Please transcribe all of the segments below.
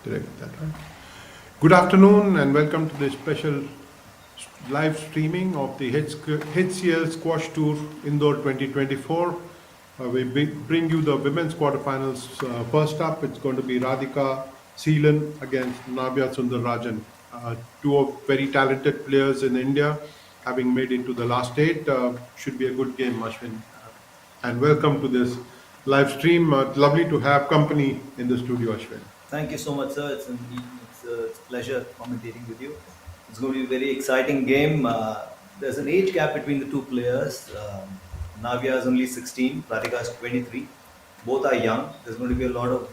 Did I get that right? Good afternoon and welcome to this special live streaming of the HCL Squash Tour Indore 2024. Bring you the women's quarterfinals. First up, it's going to be Radika Seelan against Navia Sundararajan. Two of very talented players in India, having made into the last eight. Should be a good game, Ashwin. And welcome to this live stream. Lovely to have company in the studio, Ashwin. Thank you so much, sir. It's a pleasure commentating with you. It's going to be a very exciting game. There's an age gap between the two players. Navia is only 16, Radika is 23. Both are young. There's going to be a lot of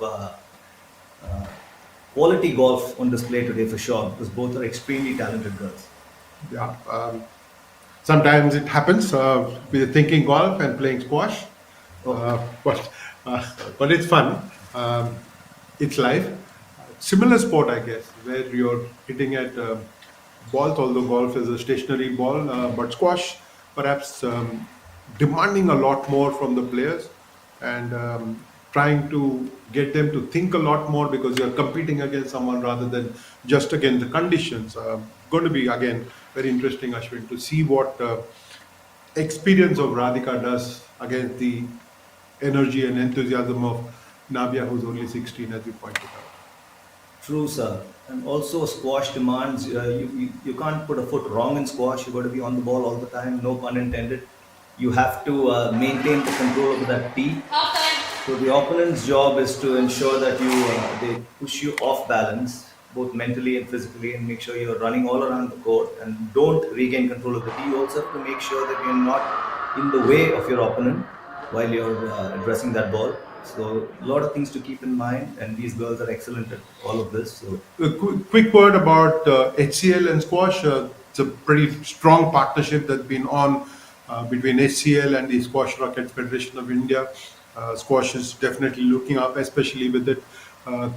quality golf on display today for sure, because both are extremely talented girls. Yeah. Sometimes it happens. We're thinking golf and playing squash, but it's fun. It's live. Similar sport, I guess, where you're hitting at balls, although golf is a stationary ball, but squash perhaps demanding a lot more from the players and trying to get them to think a lot more because you're competing against someone rather than just against the conditions. Going to be, again, very interesting, Ashwin, to see what experience of Radhika does against the energy and enthusiasm of Navia, who's only 16, as you pointed out. True, sir. And also, squash demands you can't put a foot wrong in squash. You've got to be on the ball all the time, no pun intended. You have to maintain the control over that tee. So the opponent's job is to ensure that they push you off balance, both mentally and physically, and make sure you're running all around the court and don't regain control of the tee. You also have to make sure that you're not in the way of your opponent while you're addressing that ball. So a lot of things to keep in mind, and these girls are excellent at all of this. So A quick word about HCL and squash. It's a pretty strong partnership that's been on between HCL and the Squash Racket Federation of India. Squash is definitely looking up, especially with it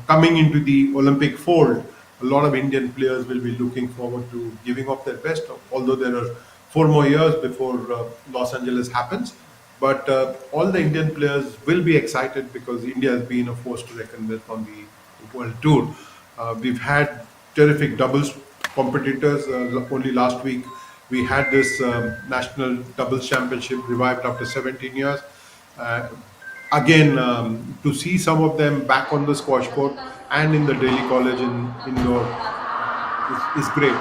coming into the Olympic fold. A lot of Indian players will be looking forward to giving up their best, although there are 4 more years before Los Angeles happens. But all the Indian players will be excited because India has been a force to reckon with on the World Tour. We've had terrific doubles competitors. Only last week we had this national doubles championship revived after 17 years. Uh, Again, to see some of them back on the squash court and in the Daily College in Indore is great.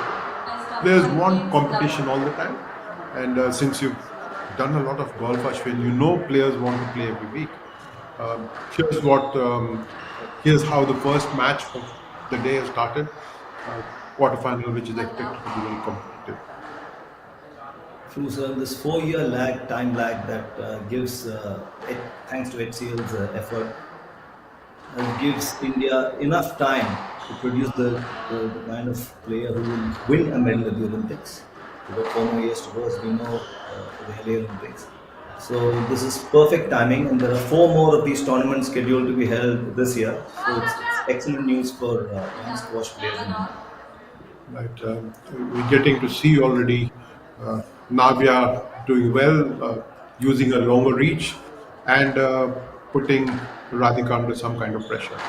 Players want competition all the time, and since you've done a lot of golf, Ashwin, you know players want to play every week. Um, here's what. Here's how the first match of the day has started. Uh, Quarterfinal, which is expected to be very competitive. true, sir. This 4-year time lag that gives, thanks to HCL's effort, gives India enough time to produce the kind of player who will win a medal at the Olympics. We've got 4 more years to go, as we know, the LA Olympics. So this is perfect timing, and there are 4 more of these tournaments scheduled to be held this year. So it's excellent news for young squash players in India. Right, we're getting to see already Navia doing well, using a longer reach, and putting Radhika under some kind of pressure.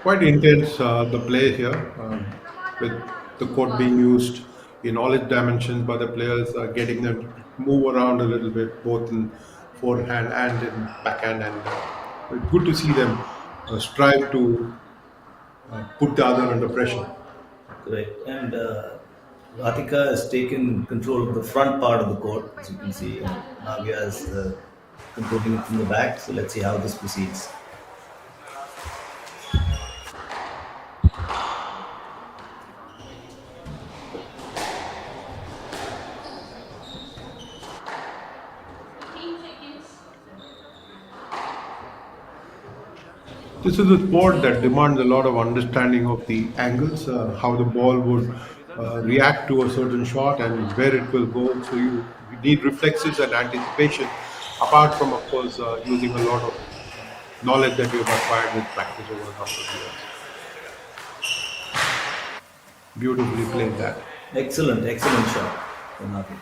Quite intense the play here, with the court being used in all its dimensions by the players, getting them to move around a little bit, both in forehand and in backhand, and it's good to see them strive to put the other under pressure. Correct. And Radhika has taken control of the front part of the court, as you can see. And Navia is controlling it from the back. So let's see how this proceeds. This is a sport that demands a lot of understanding of the angles, how the ball would react to a certain shot, and where it will go. So you need reflexes and anticipation, apart from, of course, using a lot of knowledge that you have acquired with practice over a number of years. Beautifully played that. Excellent, excellent shot from Navia.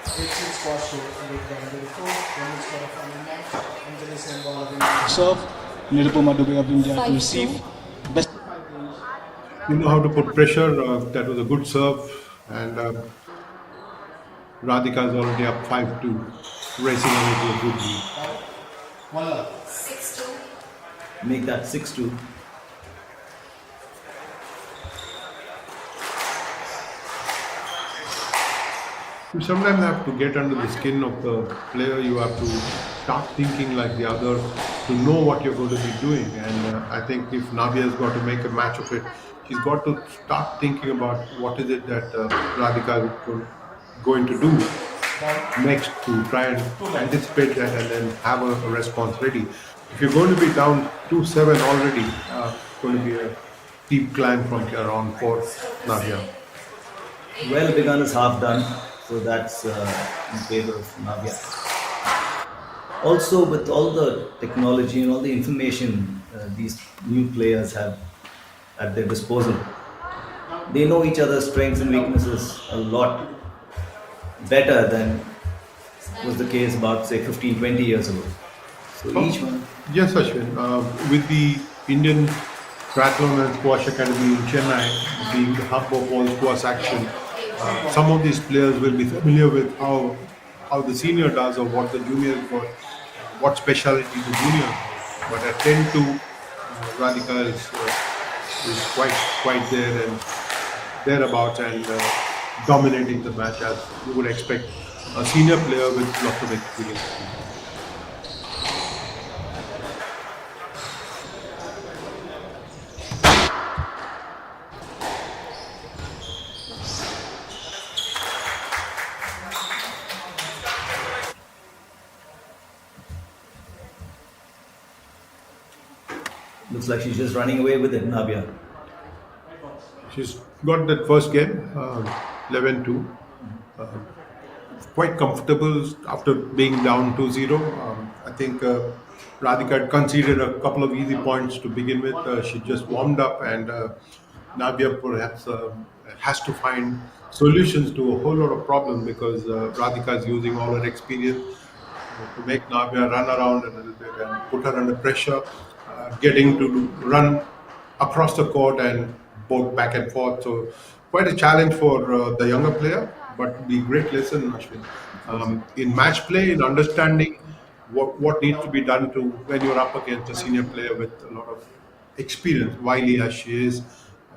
HCL squash show with the number 4 women's quarterfinal match. Angeles involving serve. Nirupoma Dubey of India to receive. 5-2. Best You know how to put pressure. That was a good serve. And Radhika is already up 5-2, racing on into a good lead. one love. 6-2. Make that 6-2. You sometimes have to get under the skin of the player. You have to start thinking like the other to know what you're going to be doing. And I think if Navia's got to make a match of it, she's got to start thinking about what is it that Radhika is going to do next to try and anticipate that and then have a response ready. If you're going to be down 2-7 already, it's going to be a steep climb from here on for Navia. Well begun is half done, so that's in favor of Navia. Also, with all the technology and all the information these new players have at their disposal, they know each other's strengths and weaknesses a lot better than was the case about, say, 15, 20 years ago. So each one, Yes, Ashwin. With the Indian Triathlon and Squash Academy in Chennai being the hub of all squash action, some of these players will be familiar with how the senior does or what the junior got, what specialty the junior. But at 10 to Radhika is quite there and thereabouts and dominating the match as you would expect a senior player with lots of experience. looks like she's just running away with it, Navia. She's got that first game, 11-2. Quite comfortable after being down 2-0. I think Radhika had conceded a couple of easy points to begin with. She just warmed up, and Navia perhaps has to find solutions to a whole lot of problems because Radhika is using all her experience to make Navia run around a little bit and put her under pressure, getting to run across the court and both back and forth. So quite a challenge for the younger player, but the great lesson, Ashwin, in match play, in understanding what needs to be done to when you're up against a senior player with a lot of experience, wily as she is,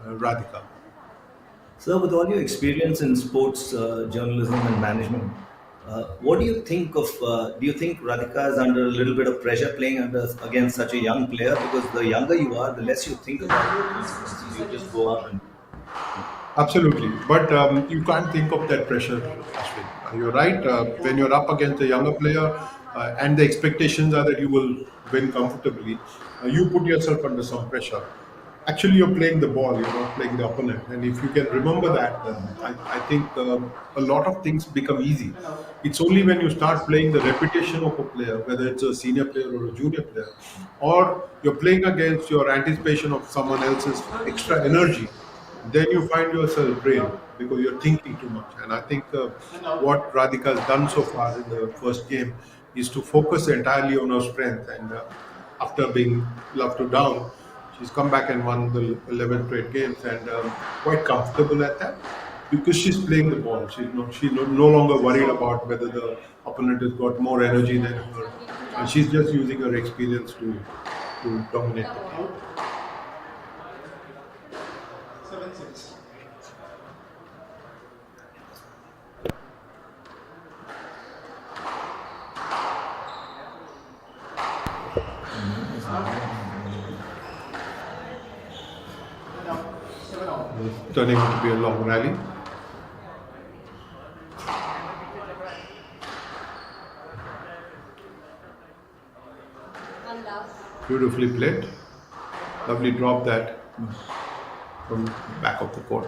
Radhika. So, with all your experience in sports journalism and management, what do you think of? Do you think Radhika is under a little bit of pressure playing against such a young player? Because the younger you are, the less you think about the consequences. You just go up and Absolutely, but you can't think of that pressure, Ashwin. You're right. When you're up against a younger player, and the expectations are that you will win comfortably, you put yourself under some pressure. Actually, you're playing the ball. You're not playing the opponent. And if you can remember that, I think a lot of things become easy. It's only when you start playing the reputation of a player, whether it's a senior player or a junior player, or you're playing against your anticipation of someone else's extra energy, then you find yourself drained because you're thinking too much. And I think what Radhika has done so far in the first game is to focus entirely on her strength. And after being left to down, she's come back and won the 11 straight games and quite comfortable at that because she's playing the ball. She's no longer worried about whether the opponent has got more energy than her. And she's just using her experience to dominate the game. 7-6. It's turning out to be a long rally. One love. Beautifully played. Lovely drop that from back of the court.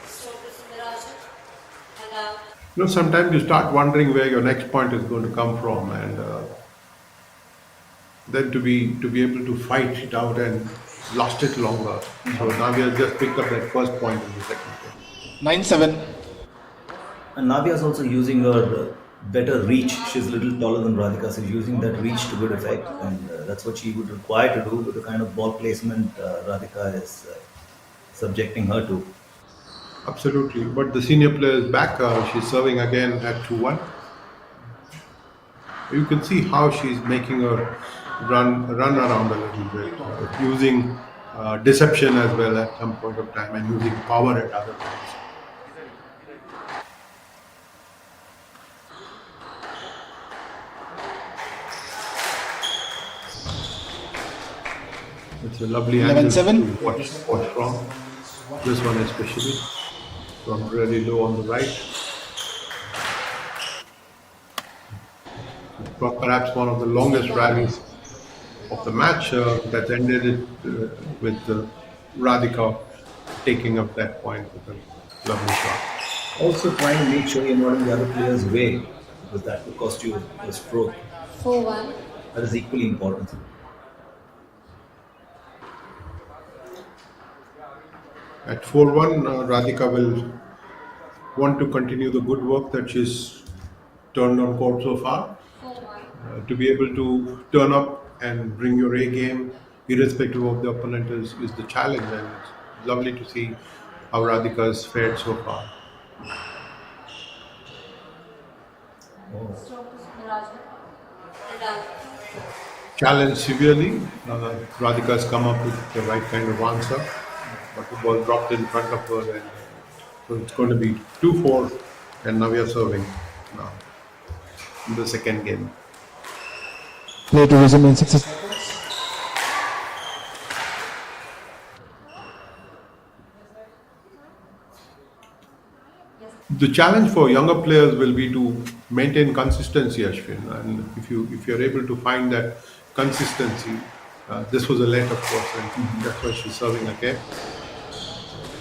Stroke is Mirage. Sometimes you start wondering where your next point is going to come from, and then to be able to fight it out and last it longer. So Navia just picked up that first point in the second game. 9-7. And Navia is also using her better reach. She's a little taller than Radika, so she's using that reach to good effect, and that's what she would require to do with the kind of ball placement Radika is subjecting her to. Absolutely. But the senior player is back. She's serving again at 2-1. You can see how she's making her run around a little bit, using deception as well at some point of time and using power at other times. It's a lovely angle 11-7. to watch from. This one especially from really low on the right. Perhaps one of the longest rallies of the match that ended it with Radika taking up that point with a lovely shot. Also trying to make sure you're not in the other player's way, because that could cost you a stroke. 4-1. That is equally important. At 4-1, Radhika will want to continue the good work that she's turned on court so far. 4-1. To be able to turn up and bring your A game, irrespective of the opponent, is the challenge. And it's lovely to see how Radhika has fared so far. Challenged severely. Radhika has come up with the right kind of answer, but the ball dropped in front of her, and so it's going to be 2-4, and now we are serving now in the second game. Play to resume in 60 seconds. The challenge for younger players will be to maintain consistency, Ashwin, and if you're able to find that consistency, this was a late, of course, and that's why she's serving again.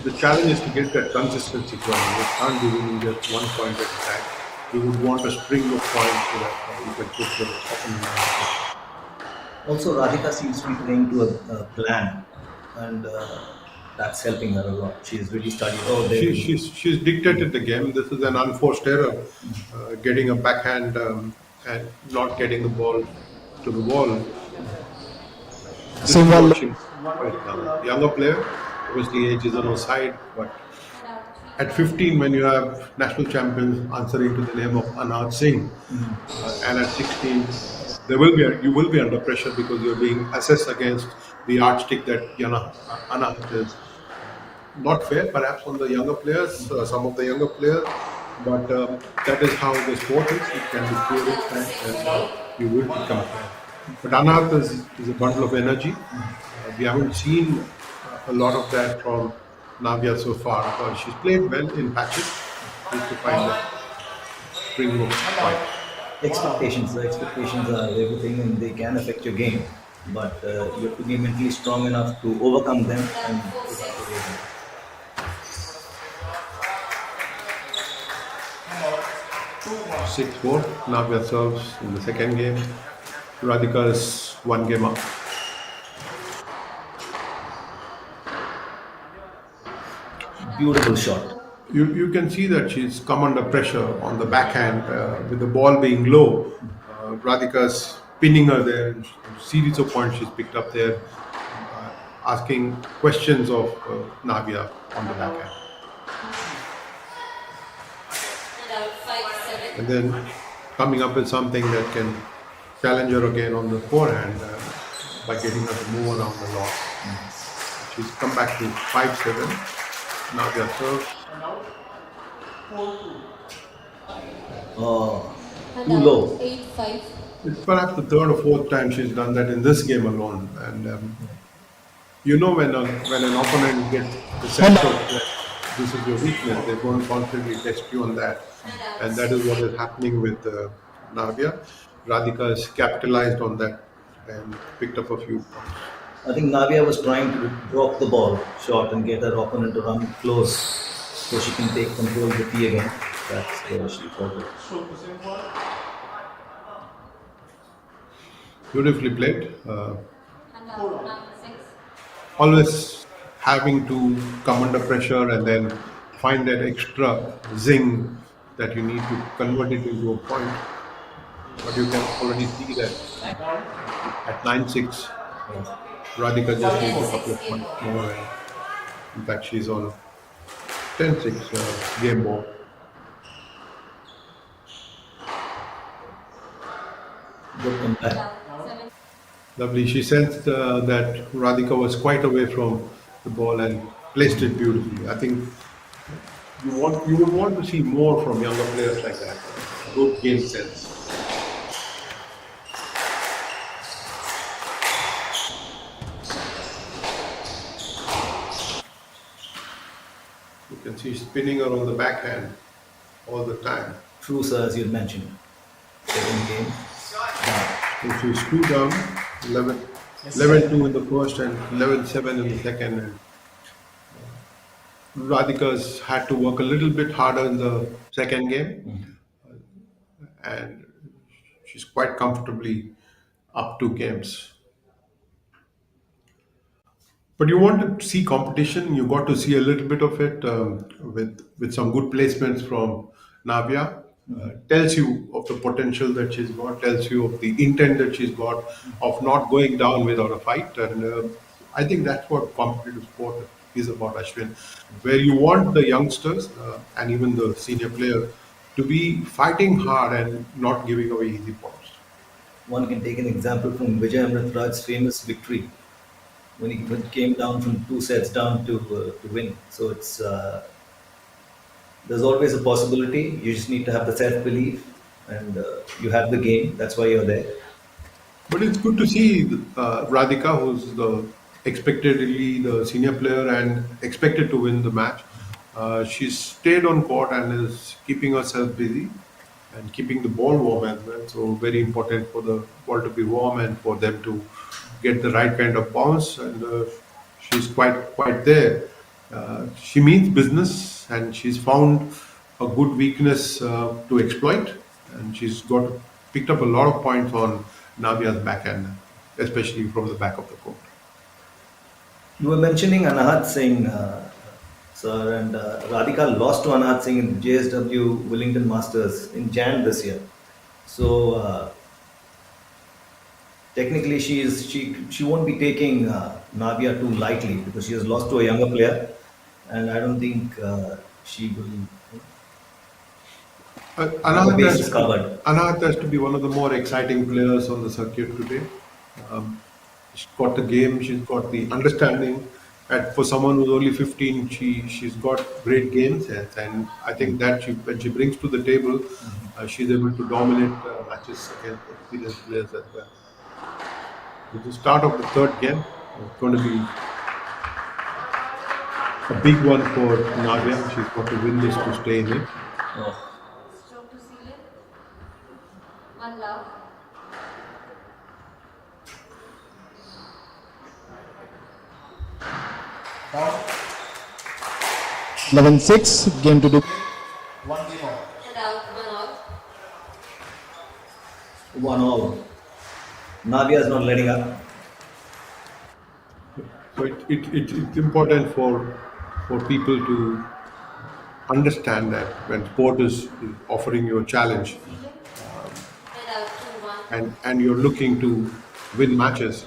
The challenge is to get that consistency going. You can't be winning just one point at a time. You would want a string of points so that you can put your opponent under pressure. Also, Radhika seems to be playing to a plan, and that's helping her a lot. She's really studied. Oh, there we go. She's dictated the game. This is an unforced error, getting a backhand and not getting the ball to the wall. This is Single. what she younger player. Obviously, age is on her side, but at 15, when you have national champions answering to the name of Anand Singh, and at 16, you will be under pressure because you're being assessed against the yardstick that Anand is. Not fair, perhaps, on the younger players, some of the younger players, but that is how the sport is. It can be pure and you will be compared. But Anand is a bundle of energy. We haven't seen a lot of that from Navia so far. She's played well in patches. Just to find that spring of point. Expectations. The expectations are everything, and they can affect your game. But you have to be mentally strong enough to overcome them and put up the game. 6-4. Navia serves in the second game. Radhika is one game up. Beautiful shot. You can see that she's come under pressure on the backhand with the ball being low. Radhika's pinning her there. A series of points she's picked up there, asking questions of Navia on the backhand. And then coming up with something that can challenge her again on the forehand by getting her to move around the lot. She's come back to 5-7. Navia serves. Too low. 8-5. It's perhaps the third or fourth time she's done that in this game alone. And when an opponent gets the sense of that this is your weakness, they're going to constantly test you on that. And that is what is happening with Navia. Radhika has capitalized on that and picked up a few points. I think Navia was trying to drop the ball short and get her opponent to run close so she can take control of the tee again. That's where she faltered. Stroke the same ball. Beautifully played. Four all. Always having to come under pressure and then find that extra zing that you need to convert it into a point. But you can already see that Ball. at 9-6, Yeah. Radhika just Five needs a four. couple of points more. And in fact, she's on 10-6 game more. Good comeback. Lovely. She sensed that Radhika was quite away from the ball and placed it beautifully. I think you would want to see more from younger players like that. Good game sense. You can see spinning her on the backhand all the time. True, sir, as you mentioned. Second game. Down. So she's two down, 11, Yes, 11-2 in the first and 11-7 in the second. And Radhika's had to work a little bit harder in the second game, and she's quite comfortably up 2 games. But you want to see competition. You got to see a little bit of it with some good placements from Navia. Tells you of the potential that she's got. Tells you of the intent that she's got of not going down without a fight. And I think that's what competitive sport is about, Ashwin, where you want the youngsters and even the senior player to be fighting hard and not giving away easy points. One can take an example from Vijay Amritraj's famous victory when he came down from 2 sets down to win. So there's always a possibility. You just need to have the self belief, and you have the game. That's why you're there. But it's good to see Radhika, who's the expectedly the senior player and expected to win the match. She's stayed on court and is keeping herself busy and keeping the ball warm as well. So very important for the ball to be warm and for them to get the right kind of bounce. And she's quite there. She means business and she's found a good weakness to exploit, and she's got picked up a lot of points on Navia's backhand, especially from the back of the court. You were mentioning Anahat Singh, sir, and Radhika lost to Anahat Singh in JSW Wellington Masters in Jan this year. So technically, she won't be taking Navia too lightly because she has lost to a younger player, and I don't think she will have the Anahat bases covered. Anahat has to be one of the more exciting players on the circuit today. She's got the game, she's got the understanding. And for someone who's only 15, she's got great game sense, and I think that when she brings to the table, she's able to dominate matches against experienced players as well. With the start of the third game, it's going to be a big one for Navia. She's got to win this to stay in it. Oh, Stroke to seal it. One love. Down. 11-6, game to do. One game all. And out. One out. 1-all. Navia is not letting up. So it's important for people to understand that when sport is offering you a challenge And out. 2-1. and you're looking to win matches,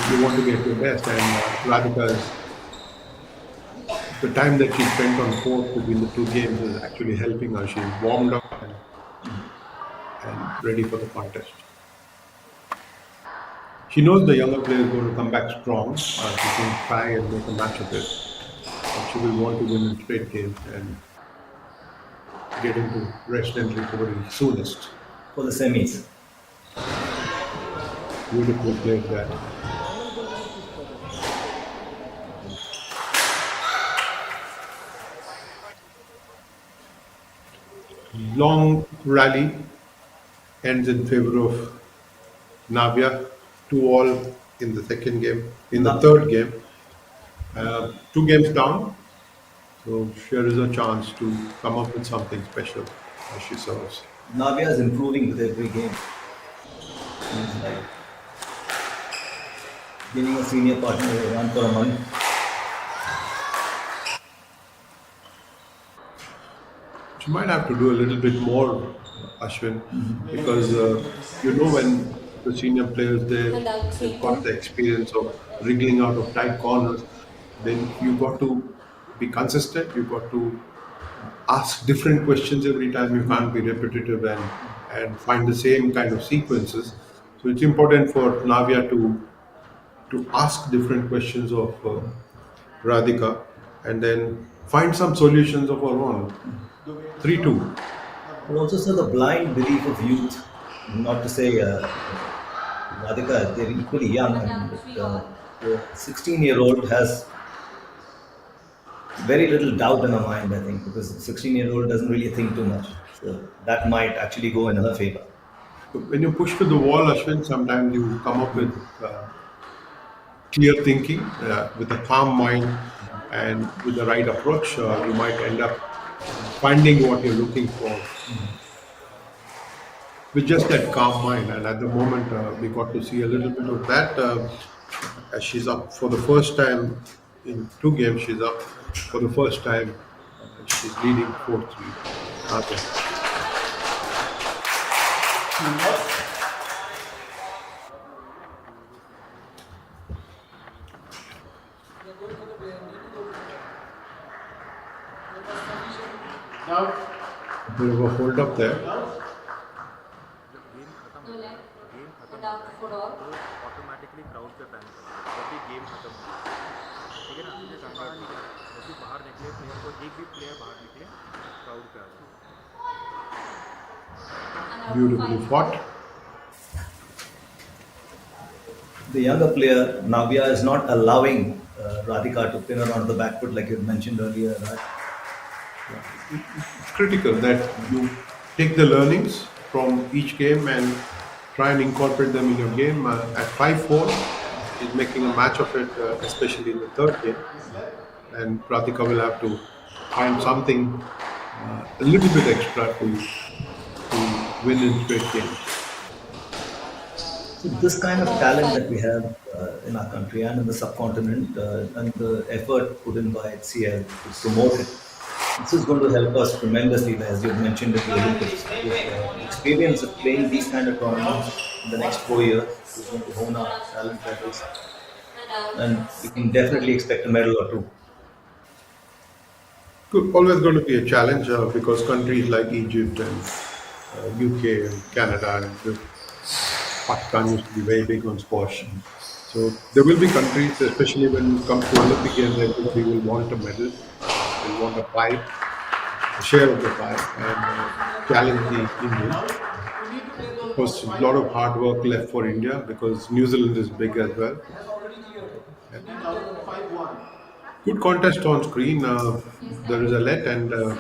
you want to get your best. And Radhika's the time that she spent on court between the 2 games is actually helping her. She's warmed up and ready for the contest. She knows the younger player is going to come back strong. She can try and make a match of it. But she will want to win in straight games and get into rest and recovery soonest. For the semis. Beautiful played that. Long rally ends in favor of Navia. 2-all in the second game. In the third game, 2 games down. So here is a chance to come up with something special as she serves. Navia is improving with every game. She's like giving a senior partner a run for a month. She might have to do a little bit more, Ashwin, because when the senior players And out they've 3 got more. the experience of wriggling out of tight corners, then you got to be consistent. You got to ask different questions every time. You can't be repetitive and find the same kind of sequences. So it's important for Navia to ask different questions of Radika and then find some solutions of her own. 3-2. But also, sir, the blind belief of youth. Not to say Radhika, they're equally young. I And mean, out 3 but, all. the 16-year-old has very little doubt in her mind, I think, because the 16-year-old doesn't really think too much. So that might actually go in her favor. When you push to the wall, Ashwin, sometimes you come up with clear thinking, with a calm mind, and with the right approach, you might end up finding what you're looking for with just that calm mind. And at the moment, we got to see a little bit of that as she's up for the first time in 2 games. She's up for the first time. She's leading 4-3. Okay. Now, A bit of a hold up there. No leg. And out 4 all. Automatically crowd पे ban कर जब भी game खत्म हो ठीक है ना जैसे बाहर निकले जब भी बाहर निकले प्लेयर को एक भी प्लेयर बाहर निकले क्राउड पे आ जाए And out Beautifully 5 fought. The younger player, Navia, is not allowing Radhika to pin her onto the back foot like you had mentioned earlier, right? It's critical that you take the learnings from each game and try and incorporate them in your game. At 5-4, she's making a match of it, especially in the third game. And Pratika will have to find something a little bit extra to win in straight games. So this kind of talent that we have in our country and in the subcontinent, and the effort put in by HCL to promote it, this is going to help us tremendously, as you mentioned in the Olympics. With, experience of playing these kind of tournaments in the next 4 years is going to hone our talent levels, and out and we can 6 definitely expect a medal or two. Always going to be a challenge because countries like Egypt and UK and Canada and Pakistan used to be very big on squash. So there will be countries, especially when it comes to Olympic Games, everybody will want a medal, will want a pie, a share of the pie, and challenge the Indians. Of course, a lot of hard work left for India because New Zealand is big as well. Good contest on screen. Yes, There is a let, and 6-5.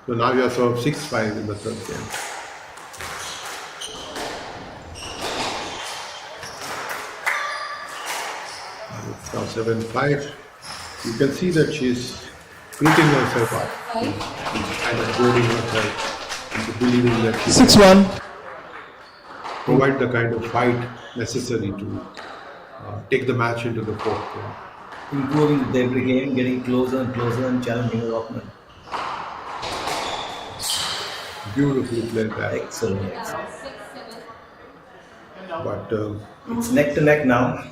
so now you are served 6-5 in the third game. It's now 7-5. You can see that she's printing herself up. 5. She's kind of goading herself into believing that she 6-1. can provide the kind of fight necessary to take the match into the fourth game. Improving with every game, getting closer and closer, and challenging her opponent. Beautifully played that. Excellent, And excellent. out 6-7. But It's neck to neck now.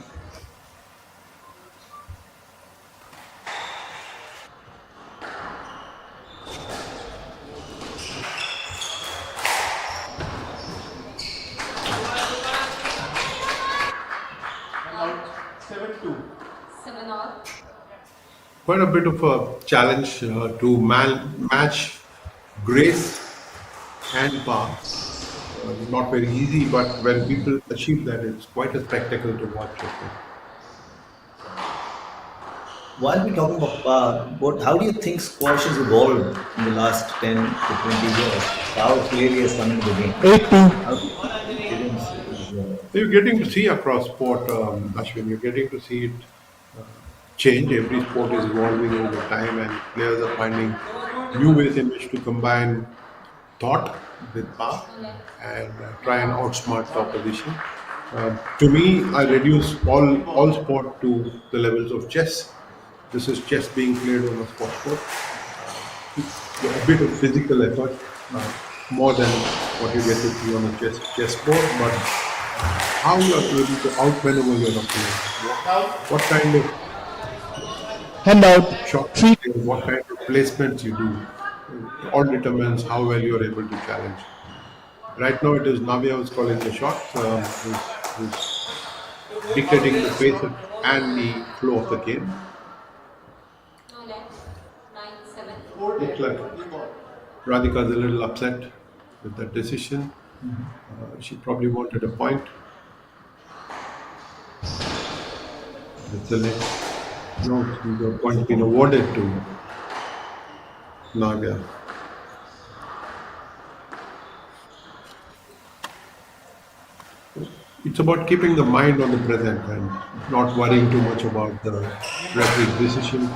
Out 7-2. 7 all. quite a bit of a challenge to match grace and power. Not very easy, but when people achieve that, it's quite a spectacle to watch. I think. While we're talking about power, how do you think squash has evolved in the last 10 to 20 years? How clearly has come into the game? 8-2. How do you think experience is, You're getting to see across sport, Ashwin. You're getting to see it change. Every sport is evolving over time, and players are finding new ways in which to combine thought with power and try and outsmart the opposition. To me, I reduce all sport to the levels of chess. This is chess being played on a squash court. A bit of physical effort, more than what you get to see on a chessboard, but how you are able to outmaneuver your opponent. What kind of Handout. shots, 3. what kind of placements you do, all determines how well you are able to challenge. Right now, it is Navia who's calling the shots, who's dictating the pace and the flow of the game. No left. 9-7. Looks like Radhika is a little upset with that decision. She probably wanted a point. It's a net. No, the point been awarded to Navia. It's about keeping the mind on the present and not worrying too much about the referee's decision.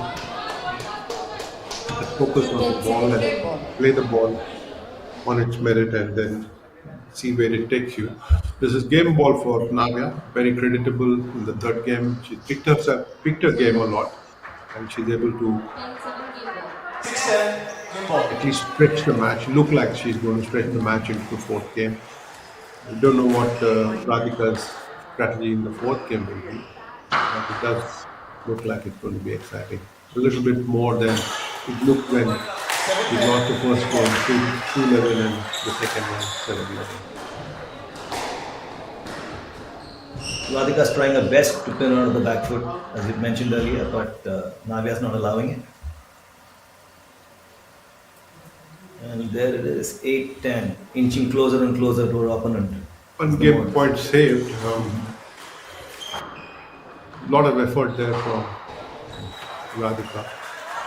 Just focus on the ball and play the ball on its merit and then see where it takes you. This is game ball for Navia, very creditable in the third game. She picked her game a lot and she's able to 10-7 game ball. 6-10. Game ball. at least stretch the match, look like she's going to stretch the match into the fourth game. I don't know what Radhika's strategy in the fourth game will be, but it does look like it's going to be exciting. A little bit more than it looked when she lost the first game 2-11 and the second one 7-11. Radhika's trying her best to pin her on the back foot, as you mentioned earlier, but Navia's not allowing it. And there it is, 8-10, inching closer and closer to her opponent. One game point saved. Lot of effort there from Radhika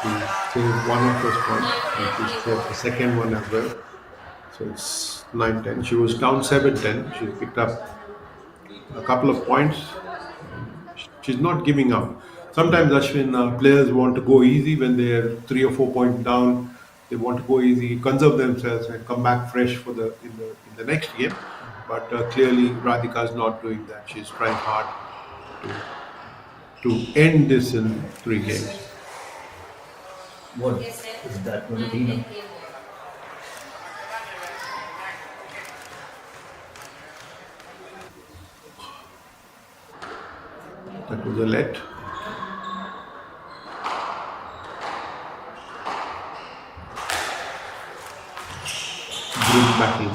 to save one of those points and to save the second one as well. So it's 9-10. She was down 7-10. She picked up a couple of points. She's not giving up. Sometimes Ashwin, players want to go easy when they're 3 or 4 points down. They want to go easy, conserve themselves, and come back fresh for in the next game. But clearly, Radhika is not doing that. She's trying hard to end this in 3 games. What is that going to be now? 9-10 game ball. That was a let. Group battle.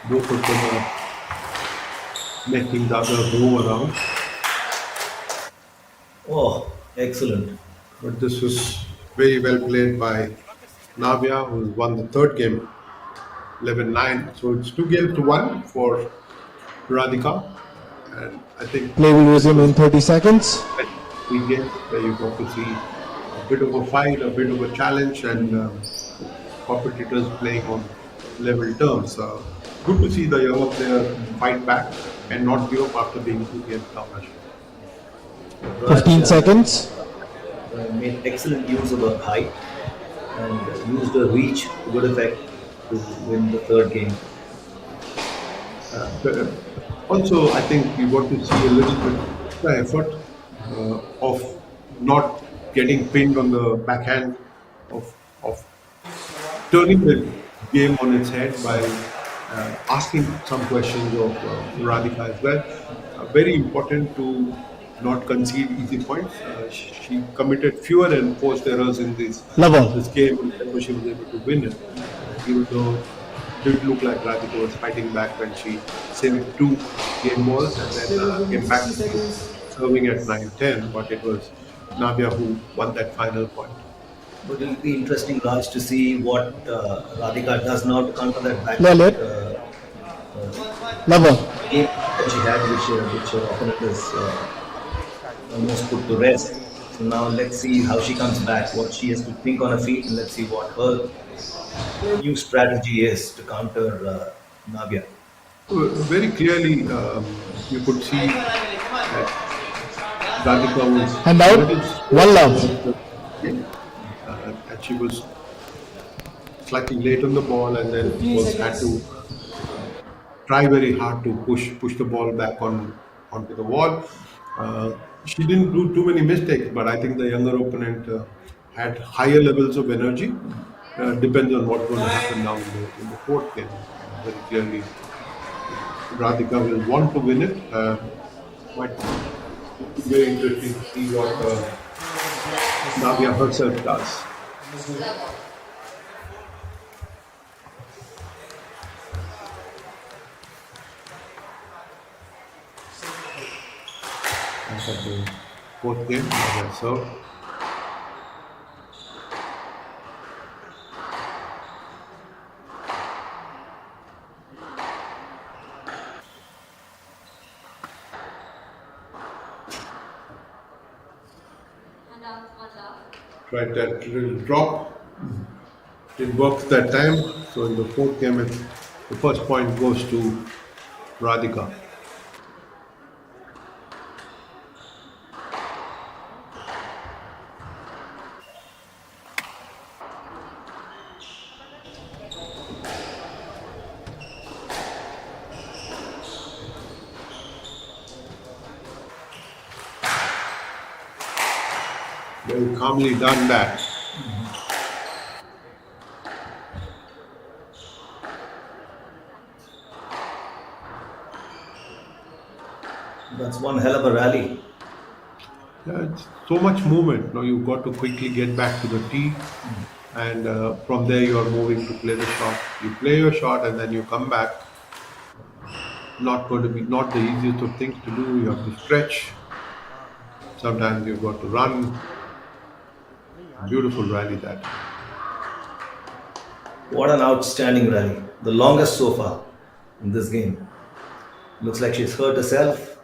Both of them are making the other go around. Oh, excellent. But this was very well played by Navia, who won the third game 11-9. So it's 2-1 for Radhika. And I think Play will resume in 30 seconds. 3 games where you got to see a bit of a fight, a bit of a challenge, and competitors playing on level terms. Good to see the younger player fight back and not give up after being 2 games down. 15 seconds. Made excellent use of her height and used her reach to good effect to win the third game. But also, I think you got to see a little bit extra effort of not getting pinned on the backhand, of turning the game on its head by asking some questions of Radhika as well. Very important to not concede easy points. She committed fewer and forced errors in this game, and therefore she was able to win it. Even though it did look like Radhika was fighting back when she saved 2 game balls and then came back to serving at 9-10, but it was Navia who won that final point. But it will be interesting, Raj, to see what Radhika does now to counter that back Lalit. Lover. game that she had, which her opponent is almost put to rest. So now let's see how she comes back, what she has to think on her feet, and let's see what her new strategy is to counter Navia. Very clearly, you could see that Radika was And a out, little one slow love. towards the game, and she was slightly late on the ball, and then 15 was had to seconds. try very hard to push the ball back on onto the wall. Uh, she didn't do too many mistakes, but I think the younger opponent had higher levels of energy. Depends on what's going to happen now in the fourth game. Very clearly, Radhika will want to win it. But it will be very interesting to see what Navia herself does. After the fourth game, Navia served. And up, one love. Tried that little drop. Didn't work that time. So in the fourth game, the first point goes to Radhika. Very calmly done that. That's one hell of a rally. Yeah, it's so much movement. Now you've got to quickly get back to the tee, and from there you are moving to play the shot. You play your shot, and then you come back. Not going to be not the easiest of things to do. You have to stretch. Sometimes you've got to run. Beautiful rally that. What an outstanding rally. The longest so far in this game. Looks like she's hurt herself.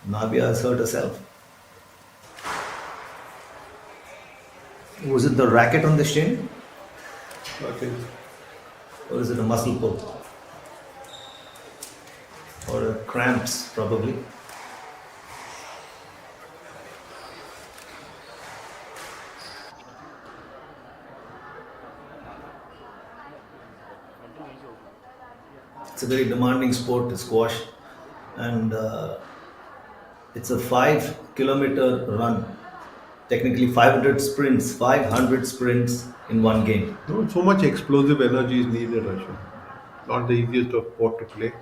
Navia has hurt herself. Was it the racket on the shin? I think Or is it a muscle pull? Or a cramps, probably. It's a very demanding sport to squash, and it's a 5 kilometer run. Technically, 500 sprints in one game. no, so much explosive energy is needed, Ashwin. Not the easiest of sport to play,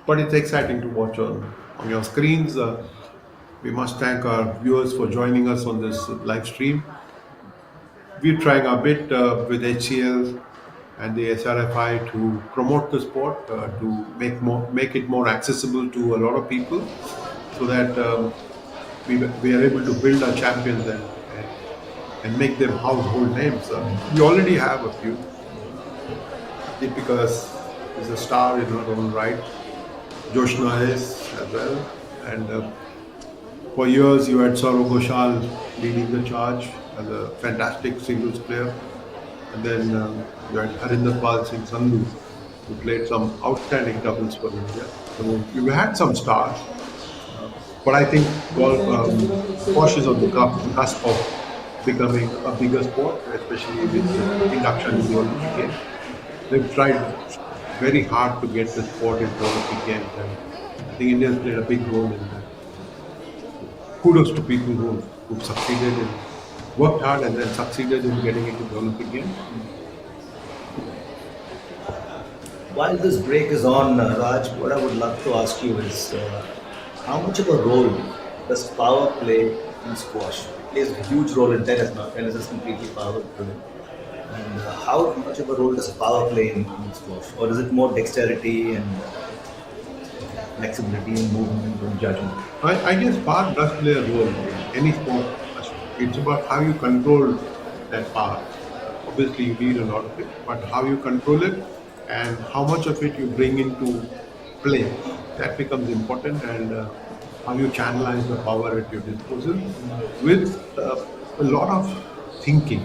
but it's exciting to watch on your screens. We must thank our viewers for joining us on this live stream. We're trying our bit with HCL and the SRFI to promote the sport, to make it more accessible to a lot of people, so that we are able to build our champions and make them household names. We already have a few. Deepika is a star in her own right. Joshna is as well, and for years you had Saurav Ghoshal leading the charge as a fantastic singles player. And then you had Harinder Pal Singh Sandhu, who played some outstanding doubles for India. So you had some stars, but I think squash is on the cusp of becoming a bigger sport, especially with the induction in the Olympic Games. They've tried very hard to get the sport into Olympic Games, and I think India's played a big role in that. Kudos to people who've succeeded in worked hard and then succeeded in getting into the Olympic Games. While this break is on, Raj, what I would love to ask you is how much of a role does power play in squash? It plays a huge role in tennis now. Tennis is completely power driven. And how much of a role does power play in squash? Or is it more dexterity and flexibility and movement and judgment? I guess power does play a role in any sport. It's about how you control that power. Obviously, you need a lot of it, but how you control it and how much of it you bring into play, that becomes important. And how you channelize the power at your disposal with a lot of thinking.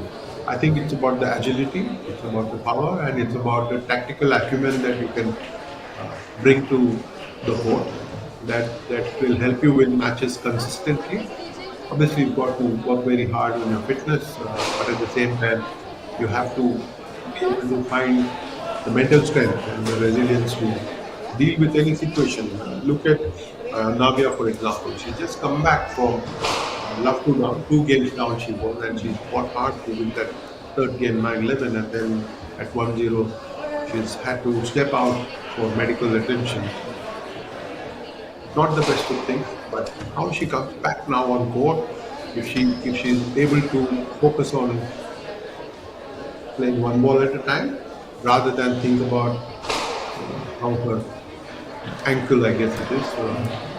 I think it's about the agility, it's about the power, and it's about the tactical acumen that you can bring to the court that will help you win matches consistently. Obviously, you've got to work very hard on your fitness, but at the same time, you have to be able to find the mental strength and the resilience to deal with any situation. Look at Navia, for example. She's just come back from love to down, 2 games down she was, and she's fought hard to win that third game 9-11, and then at 1-0, she's had to step out for medical attention. Not the best of things, but how she comes back now on court, if she's able to focus on playing one ball at a time rather than think about how her ankle, I guess it is,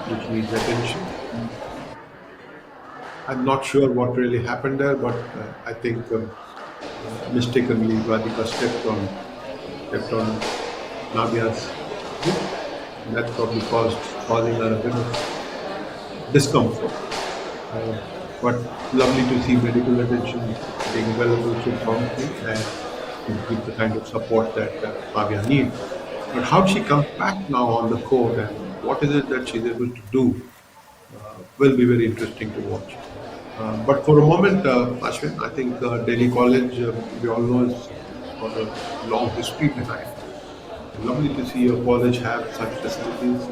which needs attention. I'm not sure what really happened there, but I think mistakenly Radika stepped on Navia's foot, and that's probably causing her a bit of discomfort. Uh, but lovely to see medical attention being available so promptly and to give the kind of support that Navia needs. But how she comes back now on the court and what is it that she's able to do will be very interesting to watch. But for a moment, Ashwin, I think Delhi College, we all know, has got a long history behind. Lovely to see your college have such facilities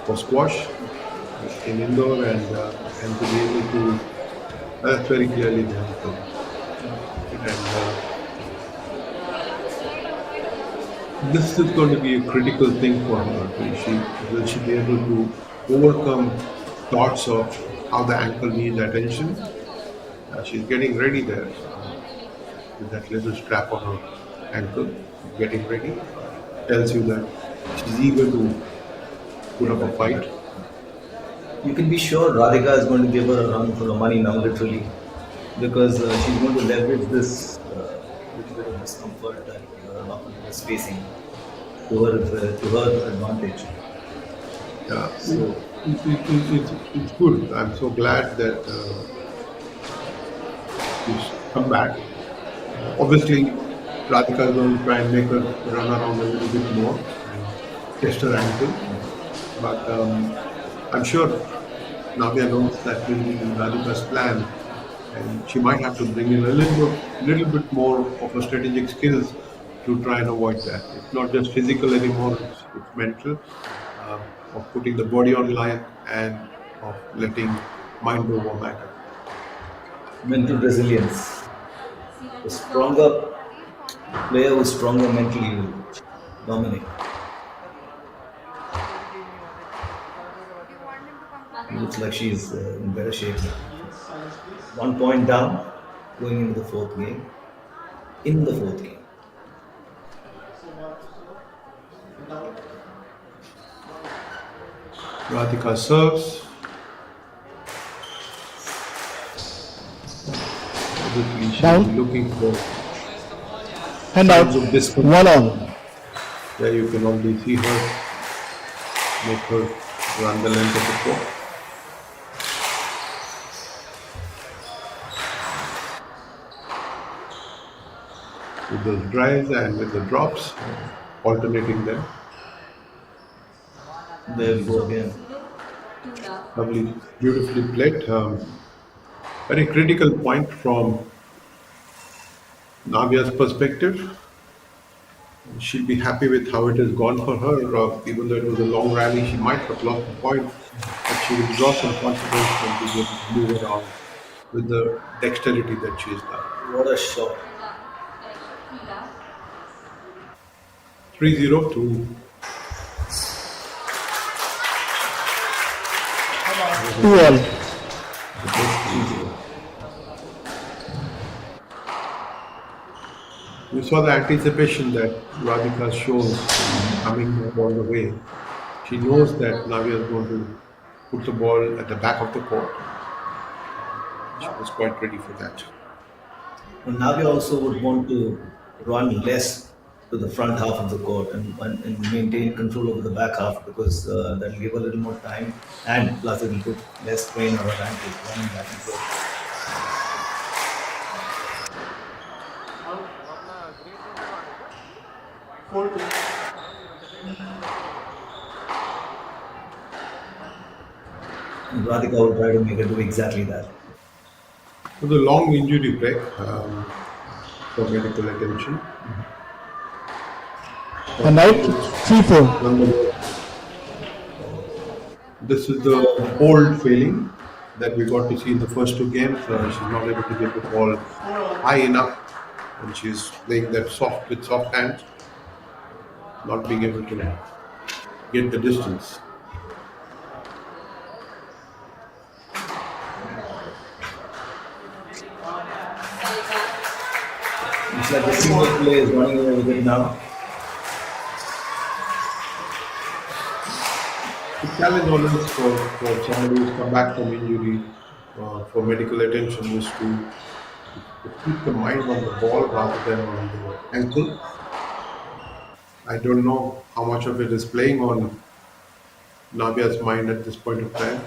for squash in Indore and to be able to, that's very clearly there. And this is going to be a critical thing for her. Will she be able to overcome thoughts of how the ankle needs attention? She's getting ready there with that little strap on her ankle, getting ready. Tells you that she's eager to put up a fight. You can be sure Radhika is going to give her a run for the money now, literally, because she's going to leverage this little bit of discomfort that Radhika is facing to her advantage. Yeah, So it's good. I'm so glad that she's come back. Obviously, Radhika is going to try and make her run around a little bit more and test her ankle. But I'm sure Navia knows that will be Radhika's plan, and she might have to bring in a little bit more of a strategic skills to try and avoid that. It's not just physical anymore; it's mental, of putting the body on line and of letting mind over matter. mental resilience. The stronger player who's stronger mentally will dominate. It looks like she's in better shape now. 1 point down, going into the fourth game. In the fourth game. Radhika serves. Obviously, she's Down. looking for Hand out. signs of discomfort. 1 on. There you can already see her make her run the length of the court. With those drives and with the drops, alternating them. There we go again. Lovely, beautifully played. Very critical point from Navia's perspective. She'll be happy with how it has gone for her. Even though it was a long rally, she might have lost the point, but she will draw some confidence and be able to move around with the dexterity that she has done. What a shot. 3-0 to 2 all. the best 3-0. You saw the anticipation that Radhika shows coming all the way. She knows that Navia is going to put the ball at the back of the court. She was quite ready for that. And Navia also would want to run less to the front half of the court and maintain control over the back half, because that'll give a little more time, and plus it'll put less strain on our ankles running back and forth. Out. वो अपना great centre वाले का 4-2. And Radhika will try to make her do exactly that. It was a long injury break for medical attention. And out. 3-4. This is the old feeling that we got to see in the first two games. She's not able to get the ball high enough, and she's playing that soft with soft hands, not being able to get the distance. It's like the senior player is running away with it now. The challenge always for somebody who's come back from injury for medical attention is to keep the mind on the ball rather than on the ankle. I don't know how much of it is playing on Navia's mind at this point of time,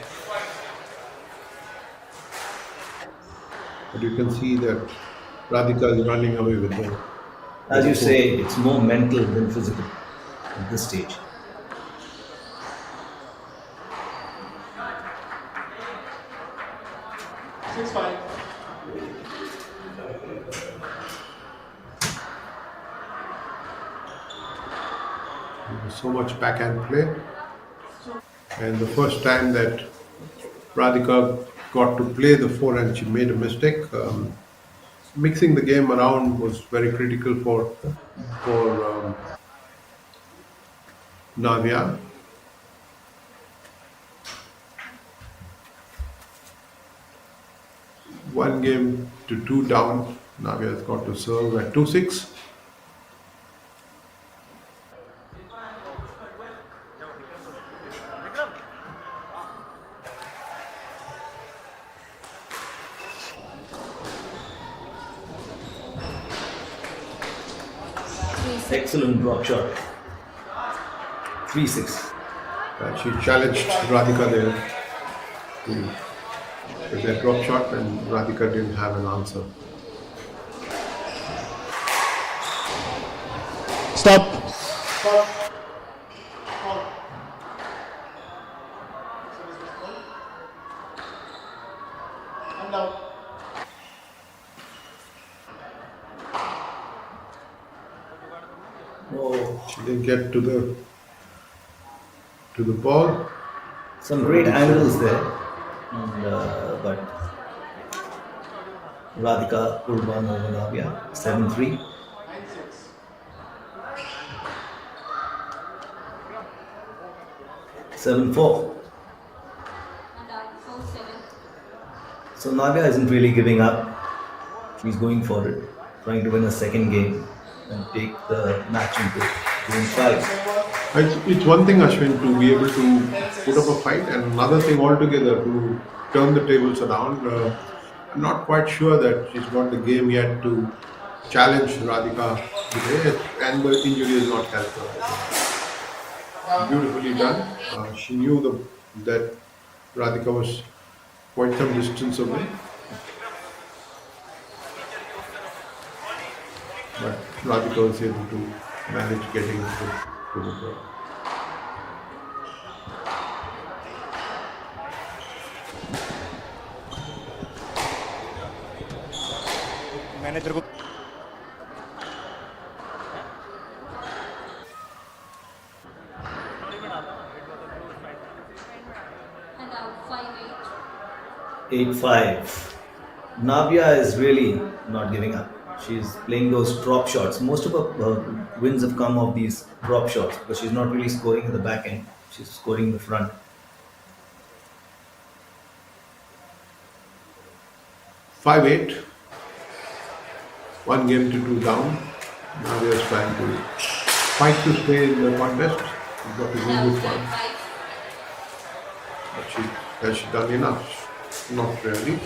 but you can see that Radika is running away with her. As you say, it's more mental than physical at this stage. 6-5. There's so much backhand play, and the first time that Radhika got to play the forehand, she made a mistake. Mixing the game around was very critical for Navia. One game to two down. Navia has got to serve at 2-6. Excellent drop shot. 3-6. She challenged Radhika there with that drop shot, and Radhika didn't have an answer. Stop. And out. Oh, She didn't get to the ball. some great angles there, and, but Radhika pulled one over Navia. 7-3. 9-6. 7-4. And out 4-7. So Navia isn't really giving up. She's going for it, trying to win a second game and take the match into game 5. It's one thing, Ashwin, to be able to put up a fight, and another thing altogether to turn the tables around. I'm not quite sure that she's got the game yet to challenge Radhika today, and the injury is not helped her. Beautifully done. She knew that Radhika was quite some distance away, but Radhika was able to manage getting to the ball. मैंने तेरे को And out 5-8. 8-5. Navia is really not giving up. She's playing those drop shots. Most of her wins have come off these drop shots because she's not really scoring at the back end. She's scoring in the front. 5-8. One game to two down. Now they are trying to fight to stay in the contest. She's got to And win out this one. 10-5. But has she done enough? Not really.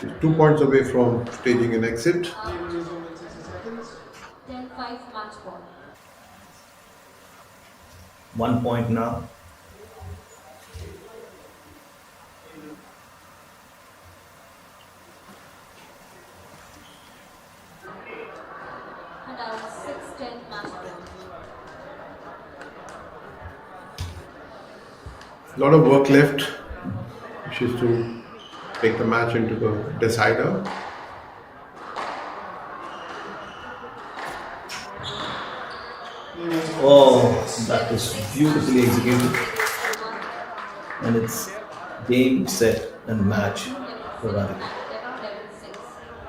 She's 2 points away from staging an exit. Game resume in 60 seconds. 10-5 of match ball. 1 point now. And out 6-10 match ball. A lot of work left, which is to take the match into the decider. Oh, that was beautifully executed. 11-1. And it's game, set, and match Team level for 6 Radika. and level level 6.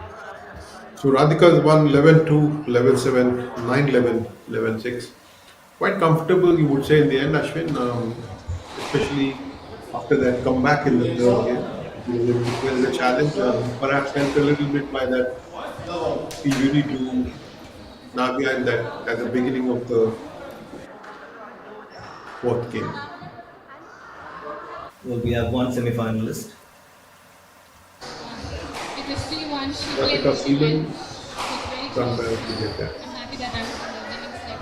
So Radhika's won 11-2, 11-7, 9-11, 11-6. Quite comfortable, you would say, in the end, Ashwin, especially after that comeback in the third game. It was it was a challenge, perhaps helped a little bit by that injury to Navia in that at the beginning of the fourth game. Well, we have one semi-finalist. It was 3-1. She played Radhika really well. Freeman It was very done close. well to get that. I'm happy that I was in the winning set.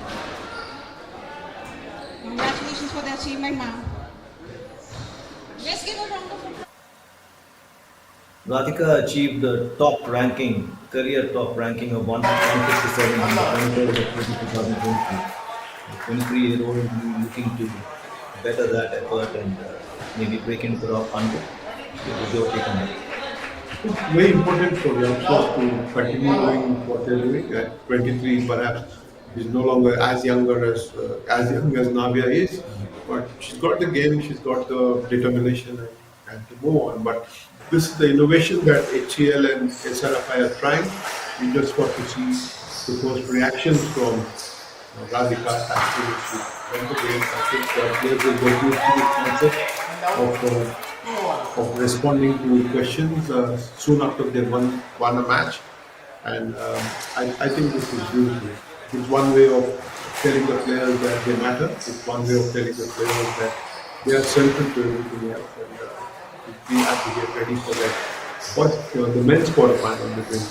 Congratulations for the achievement, ma'am. Let's give a round of applause. Radhika achieved the top ranking, career top ranking of 157 on the 23rd of April 2023. The 23-year-old looking to better that effort and maybe break into the top 100. With your take on that. It's very important for youngsters to continue doing what they're doing. At 23, perhaps she's no longer as young as Navia is, but she's got the game, she's got the determination and to move on. But this is the innovation that HCL and SRFI are trying. We just got to see the first reactions from Radhika after she went the game. I think players will get used to this concept of responding to questions soon after they won a match. And I think this is useful. It's one way of telling the players that they matter. It's one way of telling the players that they are central to everything else. And we have to get ready for that. The men's quarterfinal between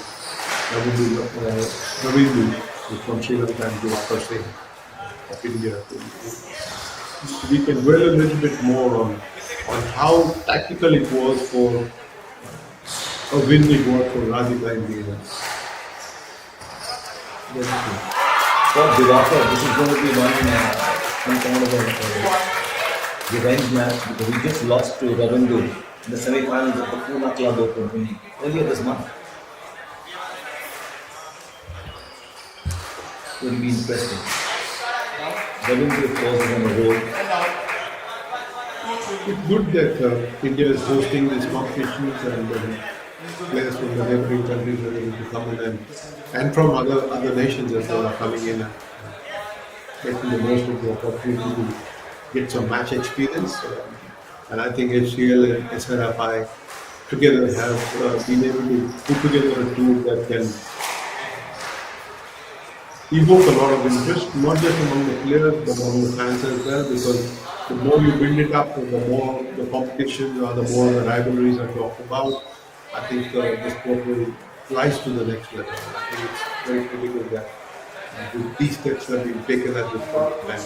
Rindu from Sri Lanka and Diwakar of India. We can dwell a little bit more on how tactical it was for a win it was for Radika in the end. Very true. For Diwakar, this is going to be some kind of a revenge match because he just lost to Rindu in the semi-finals of the Pune Club Open earlier this month. It will be interesting. Rindu, of course, is on a roll. It's good that India is hosting these competitions and players from the neighboring countries are able to come in and from other nations as well are coming in and making the most of the opportunity to get some match experience. And I think HCL and SRFI together have been able to put together a tour that can evoke a lot of interest, not just among the players but among the fans as well, because the more you build it up, the more the competitions or the more the rivalries are talked about. I think the sport will rise to the next level. I think it's very critical that these steps have been taken at this point in time.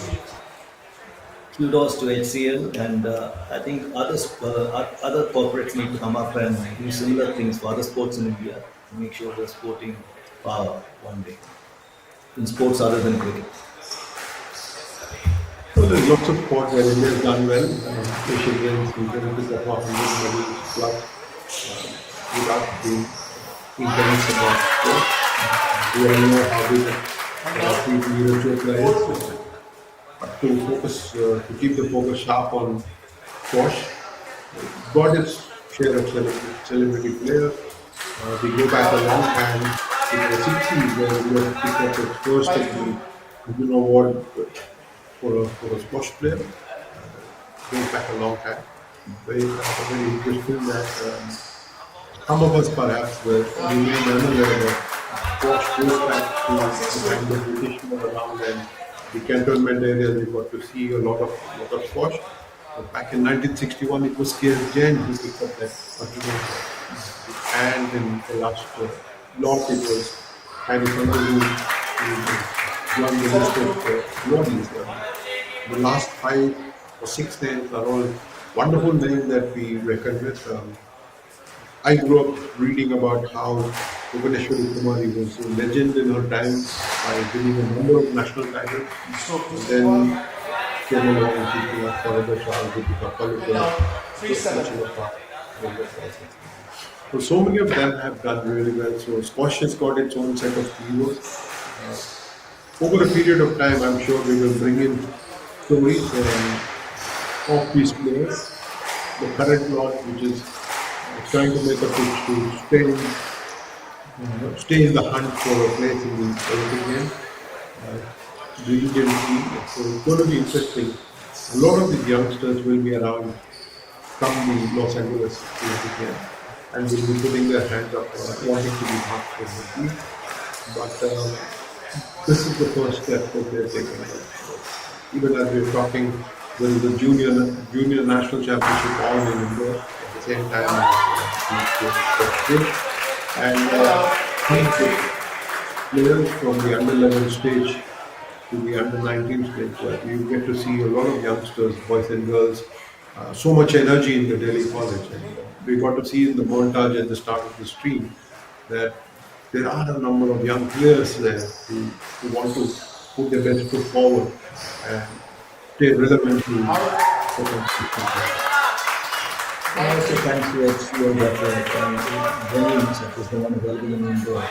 Kudos to HCL, and I think other corporates need to come up and do similar things for other sports in India to make sure we're sporting power one day in sports other than cricket. So there's lots of sports where India has done well. Asian Games, we went to the top medals plus without being intense about sport. We all know how big the European player is. But to focus, to keep the focus sharp on squash, got its share of celebrity players. We go back a long time to the 60s where we have picked up its first award for a squash player. Goes back a long time. Very interesting that some of us perhaps remain unaware that squash goes back to the kind of British were around and the cantonment areas we got to see a lot of squash. But back in 1961 it was K.S. Jain who picked up that particular and in the last lot it was kind of something who won the list of awardees. The last 5 or 6 names are all wonderful names that we reckon with. I grew up reading about how Bhubaneswari Kumari was a legend in her time by winning a number of national titles. And then came along people like Saurabh Shah, Radika, so many of them have done really well. So squash has got its own set of heroes. Over a period of time, I'm sure we will bring in stories of these players. The current lot, which is trying to make a pitch to stay in the hunt for a place in the Olympic Games, the Indian team. So it's going to be interesting. A lot of these youngsters will be around come the Los Angeles Olympic Games and will be putting their hands up, wanting to be part of the team. But this is the first step that they're taking. Even as we're talking, there is a junior national championship on in Indore at the same time and players from the under 11 stage to the under 19 stage. You get to see a lot of youngsters, boys and girls, so much energy in the Delhi college. And we got to see in the montage at the start of the stream that there are a number of young players there who want to put their best foot forward and stay relevant to the competition. I also thanks to HCL that venues that is the one available in Indore.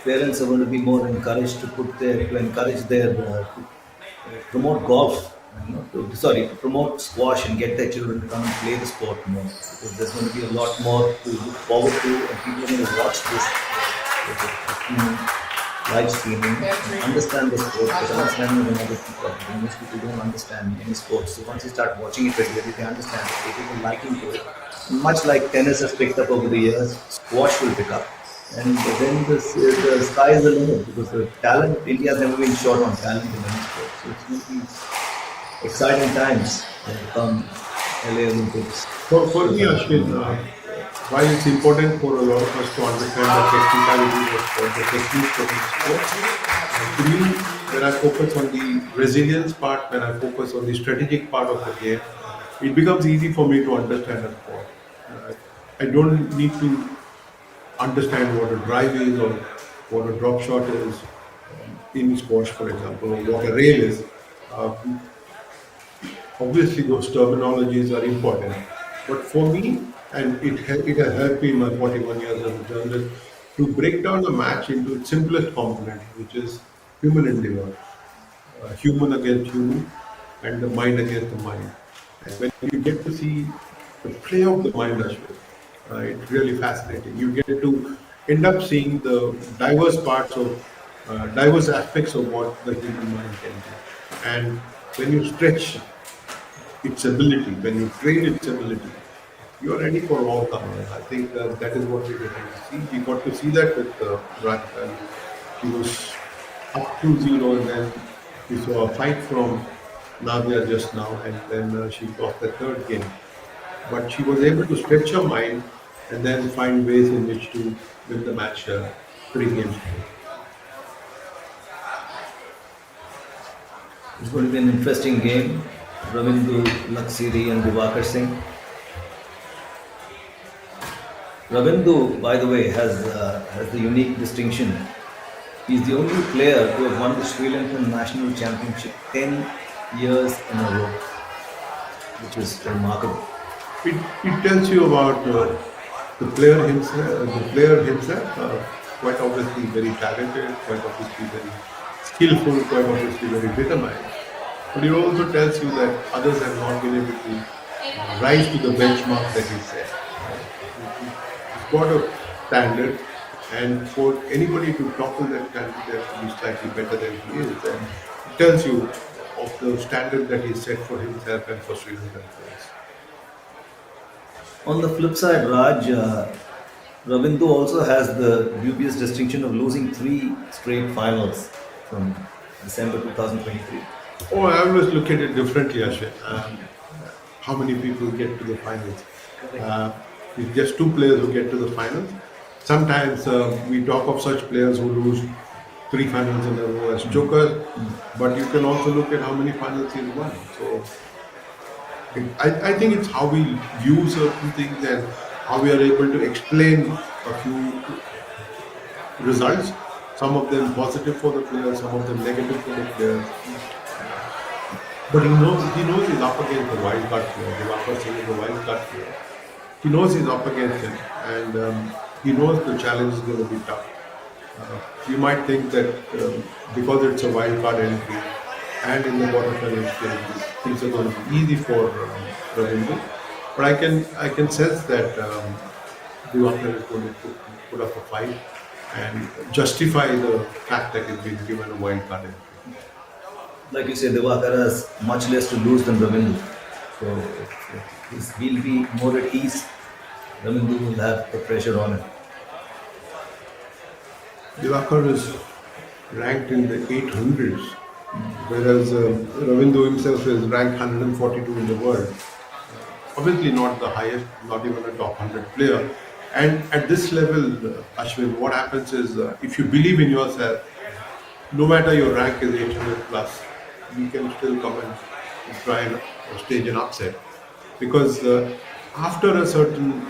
Parents are going to be more encouraged to encourage their to promote golf, to promote squash and get their children to come and play the sport more, because there's going to be a lot more to look forward to, and people are going to watch this live streaming and understand the sport, because understanding when other people, most people don't understand any sport. So once you start watching it regularly, they understand it, they take a liking to it. Much like tennis has picked up over the years, squash will pick up. And then the sky is the limit, because the talent, India has never been short on talent in any sport. So it's going to be exciting times when it comes LA Olympics. For me, Ashwin, while it's important for a lot of us to understand the technicalities of sport, the techniques of the sport, to me, when I focus on the resilience part, when I focus on the strategic part of the game, it becomes easy for me to understand a sport. I don't need to understand what a drive is or what a drop shot is in squash, for example, or what a rail is. Obviously, those terminologies are important. But for me, and it has helped me in my 41 years as a journalist to break down the match into its simplest component, which is human endeavor, human against human, and the mind against the mind. And when you get to see the play of the mind, Ashwin, it's really fascinating. You get to end up seeing the diverse aspects of what the human mind can do. And when you stretch its ability, when you train its ability, you are ready for all comers. I think that is what we were going to see. We got to see that with Radika. She was up 2-0, and then we saw a fight from Navia just now, and then she lost the third game. But she was able to stretch her mind and then find ways in which to win the match 3 games. It's going to be an interesting game. Rindu, Laksiri and Diwakar Singh. Rindu, by the way, has the unique distinction. He's the only player to have won the Sri Lankan National Championship 10 years in a row, which is remarkable. It tells you about the player himself, quite obviously very talented, quite obviously very skillful, quite obviously very determined. But it also tells you that others have not been able to rise to the benchmark that he set. He's got a standard, and for anybody to topple that standard, they have to be slightly better than he is. And it tells you of the standard that he set for himself and for Sri Lankan players. On the flip side, Raj, Rindu also has the dubious distinction of losing 3 straight finals from December 2023. Oh, I always look at it differently, Ashwin. How many people get to the finals? It's just 2 players who get to the finals. Sometimes we talk of such players who lose three finals in a row as Joker, but you can also look at how many finals he's won. So I think it's how we view certain things and how we are able to explain a few results. Some of them positive for the players, some of them negative for the players. But he knows he's up against a wild card player. Diwakar Singh is a wild card player. He knows he's up against him, and he knows the challenge is going to be tough. You might think that because it's a wild card entry and in the quarterfinal stage, things are going to be easy for Rindu. But I can sense that Diwakar is going to put up a fight and justify the fact that he's been given a wild card entry. Like you say, Diwakar has much less to lose than Ravindu. So he'll be more at ease. Ravindu will have the pressure on him. Diwakar is ranked in the 800s, whereas Ravindu himself is ranked 142 in the world. Obviously, not the highest, not even a top 100 player. And at this level, Ashwin, what happens is if you believe in yourself, no matter your rank is 800 plus, you can still come and try and stage an upset. Because after a certain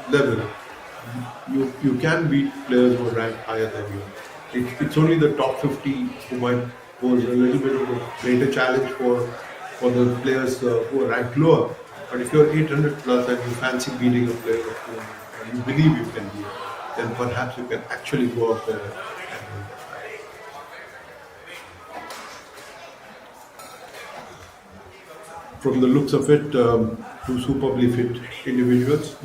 level, you can beat players who are ranked higher than you. It's only the top 50 who might pose a little bit of a greater challenge for the players who are ranked lower. But if you're 800 plus and you fancy beating a player of 200, and you believe you can beat, then perhaps you can actually go out there and win the fight. From the looks of it, two superbly fit individuals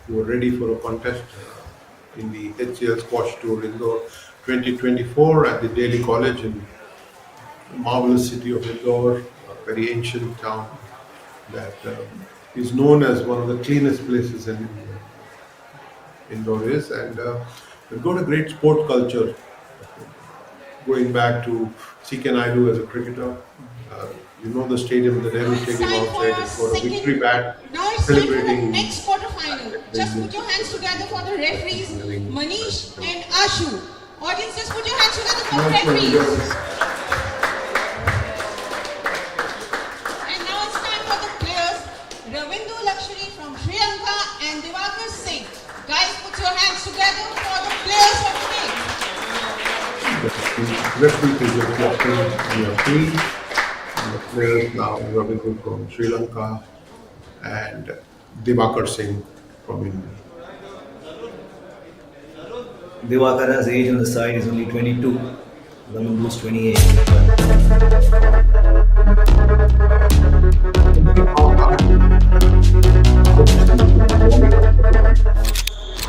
who are ready for a contest in the HCL Squash Tour Indore 2024 at the Daily College in the marvelous city of Indore, a very ancient town that is known as one of the cleanest places in Indore is, and we've got a great sport culture going back to C.K. Naidu as a cricketer. The stadium, the Nehru Now it's Stadium time for outside, our has got a second. victory bat Now it's time for the celebrating. next quarterfinal. Just put your hands together for the referees, Manish and Ashu. Audience, just put your hands together for the referees. And now it's time for the players, Ravindu Lakshmi from Sri Lanka and Diwakar Singh. Guys, put your hands together for the players of today. Referee is the captain in your team. And the players now Ravindu from Sri Lanka and Diwakar Singh from India. Diwakar has age on the side, he's only 22. Ravindu is 28.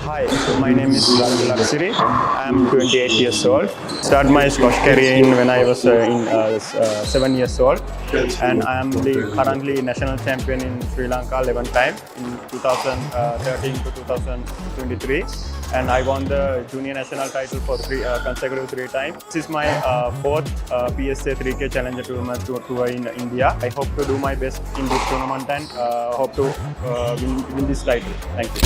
Hi, my name is Rindu Lakshmi. I am 28 years old. Started my squash career when I was 7 years old, and I am currently national champion in Sri Lanka 11 times in 2013 to 2023, and I won the junior national title for consecutive 3 times. This is my fourth PSA 3K Challenger tournament tour in India. I hope to do my best in this tournament and hope to win this title. Thank you.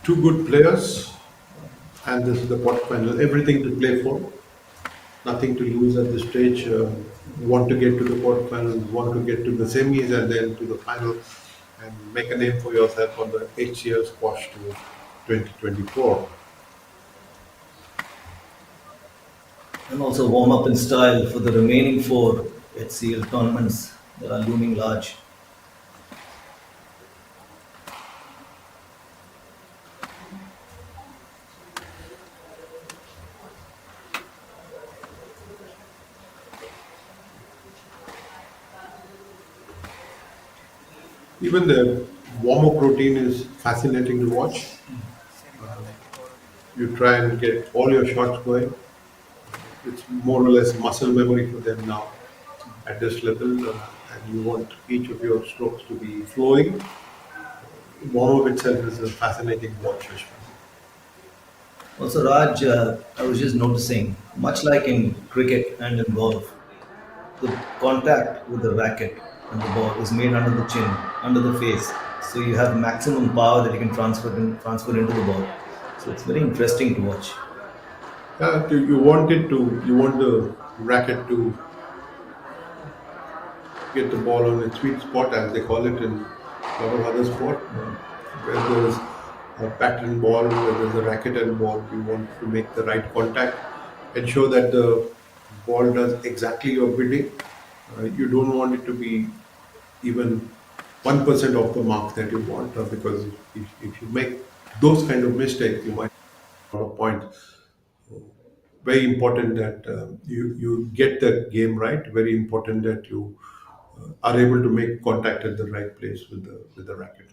Two good players, and this is the quarterfinal. Everything to play for, nothing to lose at this stage. Want to get to the quarterfinals, want to get to the semis, and then to the final, and make a name for yourself on the HCL Squash Tour 2024. And also warm up in style for the remaining 4 HCL tournaments that are looming large. Even the warm-up routine is fascinating to watch. You try and get all your shots going. It's more or less muscle memory for them now at this level, and you want each of your strokes to be flowing. Warm-up itself is a fascinating watch. Also, Raj, I was just noticing, much like in cricket and in golf, the contact with the racket and the ball is made under the chin, under the face. So you have maximum power that you can transfer into the ball. So it's very interesting to watch. You want the racket to get the ball on its sweet spot, as they call it in a lot of other sport, where there's a pattern ball, where there's a racket and ball. You want to make the right contact, ensure that the ball does exactly your bidding. You don't want it to be even 1% of the mark that you want, because if you make those kind of mistakes, you might a lot of points. Very important that you get the game right. Very important that you are able to make contact at the right place with the racket.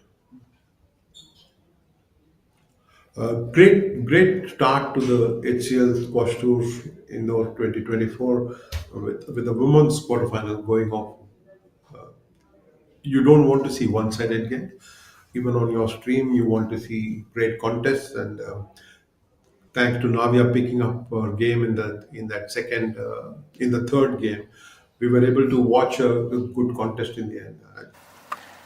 Great start to the HCL Squash Tour Indore 2024 with the women's quarterfinal going off. You don't want to see one-sided game. Even on your stream, you want to see great contests, and thanks to Navia picking up her game in that second in the third game, we were able to watch a good contest in the end.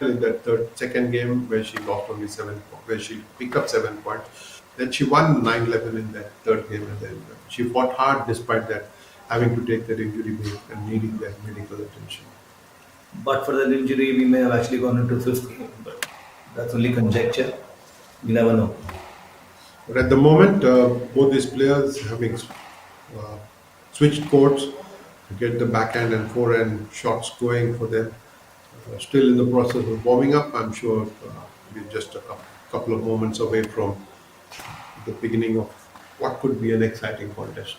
In that second game where she lost only 7 points, where she picked up 7 points, then she won 9-11 in that third game, and then she fought hard despite that having to take that injury break and needing that medical attention. But for that injury, we may have actually gone into fifth game, but that's only conjecture. You never know. But at the moment, both these players having switched courts to get the backhand and forehand shots going for them. Still in the process of warming up. I'm sure we're just a couple of moments away from the beginning of what could be an exciting contest.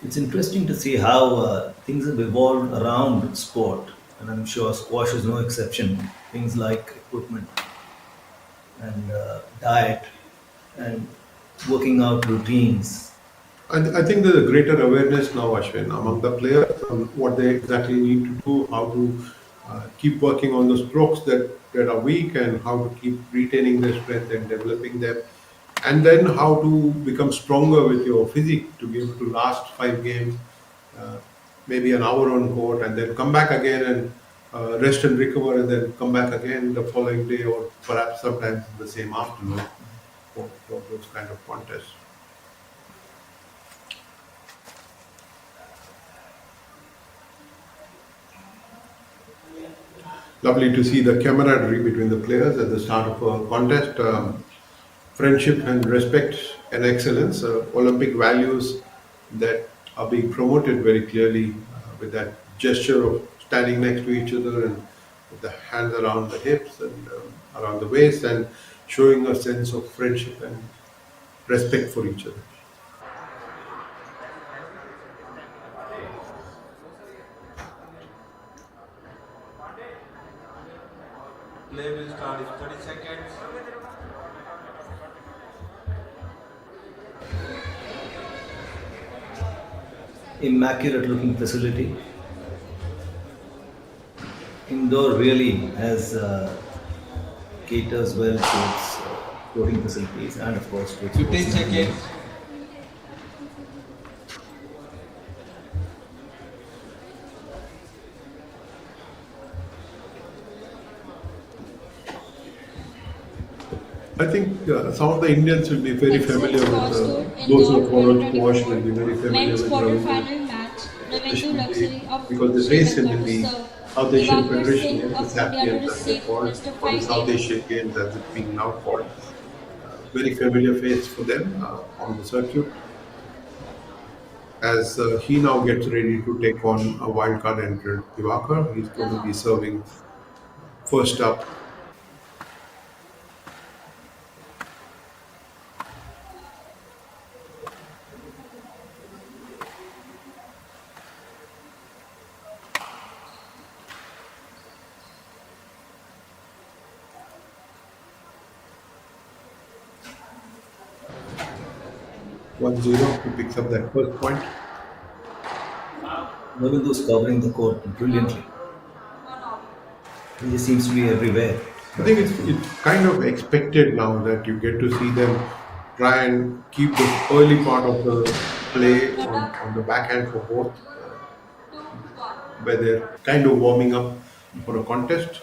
It's interesting to see how things have evolved around sport, and I'm sure squash is no exception. Things like equipment and diet and working out routines. I think there's a greater awareness now, Ashwin, among the players on what they exactly need to do, how to keep working on the strokes that are weak, and how to keep retaining their strength and developing them, and then how to become stronger with your physique to be able to last 5 games, uh, maybe an hour on court, and then come back again and rest and recover, and then come back again the following day, or perhaps sometimes the same afternoon for those kind of contests. Lovely to see the camaraderie between the players at the start of a contest. Friendship and respect and excellence, Olympic values that are being promoted very clearly with that gesture of standing next to each other and with the hands around the hips and around the waist, and showing a sense of friendship and respect for each other. Play will start in 30 seconds. Immaculate looking facility. Indore really has caters well to its coaching facilities and of course to its 15 coaching. seconds. I think some of the Indians will be very HCL familiar with Sports Tour those who Indore have followed squash will 2024 be very familiar men's with Rindu, quarterfinal match. Rindu especially Luxury of because they Sri race him Lanka in to the serve. South Asian Diwakar Federation Singh Games, the of SAP India to Games as they're receive called, Mr. or the 5 South games. Asian Games as it's being now called. Very familiar face for them on the circuit, as he now gets ready to take on a wildcard entrant, Diwakar. He's going to be serving first up. 1-0. He picks up that first point. Ravindu's covering the court brilliantly. One off. He just seems to be everywhere. I think it's kind of expected now that you get to see them try and keep the early part of the play on the backhand for both, 2-1. where they're kind of warming up for a contest.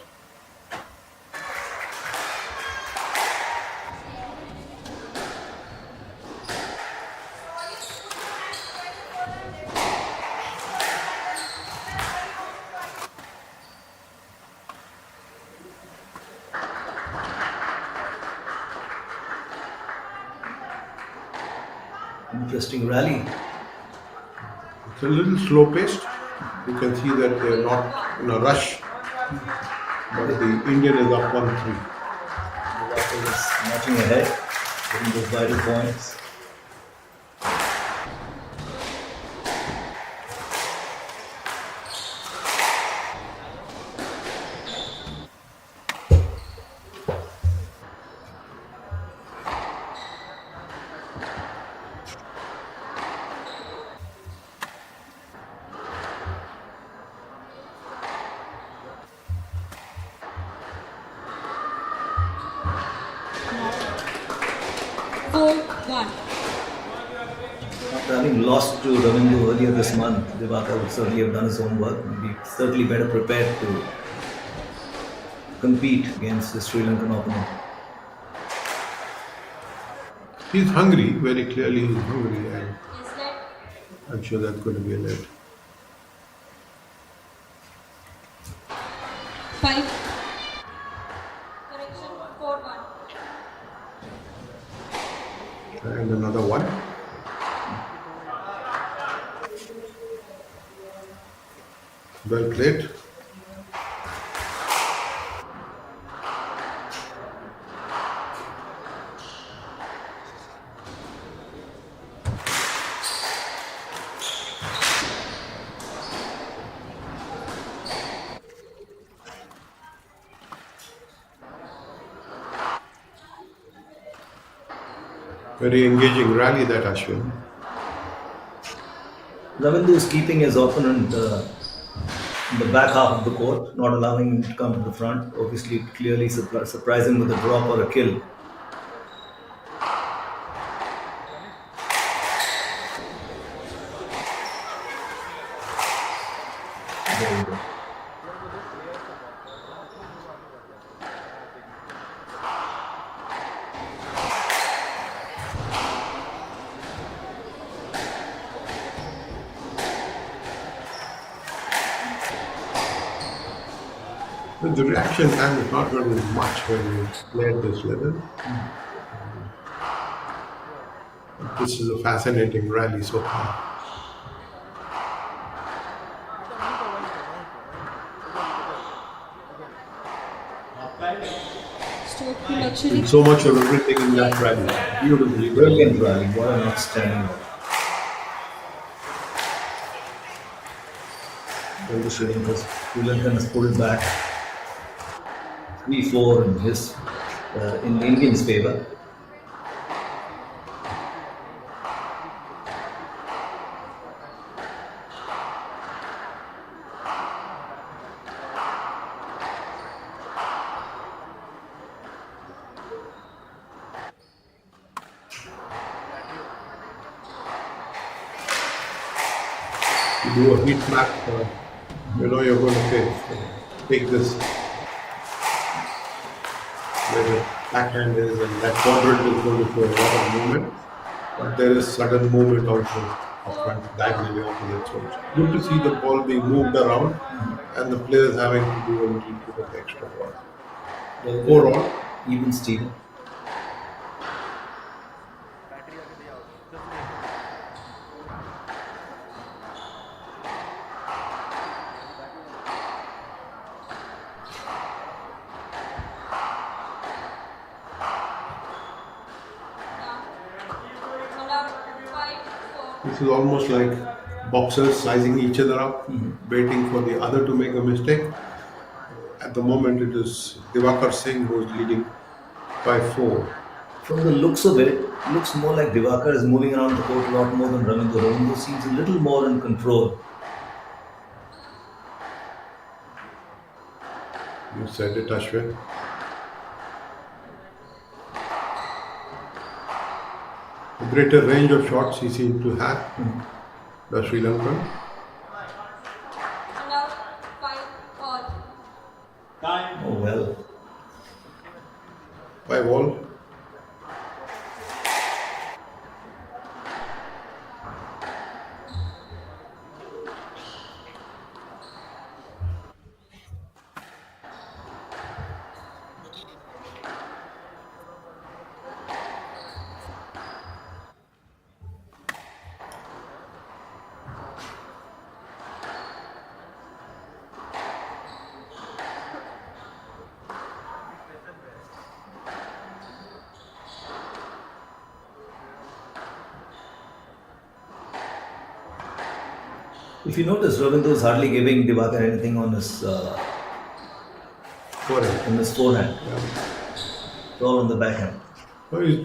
Interesting rally. It's a little slow paced. You can see that they're not in a rush, but the Indian is up 1-3. Diwakar is marching ahead, getting those vital points. After having lost to Ravindu earlier this month, Diwakar would certainly have done his homework and be certainly better prepared to compete against the Sri Lankan opponent. He's hungry, very clearly he's hungry, and Is that I'm sure that's going to be a net. 5. correction? 4-1. And another one. Well played. Very engaging rally that, Ashwin. Ravindu is keeping his opponent in the back half of the court, not allowing him to come to the front. Obviously, clearly surprising with a drop or a kill. There you go. The reaction time is not going to be much when you play at this level. This is a fascinating rally so far. Stroke to luxury. So much of everything in that rally. Beautifully well. Brilliant rally. What an outstanding one. All the Sri Lankan has pulled back 3-4 in his in the Indians' favor. You do a heat map, you know you're going to take this where the backhand is, and that quadrant is going to show a lot of movement. But there is sudden movement also up front, diagonally opposite. So it's good to see the ball being moved around and the players having to do a little bit of extra work. Overall, Even Steven. Allowed 5-4. this is almost like boxers sizing each other up, waiting for the other to make a mistake. At the moment, it is Diwakar Singh who is leading by 4. From the looks of it, looks more like Diwakar is moving around the court a lot more than Rindu. Rindu seems a little more in control. You said it, Ashwin. A greater range of shots he seemed to have, the Sri Lankan. And out 5 all. Oh well. 5 all. If you notice, Rindu is hardly giving Diwakar anything on his forehand. It's all on the backhand. So he's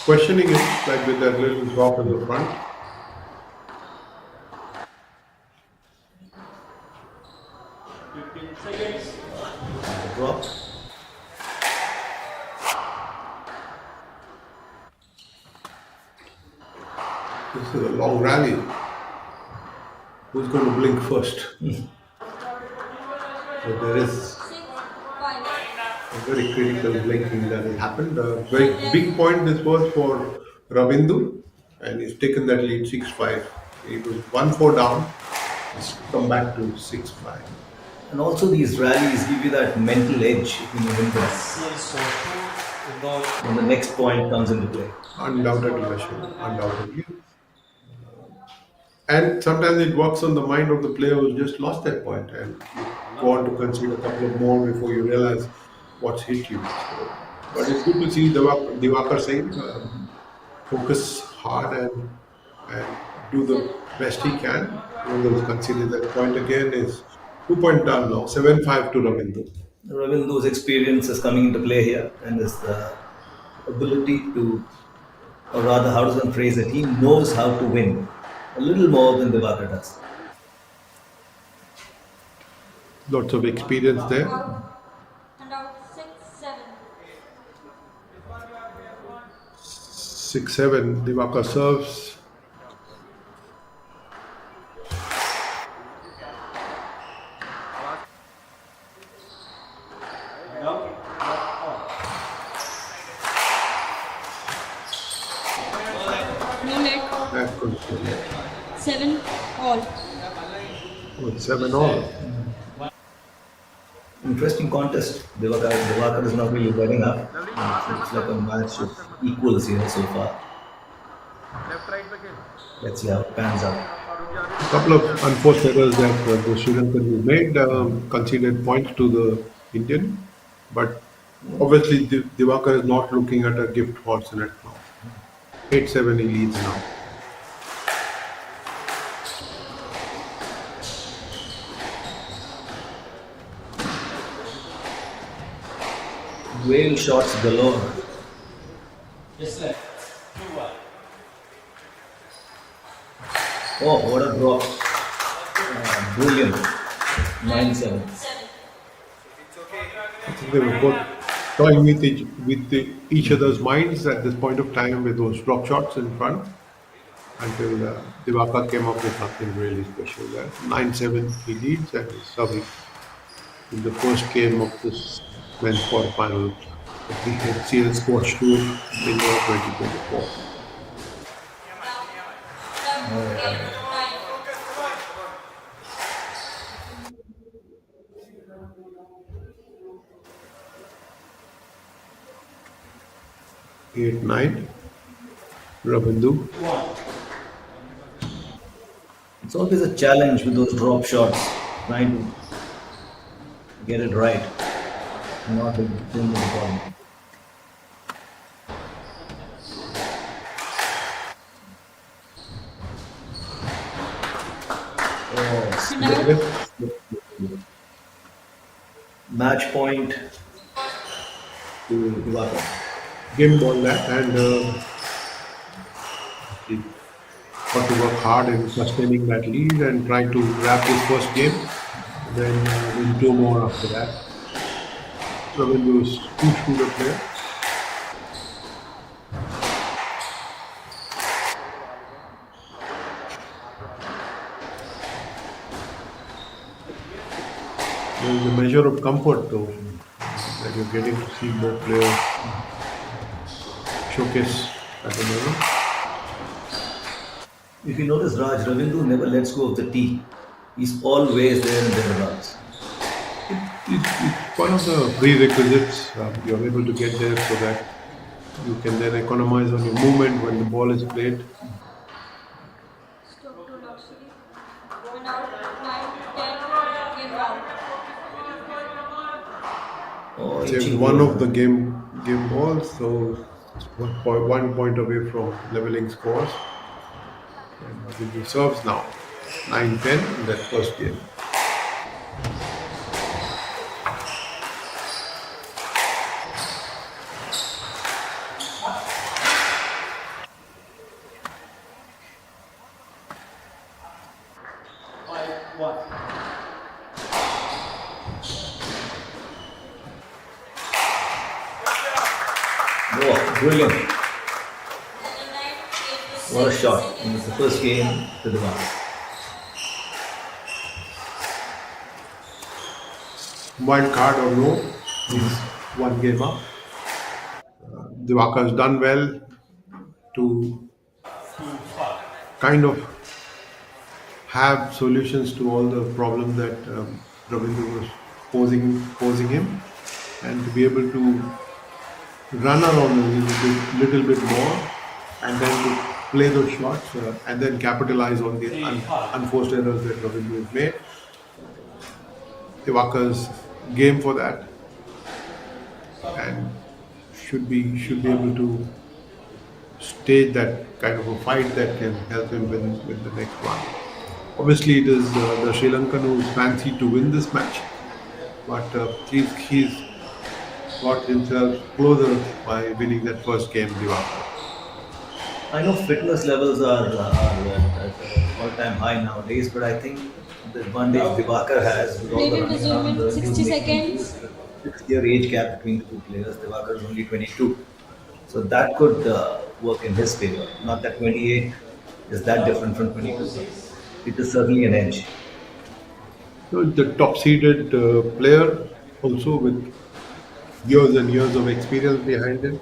questioning it, like with that little drop in the front. Drop. This is a long rally. Who's going to blink first? But there is 6 5. a very critical blinking that has happened. A very big point this was for Ravindu, and he's taken that lead 6-5. He was 1-4 down. He's come back to 6-5. And also these rallies give you that mental edge when you win this. HCL score 2, Indore When the next point comes into play. Undoubtedly, Ashwin, undoubtedly. And sometimes it works on the mind of the player who's just lost that point, and you go on to concede a couple of more before you realize what's hit you. So, but it's good to see Diwakar saying, focus hard and do the best he can. Even though he's conceded that point again, is 2 point down now, 7-5 to Ravindu. Ravindu's experience is coming into play here, and his ability to, or rather, how does one phrase it? He knows how to win a little more than Diwakar does. Lots of experience there. Out. And out 6 7. 6-7, Diwakar serves. No net. That could be 7 all. 7-all. Interesting contest. Diwakar is not really getting up. It's like a match of equals here so far. Left right पे खेल Let's see how it pans out. A couple of unforced errors that the Sri Lankan made conceded points to the Indian, but obviously Diwakar is not looking at a gift horse net now. 8-7 he leads now. Whale shots galore. Yes, sir. 2-1. Oh, what a drop. Brilliant. 9-7. 7. I think they were both toying with each other's minds at this point of time with those drop shots in front until Diwakar came up with something really special there. 9-7 he leads and is serving in the first game of this men's quarterfinal of the HCL Squash Tour Indore 2024. 8-9. Ravindu. It's always a challenge with those drop shots, trying to get it right. Not a thing problem. Oh, match point to Diwakar. game ball that, and he got to work hard in sustaining that lead and trying to grab this first game, and then win two more after that. Ravindu's two-shooter player. There is a measure of comfort, though, that you're getting to see more players showcase at the moment. If you notice, Raj, Ravindu never lets go of the tee. He's always there and thereabouts. It's one of the prerequisites. You're able to get there so that you can then economize on your movement when the ball is played. Stroke to luxury. One out. 9, 10. Game out. Oh, Save itching one goal. of the game balls, so it's 1 point away from leveling scores. And Rindu serves now 9-10 in that first game. Oh, brilliant. 9, 8 to What a 6 shot. seconds. And it's the first game to the mark. Wild card or no, he's one game up. Diwakar has done well to kind of have solutions to all the problems that Ravindu was posing him, and to be able to run around a little bit more, and then to play those shots and then capitalize on the unforced errors that Ravindu has made. Diwakar's game for that, and should be able to stage that kind of a fight that can help him win the next one. Obviously, it is the Sri Lankan who's fancied to win this match, but he's got himself closer by winning that first game, Diwakar. I know fitness levels are at all-time high nowadays, but I think the advantage Diwakar has with all the Raven running around resume. the 60 seconds. 6-year age gap between the two players. Diwakar is only 22, so that could work in his favor. Not that 28 is that different from 22. It is certainly an edge. So the top-seeded player, also with years and years of experience behind him.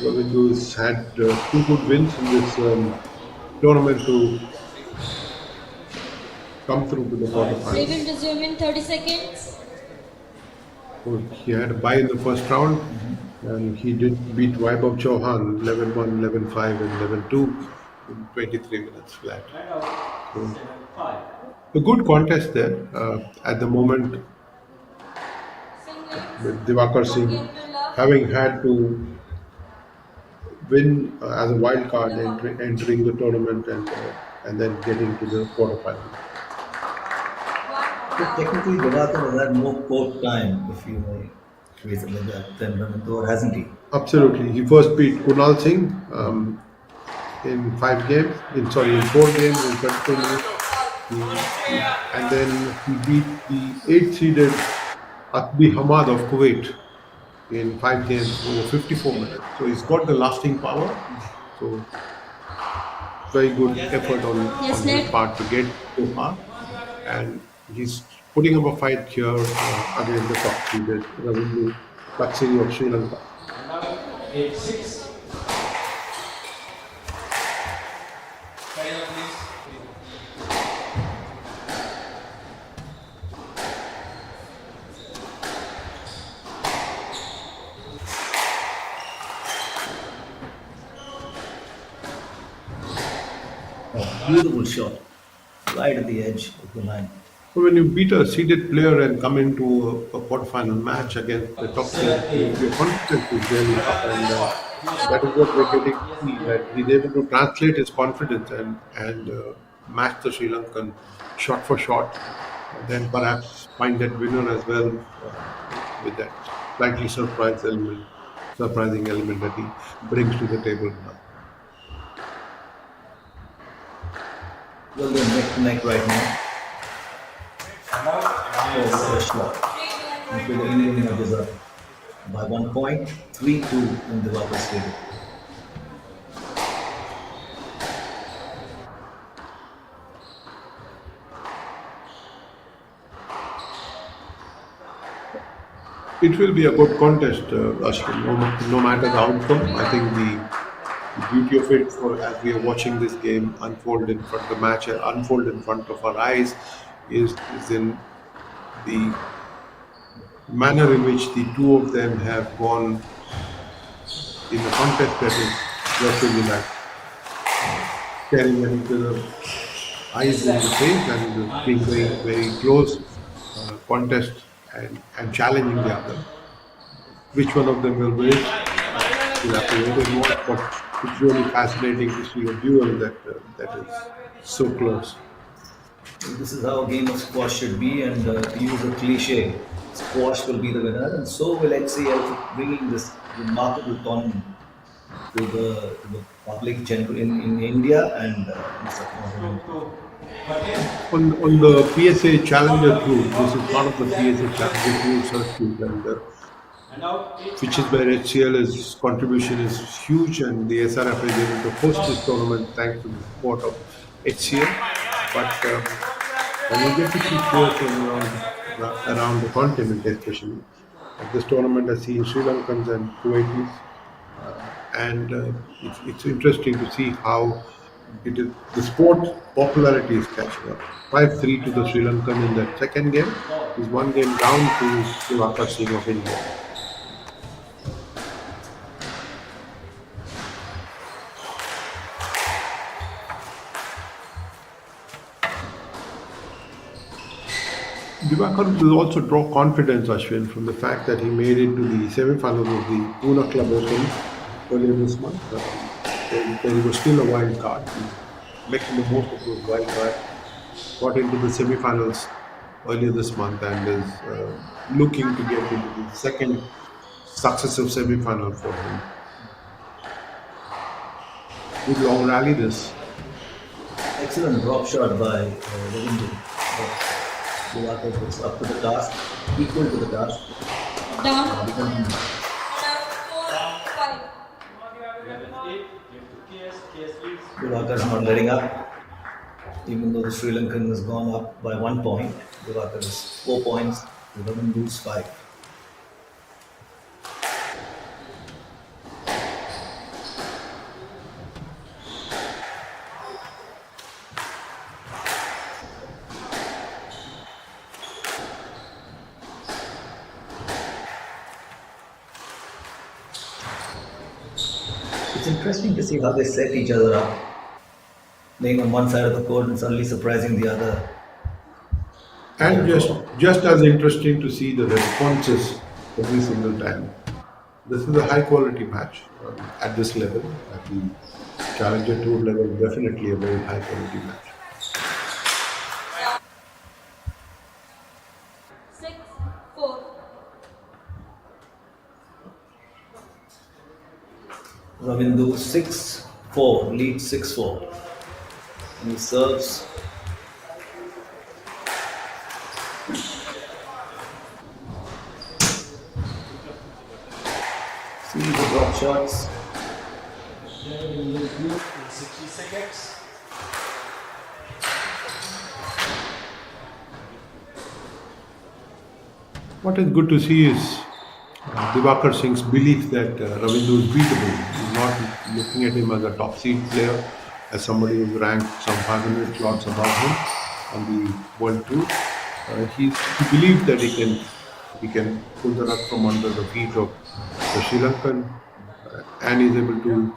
Ravindu's had two good wins in this tournament to come through to the quarterfinals. Raven resume in 30 seconds. So he had a bye in the first round, and he did beat Vaibhav Chauhan 11-1, 11-5, and 11-2 in 23 minutes flat. So, a good contest there at the moment, Singles. with Diwakar One Singh game to love. having had to win as a wild card entering the tournament and then getting to the quarterfinal. One So out. technically, Diwakar has had more court time, if you may phrase it like that, than Ravindu, hasn't he? Absolutely, he first beat Kunal Singh in 5 games. In 4 games in 32 minutes. And then he beat the 8th-seeded Akbi Hamad of Kuwait in 5 games over 54 minutes. So he's got the lasting power. So very good effort on Yes, his Ned. part to get so far. And he's putting up a fight here against the top seeded Ravindu Laksiri of Sri Lanka. 8-6. Carry on, please. Oh, beautiful shot, right at the edge of the line. So when you beat a seeded player and come into a quarterfinal match against the top seed, your confidence is really up, and that is what we're getting to see. That he's able to translate his confidence and match the Sri Lankan shot for shot, and then perhaps find that winner as well with that slightly surprise element. surprising element that he brings to the table now. Well, they're neck to neck right now. Oh, what a shot. 3-2 And for the Indian judges up by 1 point, 3-2 in Diwakar Stadium. It will be a good contest, Ashwin, no matter the outcome. I think the beauty of it, for as we are watching this game unfold in front, the match unfold in front of our eyes, is in the manner in which the two of them have gone in a contest that is virtually like staring at each other eyes in the face and being very, very close contest and challenging the other. Which one of them will win? We'll have to wait and watch, but it's really fascinating to see a duel that is so close. This is how a game of squash should be, and to use a cliche, squash will be the winner, and so will HCL for bringing this remarkable tournament to the public in India and in subcontinent. On the PSA Challenger Tour, this is part of the PSA Challenger Tour circuit, which is where HCL's contribution is huge, and the SRF is able to host this tournament thanks to the support of HCL. But when you get to see players from around the continent, especially, this tournament has seen Sri Lankans and Kuwaitis, and it's interesting to see how the sport popularity is catching up. 5-3 to the Sri Lankan in that second game is one game down to Diwakar of India. Diwakar will also draw confidence, Ashwin, from the fact that he made it to the semi-finals of the Pune Club Open earlier this month. There was still a wild card. He's making the most of those wild cards. Got into the semi-finals earlier this month and is looking to get into the second successive semi-final for him. Good long rally this. Excellent drop shot by Rindu. Diwakar was up to the task, equal to the task. down. Becoming 4-5. Diwakar is not letting up. Even though the Sri Lankan has gone up by 1 point, Diwakar is 4 points, Rindu's 5. It's interesting to see how they set each other up. Playing on one side of the court and suddenly surprising the other. And just as interesting to see the responses every single time. This is a high quality match at this level, at the Challenger Tour level, definitely a very high quality match. 6-4. Ravindu 6-4, leads 6-4. And he serves. See the drop shots. In 60 seconds. What is good to see is Diwakar Singh's belief that Ravindu is beatable. He's not looking at him as a top seed player, as somebody who's ranked some 500 slots above him on the World Tour. He believes that he can pull the rug from under the feet of the Sri Lankan and is able to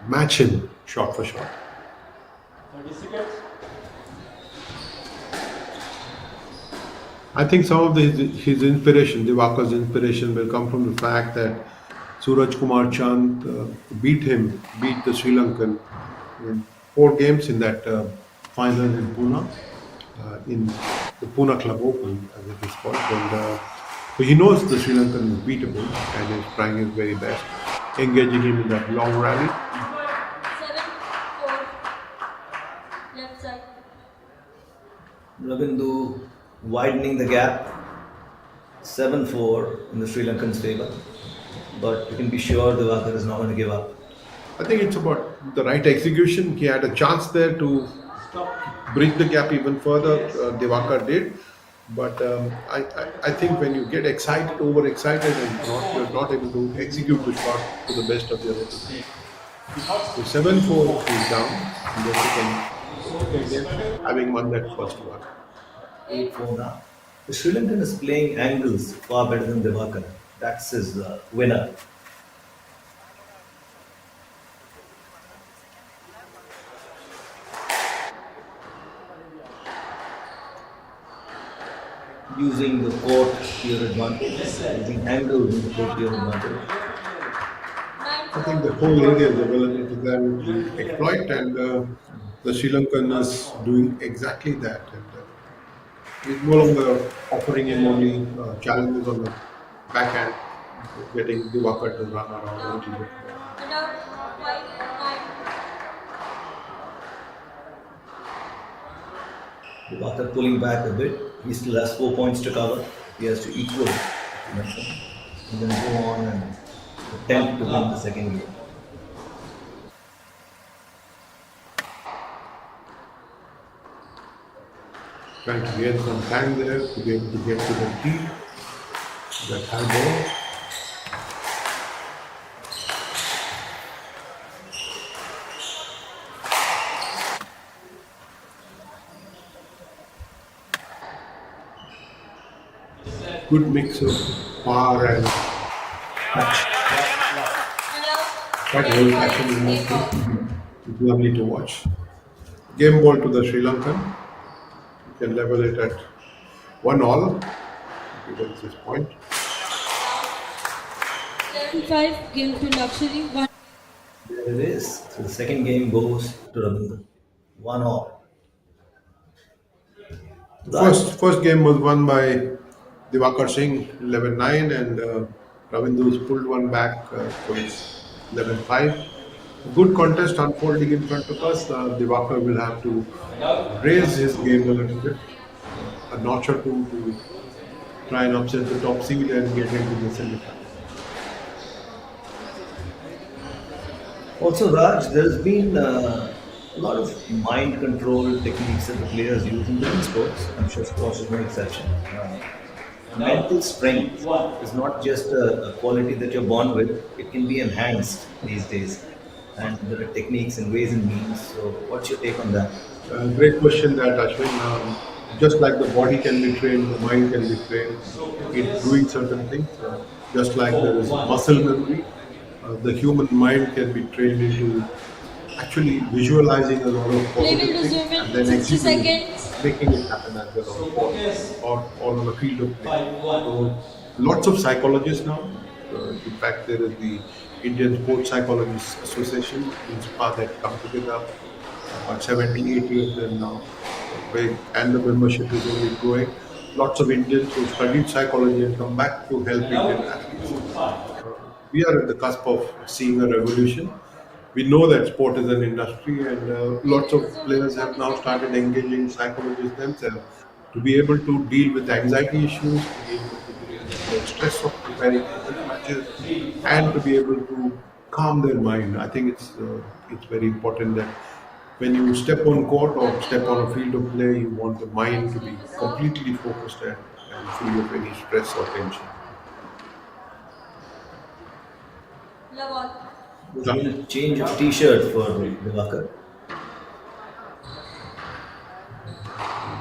match him shot for shot. 30 seconds. I think some of his inspiration, Diwakar's inspiration, will come from the fact that Suraj Kumar Chand beat the Sri Lankan in 4 games in that final in Pune, in the Pune Club Open, as it is called. And So he knows the Sri Lankan is beatable and is trying his very best, engaging him in that long rally. 7-4, left side. Ravindu widening the gap, 7-4 in the Sri Lankan's favor. But you can be sure Diwakar is not going to give up. I think it's about the right execution. He had a chance there to bridge the gap even further. Diwakar did. But I think when you get excited, overexcited, and you're not able to execute the shot to the best of your ability. So 7-4 is down in the second game, having won that first one. 8-4 now. The Sri Lankan is playing angles far better than Diwakar. That's his winner. Using the court to your advantage, using angles in the court to your advantage. I think the whole area is available to them to exploit, and the Sri Lankan is doing exactly that. And he's no longer offering him only challenges on the backhand, getting Diwakar to run around a little bit more. And out, 5-9. Diwakar pulling back a bit. He still has 4 points to cover. He has to equal Nelson and then go on and attempt to win the second game. Trying to gain some time there to be able to get to the tee. That high ball. Good mix of power and touch. And out, Quite 10 old fashioned in points, my game ball. It's lovely to watch. Game ball to the Sri Lankan. You can level it at 1-all. If he gets this point. 7-5, game to luxury. 1. There it is. So the second game goes to Ravindu. 1-all. First game was won by Diwakar Singh 11-9, and Ravindu's pulled one back, so it's 11-5. Good contest unfolding in front of us. Diwakar will have to raise his game a little bit, a notch or two to try and upset the top seed and get into the semifinal. Also, Raj, there's been a lot of mind control techniques that the players use in different sports. I'm sure squash is no exception. Mental strength is not just a quality that you're born with, it can be enhanced these days. And there are techniques and ways and means. So, what's your take on that? Great question, that Ashwin. Just like the body can be trained, the mind can be trained in doing certain things. Just like there is muscle memory, the human mind can be trained into actually visualizing a lot of Play positive will things resume and in then 60 executing, seconds. making it happen as well on the court or on a field of play. So lots of psychologists now. In fact, there is the Indian Sports Psychologists Association in SPA that come together. About 78 of them now, and the membership is only growing. Lots of Indians who studied psychology and come back to help Indian athletes. We are at the cusp of seeing a revolution. We know that sport is an industry, and lots of players have now started engaging psychologists themselves to be able to deal with anxiety issues, to be able to deal with the stress of preparing for the matches, and to be able to calm their mind. I think it's very important that when you step on court or step on a field of play, you want the mind to be completely focused and free of any stress or tension. Love all. There's been a change of t-shirt for Diwakar.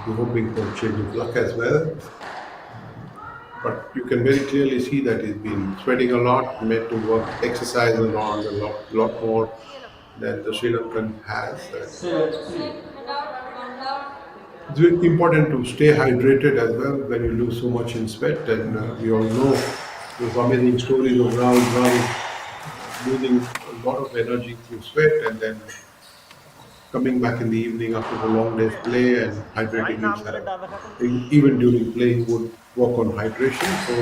We're hoping for a change of luck as well. But you can very clearly see that he's been sweating a lot, made to work, exercise a lot more than the Sri Lankan has. And out, 1 down. It's very important to stay hydrated as well when you lose so much in sweat. And we all know those amazing stories of Rahul losing a lot of energy through sweat and then coming back in the evening after a long day's play and hydrating himself. Even during playing, would work on hydration. So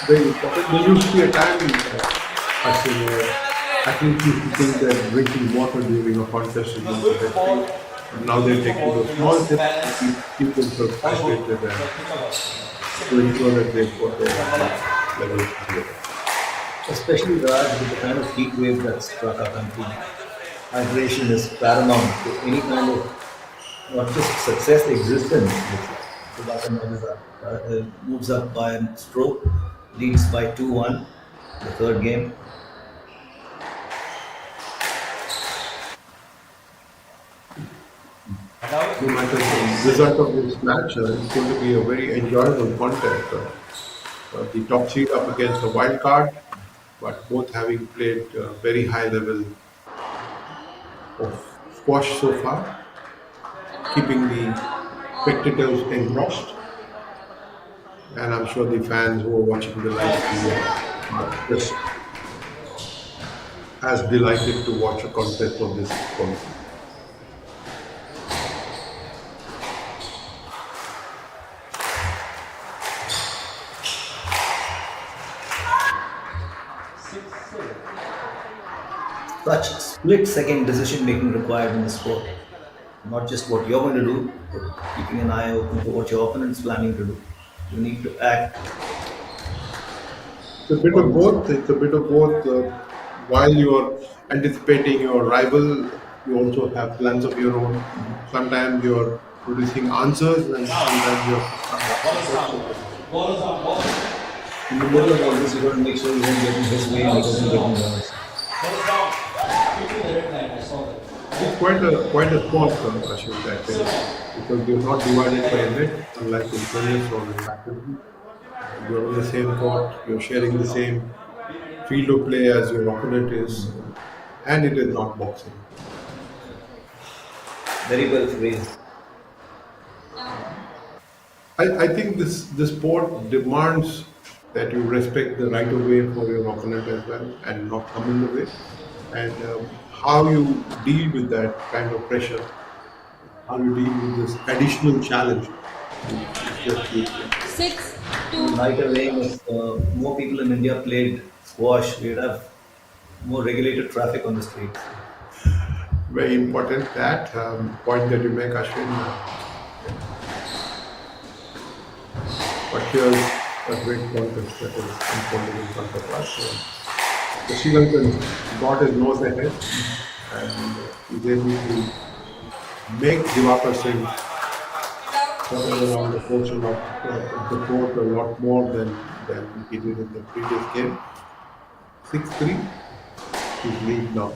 very important. There used to be a time, Ashwin, where athletes used to think that drinking water during a contest is going to help you. But now they're taking those small sips to keep themselves hydrated and to ensure that they've got their levels together. Especially Raj, with the kind of heat wave that struck our country. Hydration is paramount to any kind of not just success, existence. Diwakar moves up by a stroke, leads by 2-1, the third game. No matter the result of this match, it's going to be a very enjoyable contest. The top seed up against the wild card, but both having played very high level of squash so far, keeping the spectators engrossed. And I'm sure the fans who are watching the live stream are just as delighted to watch a contest of this quality. Such split second decision making required in the sport. Not just what you're going to do, but keeping an eye open for what your opponent's planning to do. You need to act. It's a bit of both. It's a bit of both. While you're anticipating your rival, you also have plans of your own. Sometimes you're producing answers, and sometimes you're In the middle of all this, you got to make sure you don't get in his way and he doesn't get in yours. it's quite a sport, Ashwin, that because you're not divided by a net, unlike in tennis or in badminton. You're on the same court, you're sharing the same field of play as your opponent is, and it is not boxing. Very well phrased. I think this sport demands that you respect the right of way for your opponent as well and not come in the way. And how you deal with that kind of pressure, how you deal with this additional challenge, is just beautiful. 6-2. Right away, if more people in India played squash, we'd have more regulated traffic on the streets. Very important that point that you make, Ashwin. But here's a great contest that is unfolding in front of us. The Sri Lankan got his nose ahead and is able to make Diwakar Singh travel around the portion of the court a lot more than he did in the previous game. 6-3, his lead now.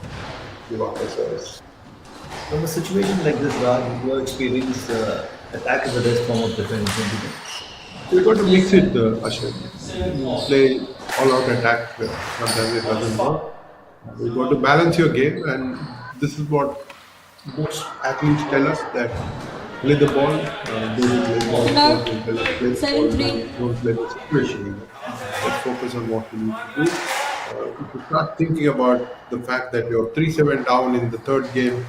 Diwakar serves. From a situation like this, Raj, your experience, attack is the best form of defense, don't you think? We've got to mix it, Ashwin. You play all-out attack, sometimes it doesn't work. We've got to balance your game, and this is what most athletes tell us, that play the ball, don't play the ball, No. don't play the ball, 7-3. don't play the situation. Let's focus on what we need to do. If you start thinking about the fact that you're 3-7 down in the third game,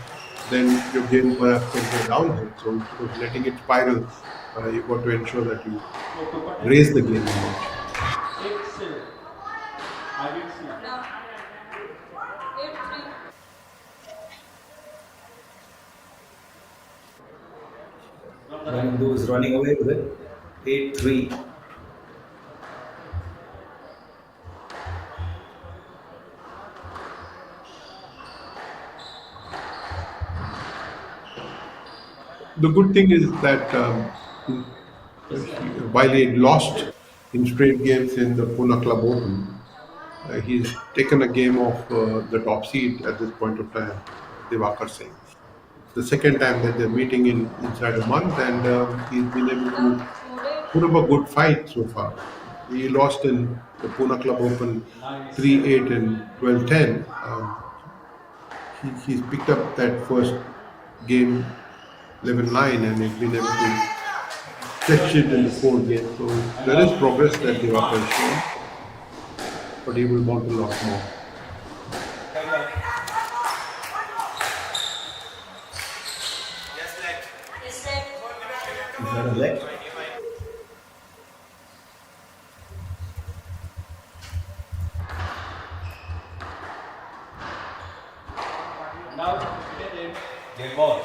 then your game perhaps can go downhill. So instead of letting it spiral, you've got to ensure that you raise the game a notch. Now 8-3. Rindu is running away with it. 8-3. The good thing is that while he had lost in straight games in the Pune Club Open, he's taken a game off the top seed at this point of time, Diwakar Singh. The second time that they're meeting inside a month, and he's been able to put up a good fight so far. He lost in the Pune Club Open 3-8 and 12-10. He's picked up that first game 11-9, and he's been able to stretch it in the fourth game. So there is progress that Diwakar is showing, but he will want a lot more. Not a leg. Now, game ball.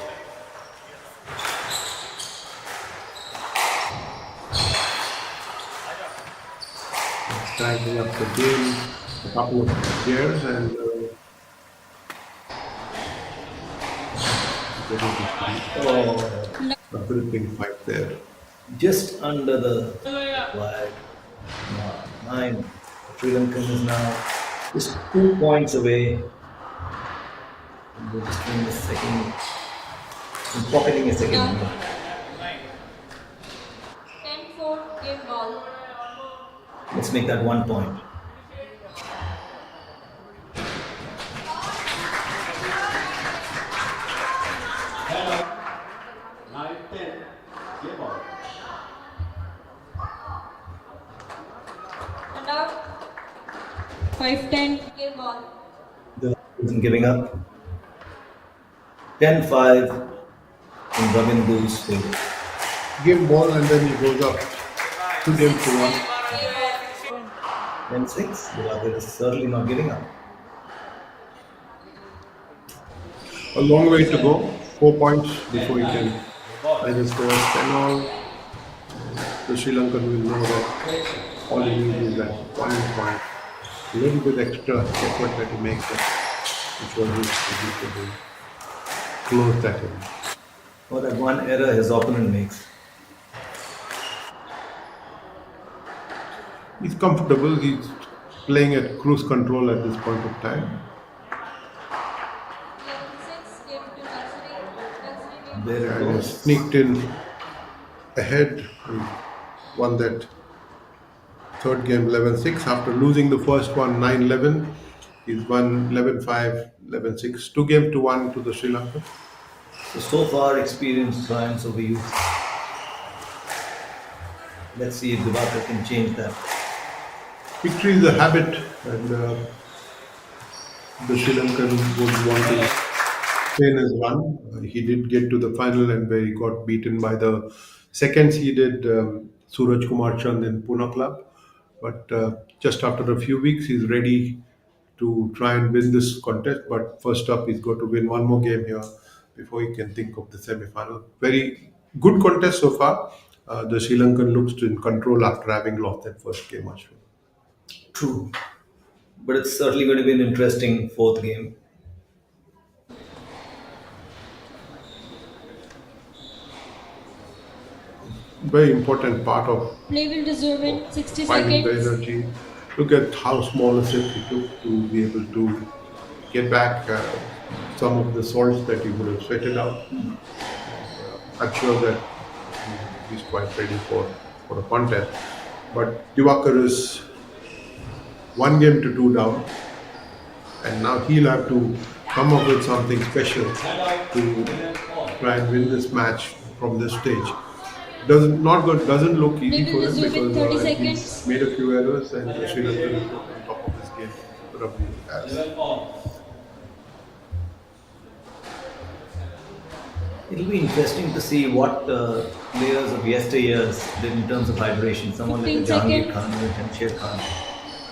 Tidying up the game a couple of years and getting to see Oh, a gripping fight there. just under the flag. 9. Sri Lankan is now just 2 points away from registering the second, from pocketing a second Yeah. number. 10-4 game ball. Let's make that 1 point. Hello. 9, 10. Game ball. And out. 5-10 game ball. The isn't giving up. 10-5 in Ravindu's favor. Game ball and then he goes up 2 games to 1. 10-6. Diwakar is certainly not giving up. A long way to go. 4 points before he can either score 10 all. The Sri Lankan will know that all he needs is that 1 point. A little bit extra effort that he makes, which was his to close that in. Or that one error his opponent makes. He's comfortable. He's playing at cruise control at this point of time. 11-6 game to Nursery. There it And he goes. sneaked in ahead. He won that third game 11-6 after losing the first one 9-11. He's won 11-5, 11-6, 2 games to 1 to the Sri Lanka. So far, experience triumphs over youth. Let's see if Diwakar can change that. Victory is a habit, and the Sri Lankan would want to train his run. He did get to the final, and where he got beaten by the second seeded Suraj Kumar Chand in Pune club. But just after a few weeks, he's ready to try and win this contest. But first up, he's got to win one more game here before he can think of the semi-final. Very good contest so far. The Sri Lankan looks in control after having lost that first game, Ashwin. True. But it's certainly going to be an interesting fourth game. Very important part of Play will resume in 60 finding the seconds. energy. Look at how small a step he took to be able to get back some of the salts that he would have sweated out. I'm sure that he's quite ready for a contest. But Diwakar is 1 game to 2 down, and now he'll have to come up with something special to try and win this match from this stage. Doesn't look easy They for will him resume in because 30 he's seconds. made a few errors and Sri Lanka is on top of this game. Probably has. It'll be interesting to see what players of yesteryears did in terms of hydration. Someone like a 15 Jahangir seconds. Khan or a Jamshed Khan.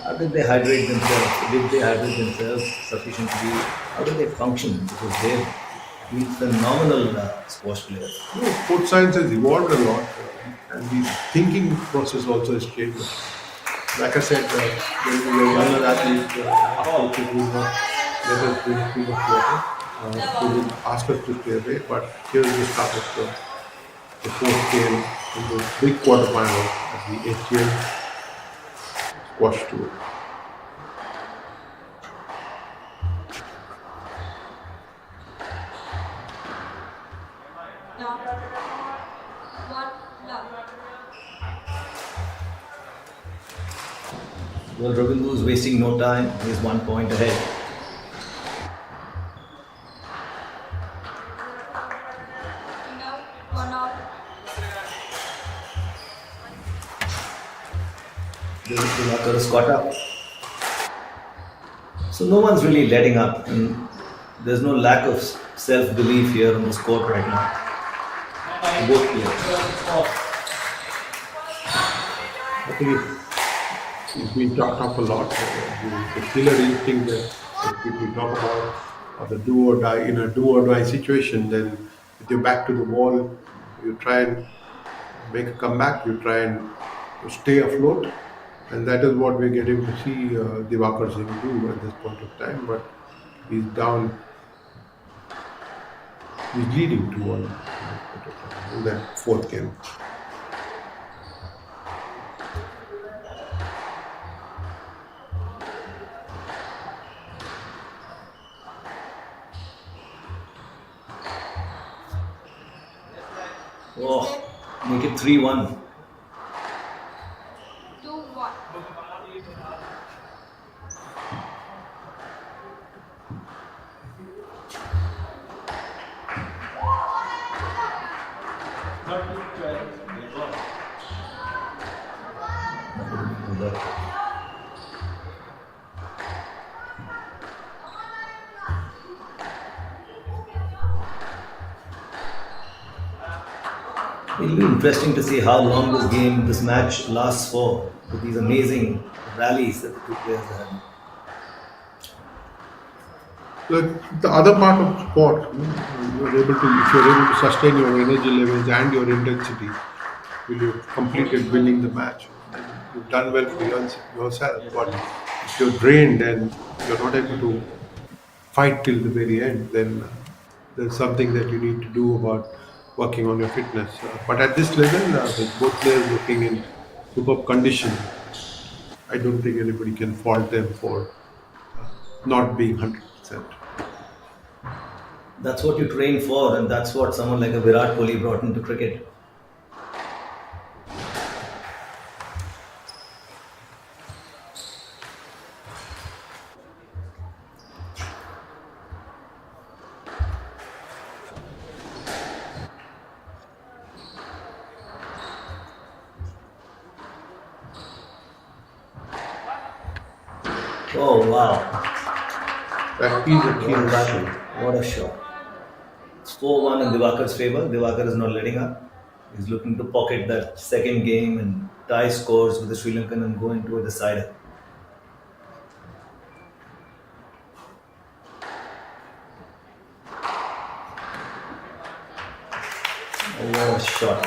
How did they hydrate themselves? Did they hydrate themselves sufficiently? How did they function? Because they've been phenomenal squash players. Sports science has evolved a lot, and the thinking process also has changed. Like I said, when we were younger athletes, our coaches would not let us drink too much water. They would ask us to stay away, but here is the start of the fourth game in the big quarterfinal of the HCL squash tour. Now. 1 love. Well, Ravindu is wasting no time. He's 1 point ahead. And out. 1 out. Diwakar has caught up. So no one's really letting up, and there's no lack of self-belief here on the court right now. for both players. I think it's been talked up a lot. The killer instinct that people talk about, or the do or die in a do or die situation. Then, with your back to the wall, you try and make a comeback. You try and stay afloat, and that is what we're getting to see Diwakar Singh do at this point of time. But he's down. He's leading to one in that fourth game. Oh, make it 3-1. 2-1. It'll be interesting to see how long this match lasts for, with these amazing rallies that the two players had. The other part of sport, you're able to, if you're able to sustain your energy levels and your intensity, will you completed winning the match. And you've done well for yourself. But if you're drained and you're not able to fight till the very end, then there's something that you need to do about working on your fitness. But at this level, with both players looking in superb condition, I don't think anybody can fault them for not being 100%. That's what you train for, and that's what someone like a Virat Kohli brought into cricket. Oh wow! That is a key Exactly. What a shot! It's 4-1 in Diwakar's favor. Diwakar is not letting up. He's looking to pocket that second game and tie scores with the Sri Lankan and go into a decider. Oh, what a shot!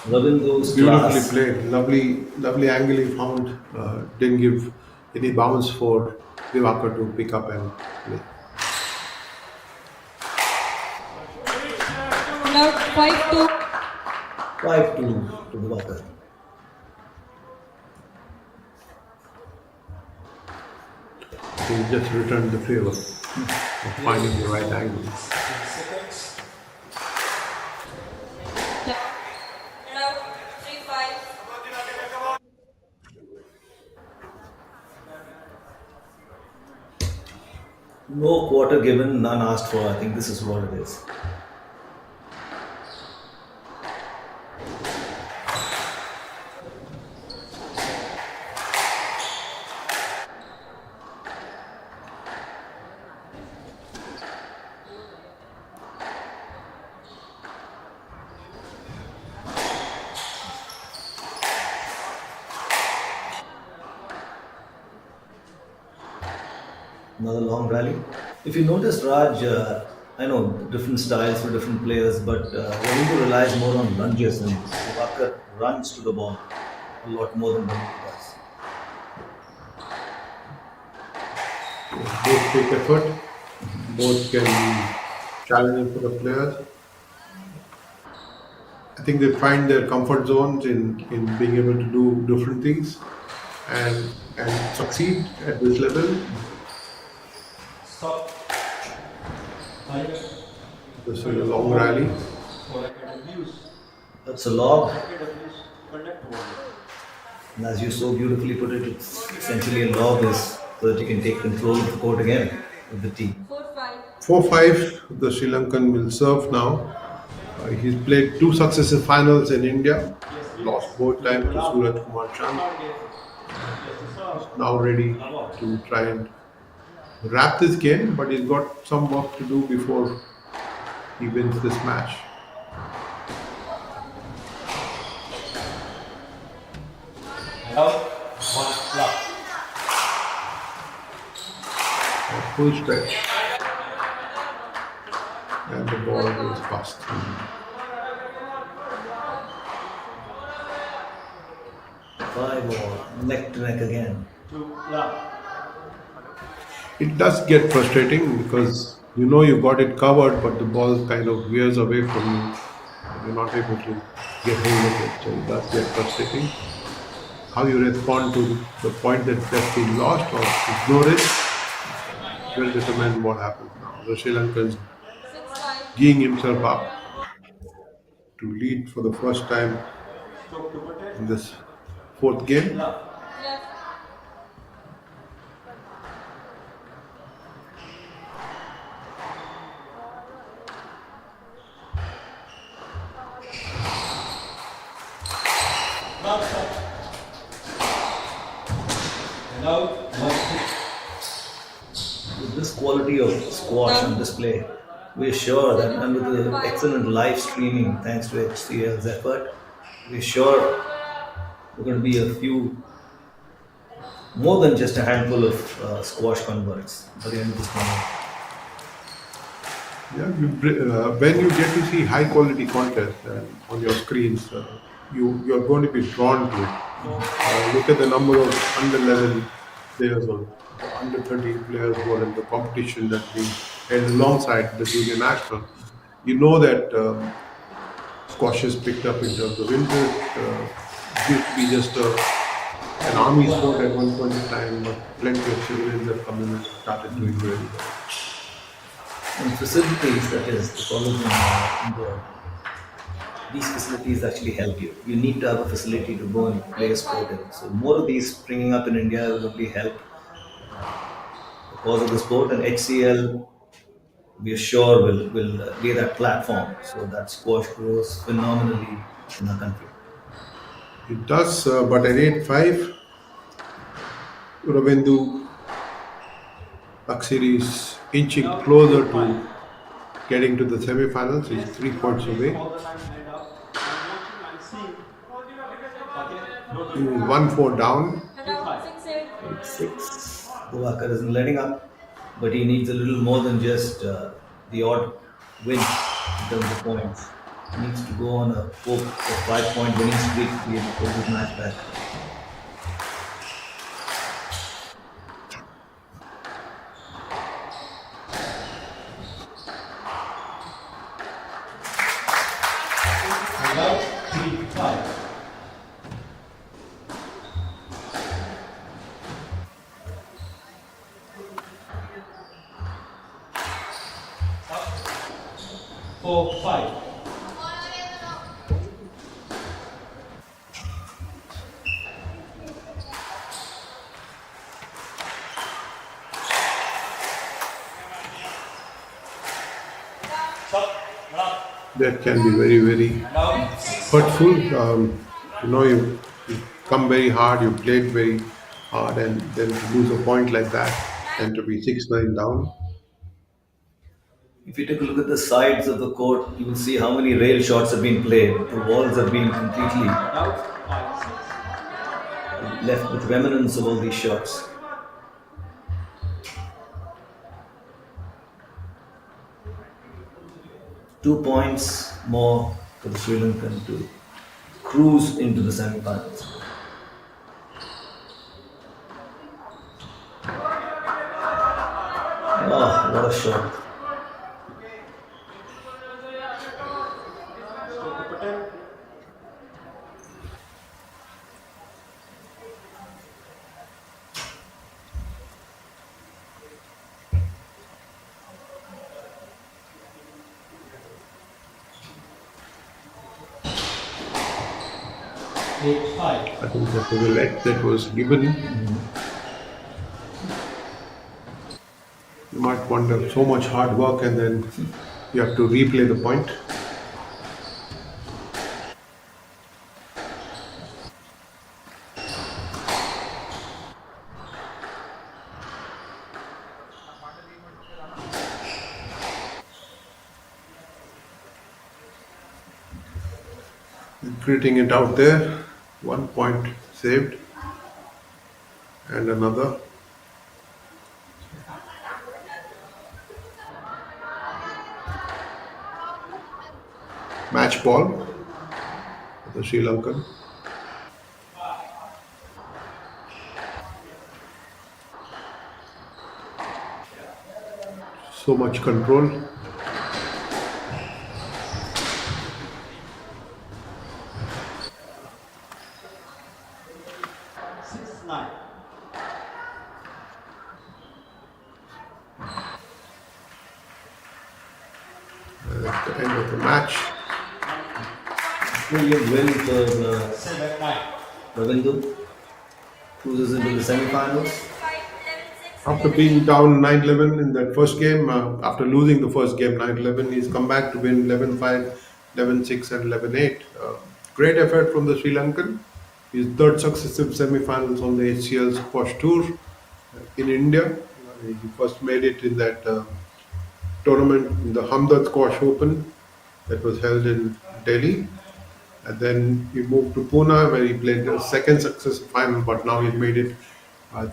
Ravindu's beautifully class. played. Lovely angle he found. Didn't give any bounce for Diwakar to pick up and play. Now 5-2. 5-2 to Diwakar. He just returned the favor of finding the right angle. Now 3-5. No quarter given, none asked for. I think this is what it is. Another long rally. If you notice, Raj, I know different styles for different players, but Rindu relies more on lunges, and Diwakar runs to the ball a lot more than Rindu does. Both take effort. Both can be challenging for the players. I think they find their comfort zones in being able to do different things and succeed at this level. Stop. Tiger. This is a long rally. For abuse. That's a lob, Abuse. Conduct over. and as you so beautifully put it, it's essentially a lob is so that you can take control of the court again with the team. 4-5. 4-5, the Sri Lankan will serve now. He's played two successive finals in India, lost both times to Suraj Kumar Chand. Now ready to try and wrap this game, but he's got some work to do before he wins this match. One love. Full stretch, and the ball goes past. 5 all, neck to neck again. Two love. It does get frustrating because you know you got it covered, but the ball kind of veers away from you, and you're not able to get hold of it. So it does get frustrating. How you respond to the point that has been lost or ignore it will determine what happens now. The Sri Lankan's 6-5. geeing himself up to lead for the first time Stroke number in 10. this fourth game. Love. Left. Love shot. And out. 1-6. With this quality of squash on display, we're sure that, and with the excellent live streaming thanks to HCL's effort, we're sure we're going to be a few, more than just a handful of squash converts by the end of this tournament. Yeah, when you get to see high quality content on your screens, you're going to be drawn to it. Look at the number of under 11 players or under 13 players who are in the competition that's being held alongside the junior national. You know that squash is picked up in terms of interest. It used to be just an army sport at one point in time, but plenty of civilians have come in and started doing really well. And facilities, that is, the college in Indore, these facilities actually help you. You need to have a facility to go and play a sport in. So more of these springing up in India will only help the cause of the sport, and HCL, we are sure, will lay that platform so that squash grows phenomenally in our country. It does, but at 8-5, Ravindu Aksiri is inching closer to getting to the semi-finals. He's 3 points away. All the time lined up. I'm watching, I'm seeing. Okay. He was 1-4 down. Hello. 6-8. 6. Diwakar isn't letting up, but he needs a little more than just the odd win in terms of points. He needs to go on a 4 or 5 point winning streak to be able to hold this match back. And out. 3-5. Up. 4-5. That can be very, very hurtful. You come very hard, you played very hard, and then to lose a point like that and to be 6-9 down. If you take a look at the sides of the court, you will see how many rail shots have been played. The walls have been completely Out. 5-6. left with remnants of all these shots. Two points more for the Sri Lankan to cruise into the semi-finals. Oh, what a shot. Stroke number 10. Eight, 5. I think that was a leg that was given. You might wonder so much hard work and then you have to replay the point. Gritting it out there, 1 point saved. and another. Match ball, the Sri Lankan. So much control. 6-9. At the end of the match, Brilliant win for 7-9. Rindu. Cruises into the semi-finals. after being down 9-11 in that first game, after losing the first game 9-11, he's come back to win 11-5, 11-6 and 11-8. Great effort from the Sri Lankan. His third successive semi-finals on the HCL squash tour in India. He first made it in that tournament in the Hamdard Squash Open that was held in Delhi. And then he moved to Pune where he played the second successive final, but now he's made it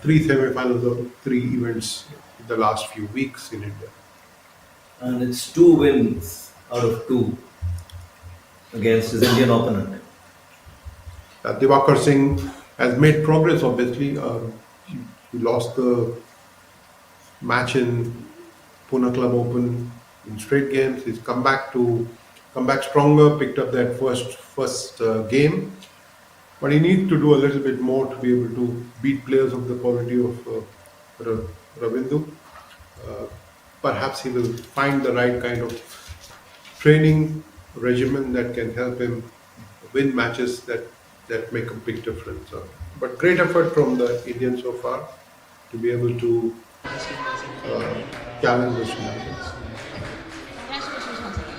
three semi-finals of three events in the last few weeks in India. And it's 2 wins out of 2 against his Indian opponent. Diwakar Singh has made progress, obviously. He lost the match in Pune Club Open in straight games. He's come back stronger, picked up that first game. But he needs to do a little bit more to be able to beat players of the quality of Ravindu. Perhaps he will find the right kind of training regimen that can help him win matches that make a big difference. But great effort from the Indians so far to be able to challenge the Sri Lankans. Congratulations once again.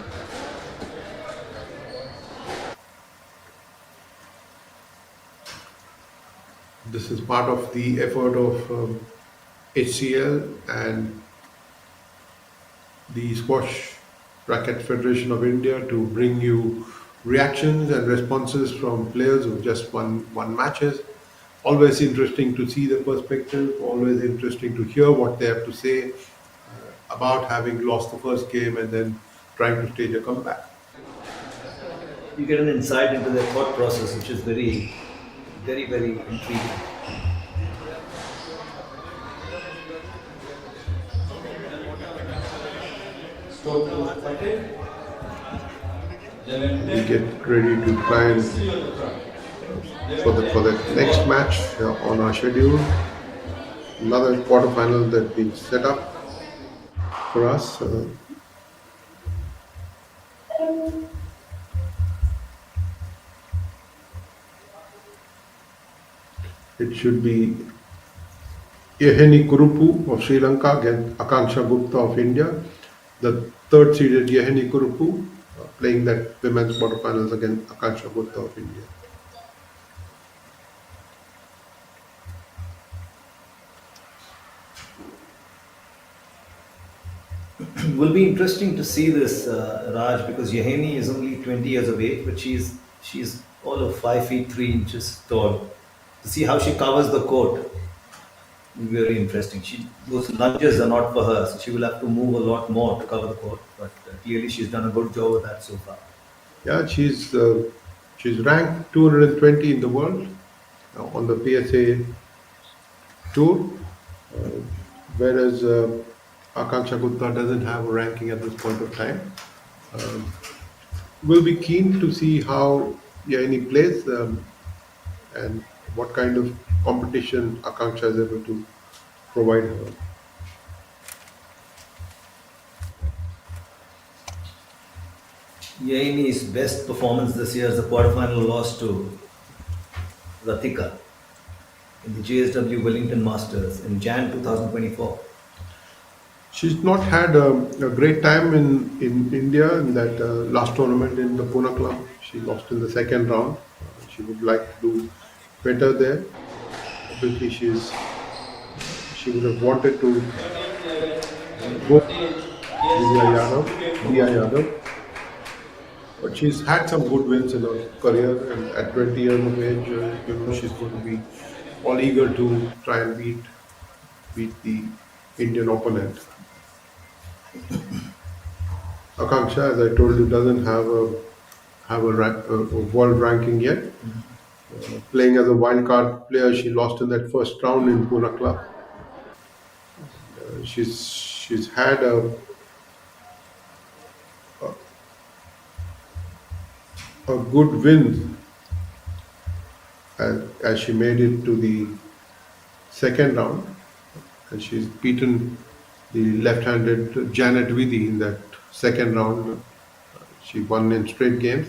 This is part of the effort of HCL and the Squash Racket Federation of India to bring you reactions and responses from players who just won matches. Always interesting to see the perspective, always interesting to hear what they have to say about having lost the first game and then trying to stage a comeback. You get an insight into their thought process, which is very, very, very intriguing. Stop to 5. We get ready to try and for the next match on our schedule. Another quarterfinal that's been set up for us. It should be Yeheni Kurupu of Sri Lanka against Akansha Gupta of India. The third seeded Yeheni Kurupu playing that women's quarterfinals against Akansha Gupta of India. Will be interesting to see this, Raj, because Yeheni is only 20 years of age, but she's all of 5 feet 3 inches tall. To see how she covers the court will be very interesting. Those lunges are not for her, so she will have to move a lot more to cover the court. But clearly, she's done a good job with that so far. Yeah, she's ranked 220 in the world on the PSA tour, whereas Akansha Gupta doesn't have a ranking at this point of time. We'll be keen to see how Yeheni plays and what kind of competition Akansha is able to provide her. Yeheni's best performance this year is the quarterfinal loss to Radika in the JSW Wellington Masters in Jan 2024. She's not had a great time in India in that last tournament in the Pune Club. She lost in the second round. She would like to do better there. Obviously, she would have wanted to go Divya Yadav. But she's had some good wins in her career, and at 20 years of age, she's going to be all eager to try and beat the Indian opponent. Akansha, as I told you, doesn't have a world ranking yet. Playing as a wild card player, she lost in that first round in Pune Club. She's had a good win as she made it to the second round, and she's beaten the left-handed Janet Vidhi in that second round. She won in straight games,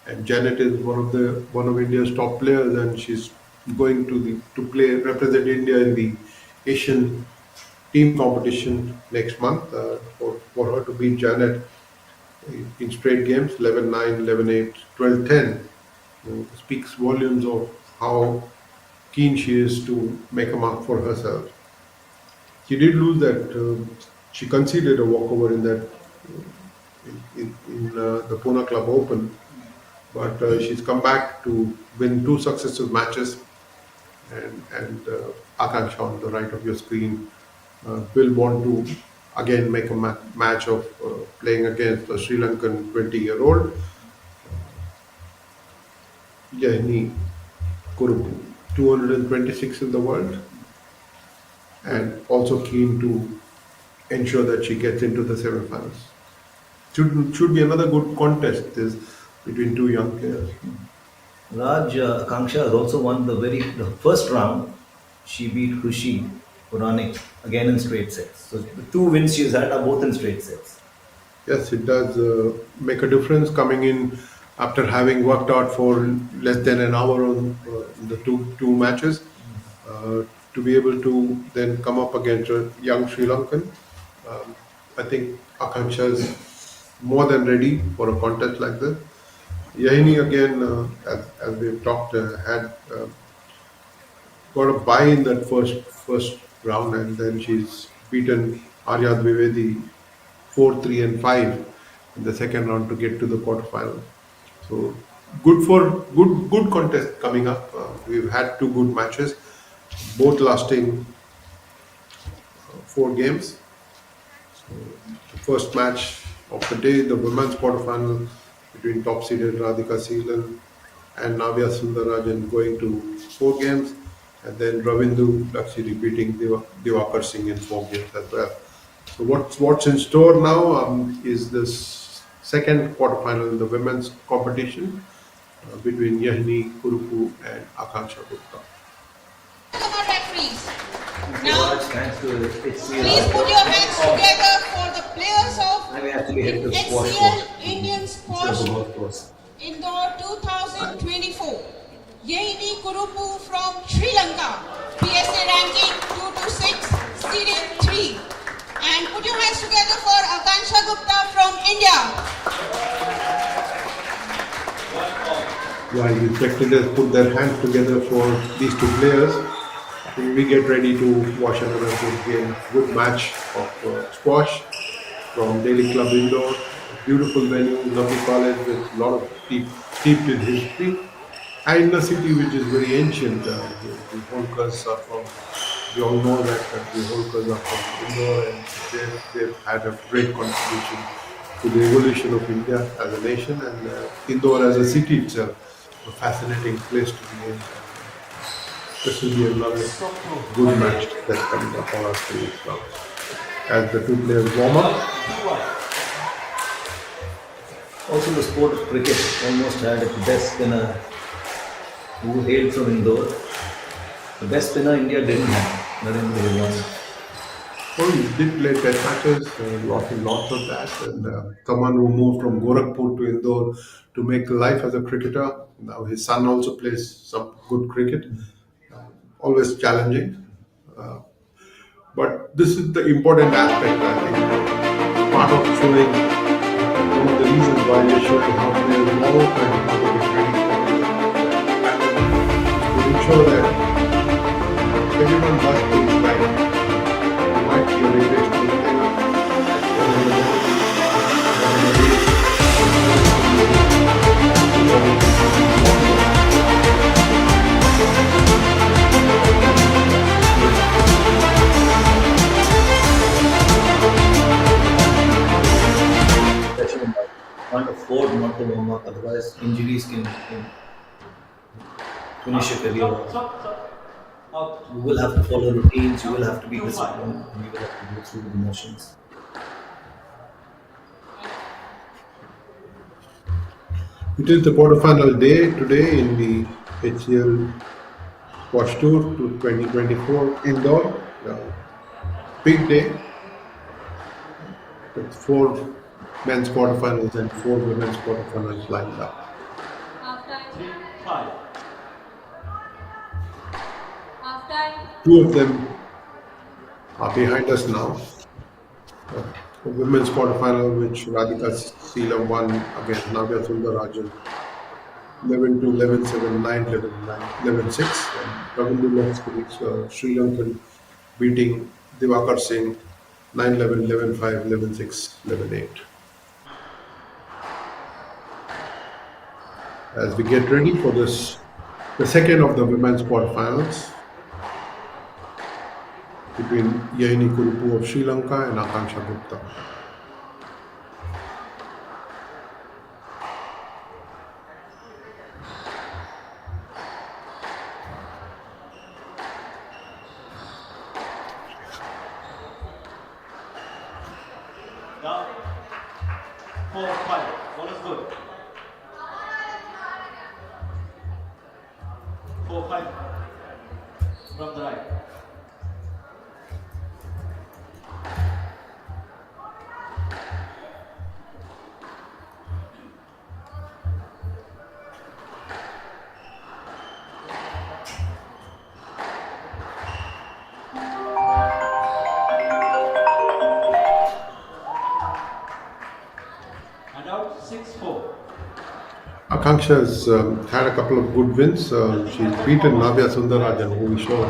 and Janet is one of India's top players, and she's going to play represent India in the Asian team competition next month. For her to beat Janet in straight games, 11-9, 11-8, 12-10, speaks volumes of how keen she is to make a mark for herself. She did lose that. She conceded a walkover in that in the Pune Club Open, but she's come back to win two successive matches. And Akansha on the right of your screen will want to again make a match of playing against a Sri Lankan 20-year-old Yenuri, 226 in the world, and also keen to ensure that she gets into the semifinals. Should be another good contest this between two young players. Raj, Akansha has also won the first round. She beat Khushi Puranik again in straight sets. So the two wins she has had are both in straight sets. Yes, it does make a difference coming in after having worked out for less than an hour on the two matches. To be able to then come up against a young Sri Lankan, I think Akansha is more than ready for a contest like this. Yahini again, as we've talked, had got a bye in that first round, and then she's beaten Arya Dwivedi 4-3 and 5 in the second round to get to the quarterfinal. So good contest coming up. We've had two good matches, both lasting 4 games. So the first match of the day, the women's quarterfinal between top-seeded Radika and Navia Sundarajan going to 4 games, and then Rindu beating Diwakar Singh in 4 games as well. So what's in store now is this second quarterfinal in the women's competition between Yahini Kurupu and Akansha Gupta. Come on, referees. Raj, Now, thanks to HCL. please put your hands together for the players I may actually hit of the squash HCL court Indian instead Squash of the golf course. Indore 2024. Yenuri Kurupu from Sri Lanka, PSA ranking 226, seeding 3. And put your hands together for Akansha Gupta from India. While the spectators put their hands together for these two players, we get ready to watch another good match of squash from Delhi Club Indore. Beautiful venue, lovely college with a lot of steeped in history, and in a city which is very ancient. The Holkars are from, we all know that the Holkars are from Indore, and they've had a great contribution to the evolution of India as a nation, and Indore as a city itself, a fascinating place to be in. This will be another good match that's coming up for us now. As the two players warm up. Also, the sport of cricket almost had its best spinner who hailed from Indore. The best spinner India didn't have. Narendra won. Oh, he did play test matches, lots of that, and someone who moved from Gorakhpur to Indore to make life as a cricketer. Now his son also plays some good cricket, always challenging. But this is the important aspect, I think, part of showing one of the reasons why we're showing how players work and how they get ready to ensure that everyone does things right. You might be a recreational player. sport, not to warm up. Otherwise, injuries can finish your career Stop, off. stop, stop. Out. You will have to follow routines, you will have to be disciplined, and you will have to go through the motions. It is the quarterfinal day today in the HCL Squash Tour to 2024 Indore. Big day with four men's quarterfinals and four women's quarterfinals lined up. Half time. 3-5. Half time. Two of them are behind us now. The women's quarterfinal, which Radika Seelam won against Navia Sundarajan 11-2, 11-7, 9-11, 11-6. And Rindu lost to Sri Lankan, beating Diwakar Singh 9-11, 11-5, 11-6, 11-8. As we get ready for this, the second of the women's quarterfinals between Yenuri Kurupu of Sri Lanka and Akansha Gupta. Down. 4-5. All is good. 4-5. From the right. And out 6-4. Akansha has had a couple of good wins. She's beaten Navia Sundarajan, who we saw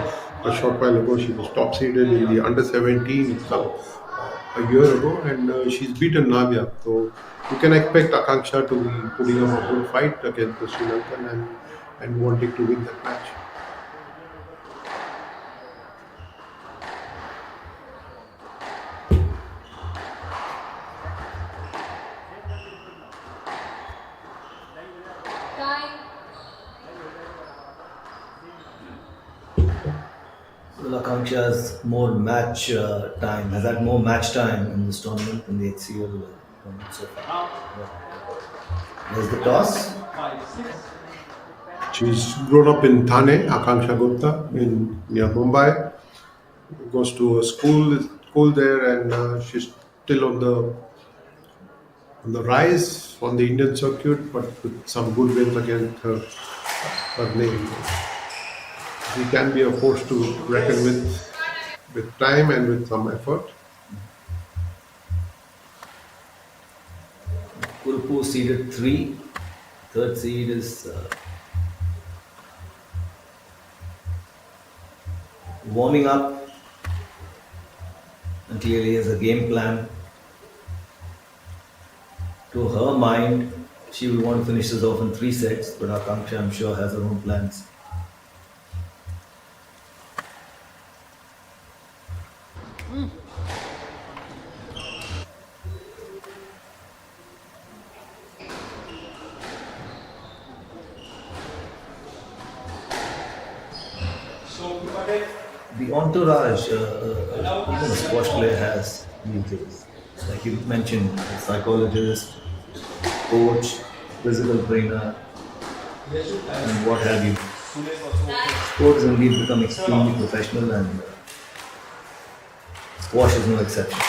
a short while ago. She was top seeded in the under 17 a year ago, and she's beaten Navia. So you can expect Akansha to be putting up a good fight against the Sri Lankan and wanting to win that match. Time. Well, Akansha has more match time, has had more match time in this tournament in the HCL tournament so far. Now There's the toss. 5-6. She's grown up in Thane, Akansha Gupta, in near Mumbai. Goes to a school there, and she's still on the rise on the Indian circuit, but with some good wins against her name. She can be a force to reckon with time and with some effort. Kurupu seeded 3. Third seed is warming up and clearly has a game plan. To her mind, she will want to finish this off in 3 sets, but Akansha, I'm sure, has her own plans. So, Diwakar, The entourage, even a squash player has these days. Like you mentioned, a psychologist, coach, physical trainer, and what have you. Sport has indeed become extremely professional, and squash is no exception.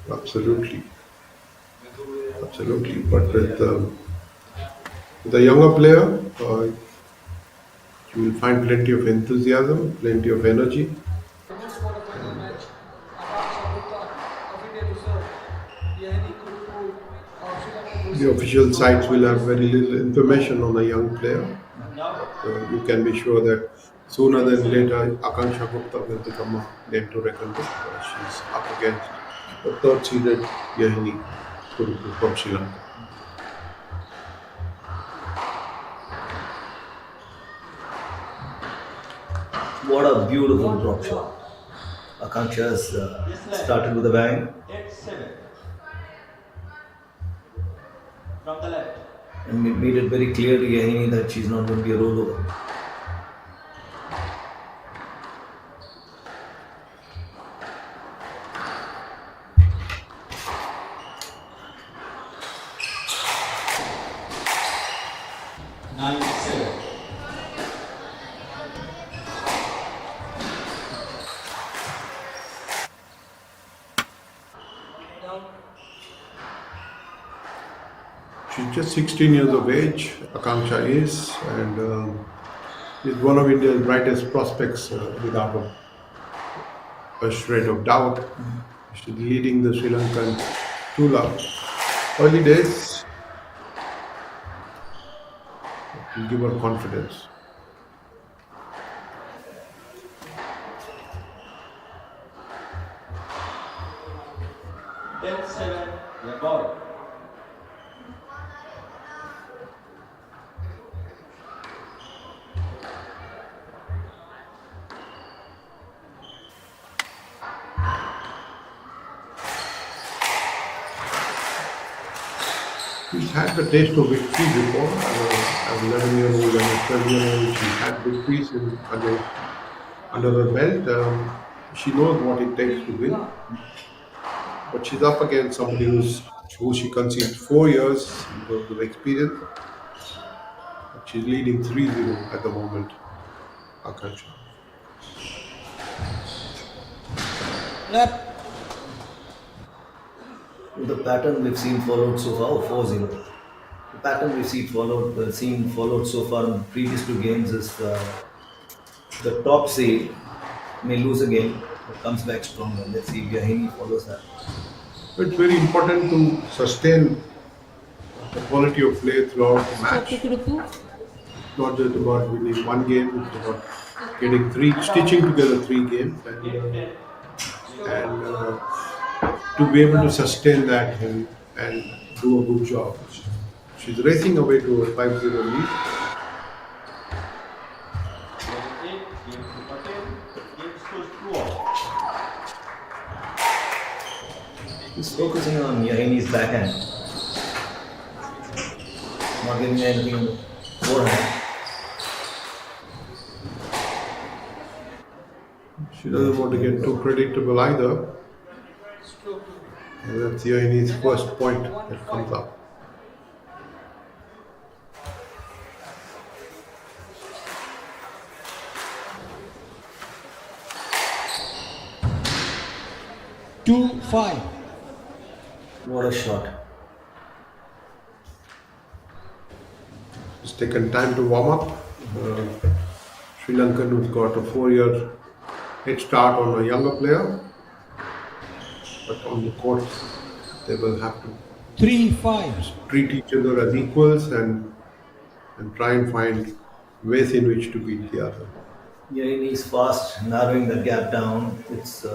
Absolutely, absolutely. But with a younger player, you will find plenty of enthusiasm, plenty of energy. Women's quarterfinal match. Akansha Gupta of India to serve. Yenuri Kurupu of Sri Lanka to The serve. official sites will have very little information on a young player. now You can be sure that sooner than later, Akansha Gupta will become a name to reckon with. She's up against the third seeded Yenuri Kurupu from Sri Lanka. What a beautiful drop shot. Akansha has started with a bang. 8-7. from the left. And made it very clear to Yahini that she's not going to be a rollover. Nine seven. She's just 16 years of age, Akansha is, and is one of India's brightest prospects without a shred of doubt. She's leading the Sri Lankan Tula. Early days will give her confidence. Ten seven. Yeah, ball. She's had the taste of victory before. As an 11-year-old and a 12-year-old, she's had victories under her belt. She knows what it takes to win. But she's up against somebody who she conceded 4 years in terms of experience. But she's leading 3-0 at the moment, Akansha. The pattern we've seen followed so far, 4-0. The pattern we've seen followed so far in the previous two games is the top seed may lose a game but comes back stronger. Let's see if Yahini follows that. It's very important to sustain the quality of play throughout the match. Not just about winning one game, it's about stitching together 3 games and to be able to sustain that and do a good job. She's racing away to a 5-0 lead. Game 8. Game number 10. Game scores 2-all. He's focusing on Yahini's backhand. Not giving her anything on the forehand. She doesn't want to get too predictable either. And that's Yahini's first point that comes up. Two five. What a shot. It's taken time to warm up. Sri Lankan who's got a 4-year head start on a younger player. But on the court, they will have to 3-5. treat each other as equals and try and find ways in which to beat the other. Yahini is fast, narrowing the gap down. It's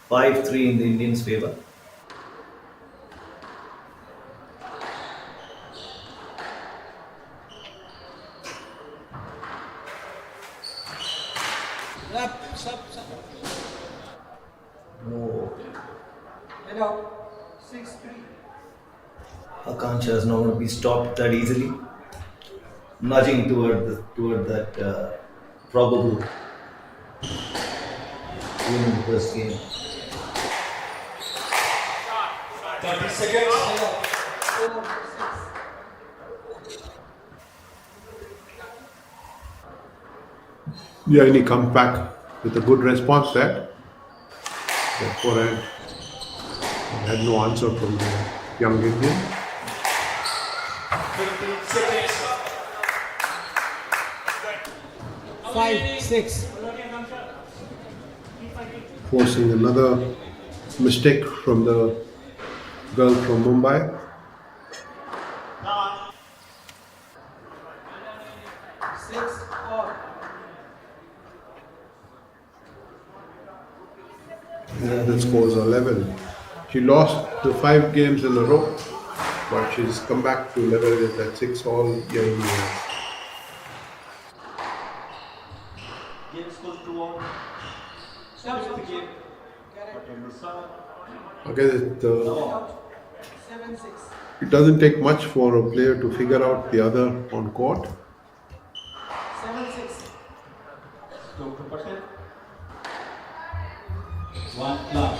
5-3 in the Indians' favor. Oh. Akansha is not going to be stopped that easily. Nudging toward that probable win in the first game. 30 seconds. Yahini comes back with a good response there. The forehand had no answer from the young Indian. 15 seconds. 5-6. Forcing another mistake from the girl from Mumbai. And the scores are level. She lost the 5 games in a row, but she's come back to level it at 6-all. Yahini has. Game scores 2-all. Fifth game. But on the serve. Again, Now out. 7-6. It doesn't take much for a player to figure out the other on court. 7-6. Dr. Patel. 1 love.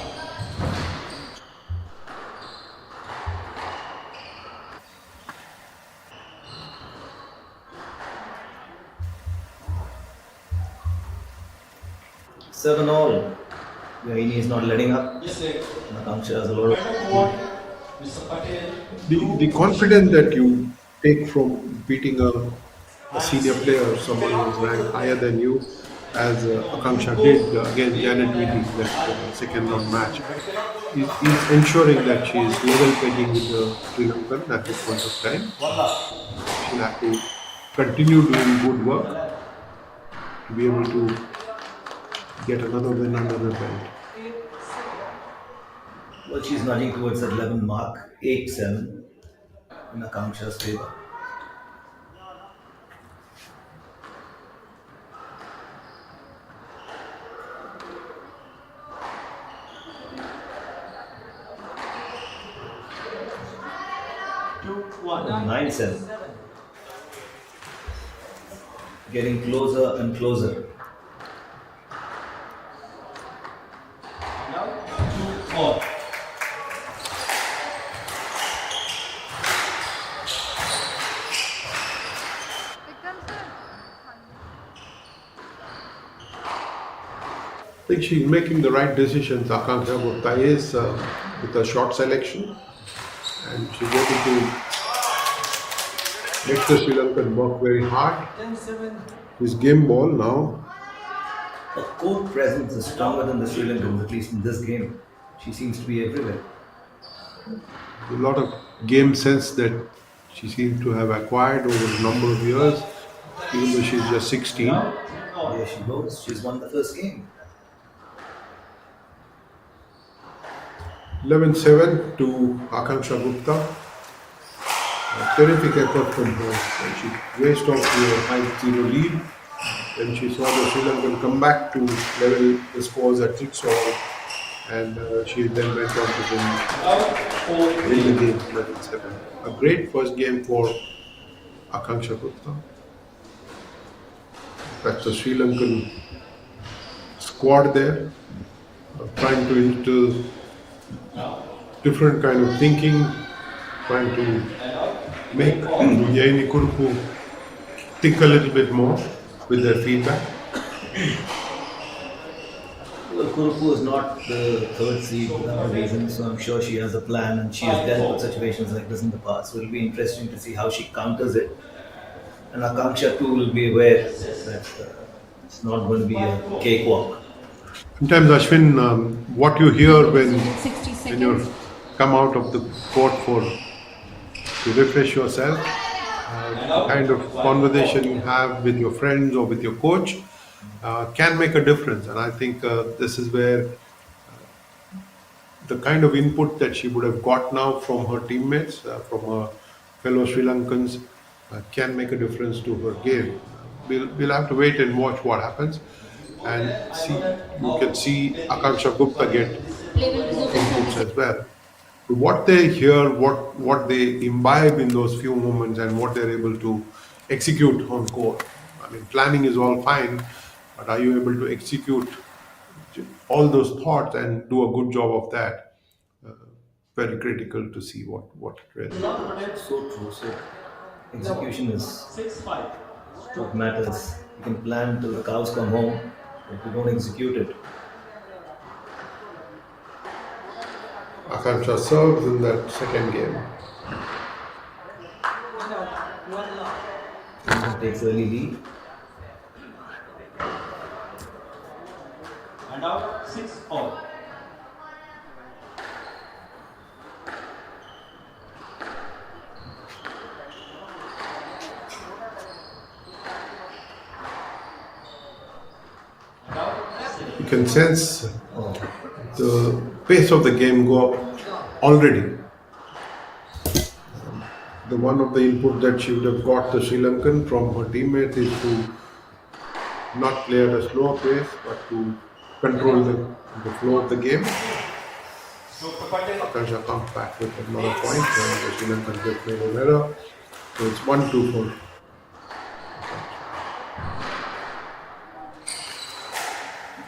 Seven all. Yenuri is not letting up. Yes, sir. And Akansha has a lot of. Better court. Mr. Patel. The confidence that you take from beating a senior player, someone who is ranked higher than you, as Akansha did against Janet Vitti, that second round match, is ensuring that she is level pegging with the Sri Lankan at this point of time. 1 love. She'll have to continue doing good work to be able to get another win under the belt. Well, she's nudging towards that 11 mark, 8-7 in Akansha's favor. Two, 1. 9-7. Getting closer and closer. Now, 2-4. I think she's making the right decisions. Akansha Gupta is with a short selection, and she's able to make the Sri Lankan work very hard. 10-7. His game ball now. Her court presence is stronger than the Sri Lankans, at least in this game. She seems to be everywhere. A lot of game sense that she seems to have acquired over a number of years, even though she's just 16. There she goes. She's won the first game. 11-7 to Akansha Gupta. A terrific effort from her. And she raced off to a 5-0 lead. Then she saw the Sri Lankan come back to level the scores at 6-all. And she then went on to win the game 11-7. A great first game for Akansha Gupta. That's the Sri Lankan squad there, trying to instill different kind of thinking, trying to make Yenuri Kurupu think a little bit more with their feedback. Well, Kurupu is not the third seed without a reason, so I'm sure she has a plan and she has dealt with situations like this in the past. So it'll be interesting to see how she counters it. And Akansha too will be aware that it's not going to be a cakewalk. Sometimes, Ashwin, what you hear when 60 you seconds. come out of the court to refresh yourself, the kind of conversation you have with your friends or with your coach can make a difference. And I think this is where the kind of input that she would have got now from her teammates, from her fellow Sri Lankans, can make a difference to her game. We'll have to wait and watch what happens. And see, you can see Akansha Gupta get Play will resume in inputs 30 as well. What they hear, what they imbibe in those few moments, and what they're able to execute on court. I mean, planning is all fine, but are you able to execute all those thoughts and do a good job of that? Very critical to see what it really is. So true. So execution is 6-5. what matters. You can plan till the cows come home, but if you don't execute it, Akansha serves in that second game. it takes early lead. And out 6-all. And out 6. You can sense the pace of the game go up already. The one of the input that she would have got the Sri Lankan from her teammates is to not play at a slower pace, but to control the flow of the game. Akansha comes back with another point, and the Sri Lankan just made an error. So it's 1-2 for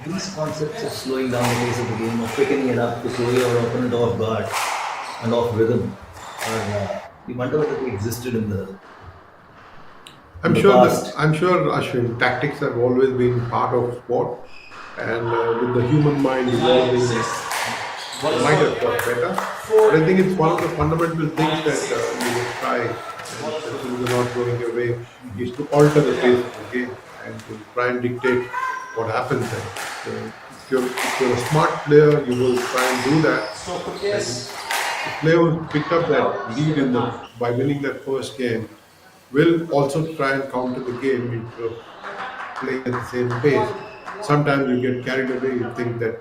These concepts of slowing down the pace of the game, of quickening it up to throw your opponent off guard and off rhythm, we wonder whether they existed in the past. I'm sure, Ashwin, tactics have always been part of sport, and with the human mind evolving, it might have got better. But I think it's one of the fundamental things that you will try, and the things are not going your way, is to alter the pace of the game and to try and dictate what happens there. So if you're a smart player, you will try and do that. And the player who picked up that lead by winning that first game will also try and counter the game if you're playing at the same pace. Sometimes you get carried away, you think that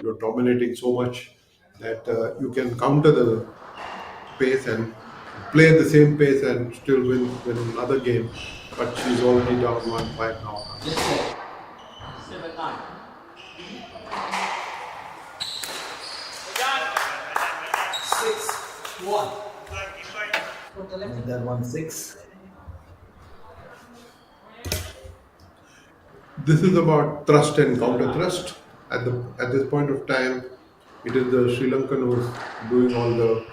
you're dominating so much that you can counter the pace and play at the same pace and still win another game. But she's already down 1-5 now. 7-9. Make that 1-6. This is about thrust and counter thrust. At this point of time, it is the Sri Lankan who's doing all the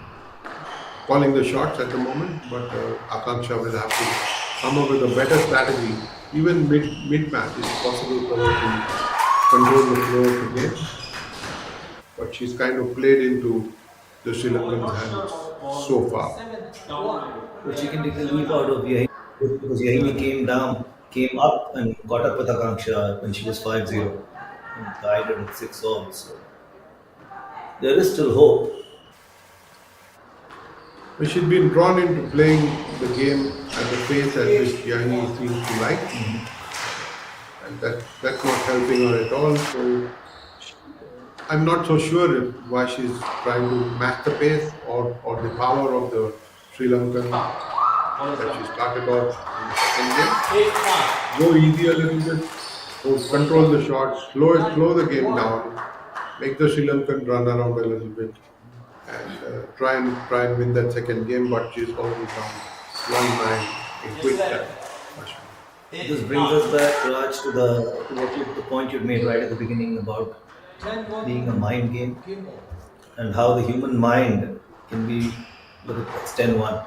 calling the shots at the moment, but Akansha will have to come up with a better strategy. Even mid match, it's possible for her to control the flow of the game, but she's kind of played into the Sri Lankan's hands so far. But she can take a leap out of Yahini because Yahini came up and got up with Akansha when she was 5-0 and tied her at 6 all. So there is still hope. But she's been drawn into playing the game at the pace at which Yanni seems to like, and that's not helping her at all. So I'm not so sure why she's trying to match the pace or the power of the Sri Lankan that she started off in the second game. Go easy a little bit, so control the shots, slow the game down, make the Sri Lankan run around a little bit, and try and win that second game. But she's already down 1-9 in quick time. This brings us back, Raj, to the point you made right at the beginning about being a mind game and how the human mind can be, look at it's 10-1,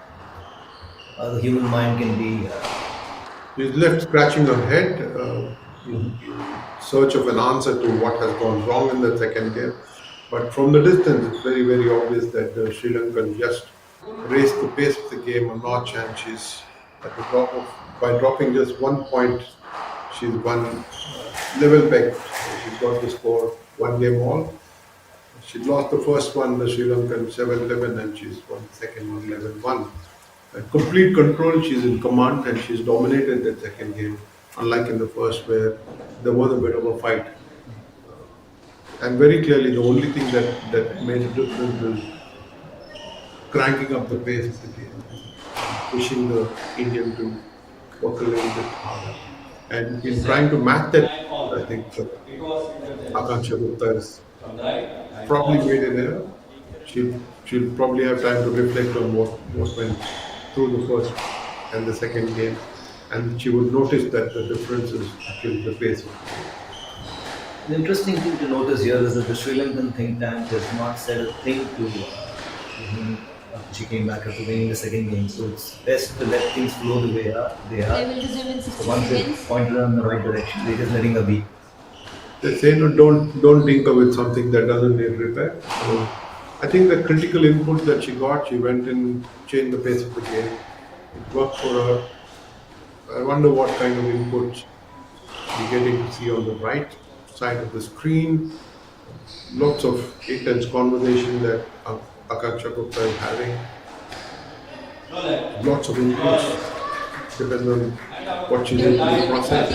how the human mind can be. She's left scratching her head in search of an answer to what has gone wrong in the second game. But from the distance, it's very, very obvious that the Sri Lankan just raised the pace of the game a notch, and she's at the top of, by dropping just 1 point, she's won level peg. She's got the score 1 game all. She lost the first one, the Sri Lankan 7-11, and she's won the second one 11-1. At complete control, she's in command and she's dominated that second game, unlike in the first where there was a bit of a fight. And very clearly, the only thing that made a difference was cranking up the pace of the game, pushing the Indian to work a little bit harder. And in trying to match that, I think Akansha Gupta has probably made an error. She'll probably have time to reflect on what went through the first and the second game, and she would notice that the difference is actually the pace of the game. The interesting thing to notice here is that the Sri Lankan think tank has not said a thing to him after she came back after winning the second game. So it's best to let things flow the way they are. They will resume in 60 So once they seconds. pointed her in the right direction, they're just letting her be. They say no, don't tinker with something that doesn't need repair. So I think the critical input that she got, she went and changed the pace of the game. It worked for her. I wonder what kind of inputs we're getting to see on the right side of the screen. Lots of intense conversation that Akansha Gupta is having. Lots of inputs, depends on what she's able to process.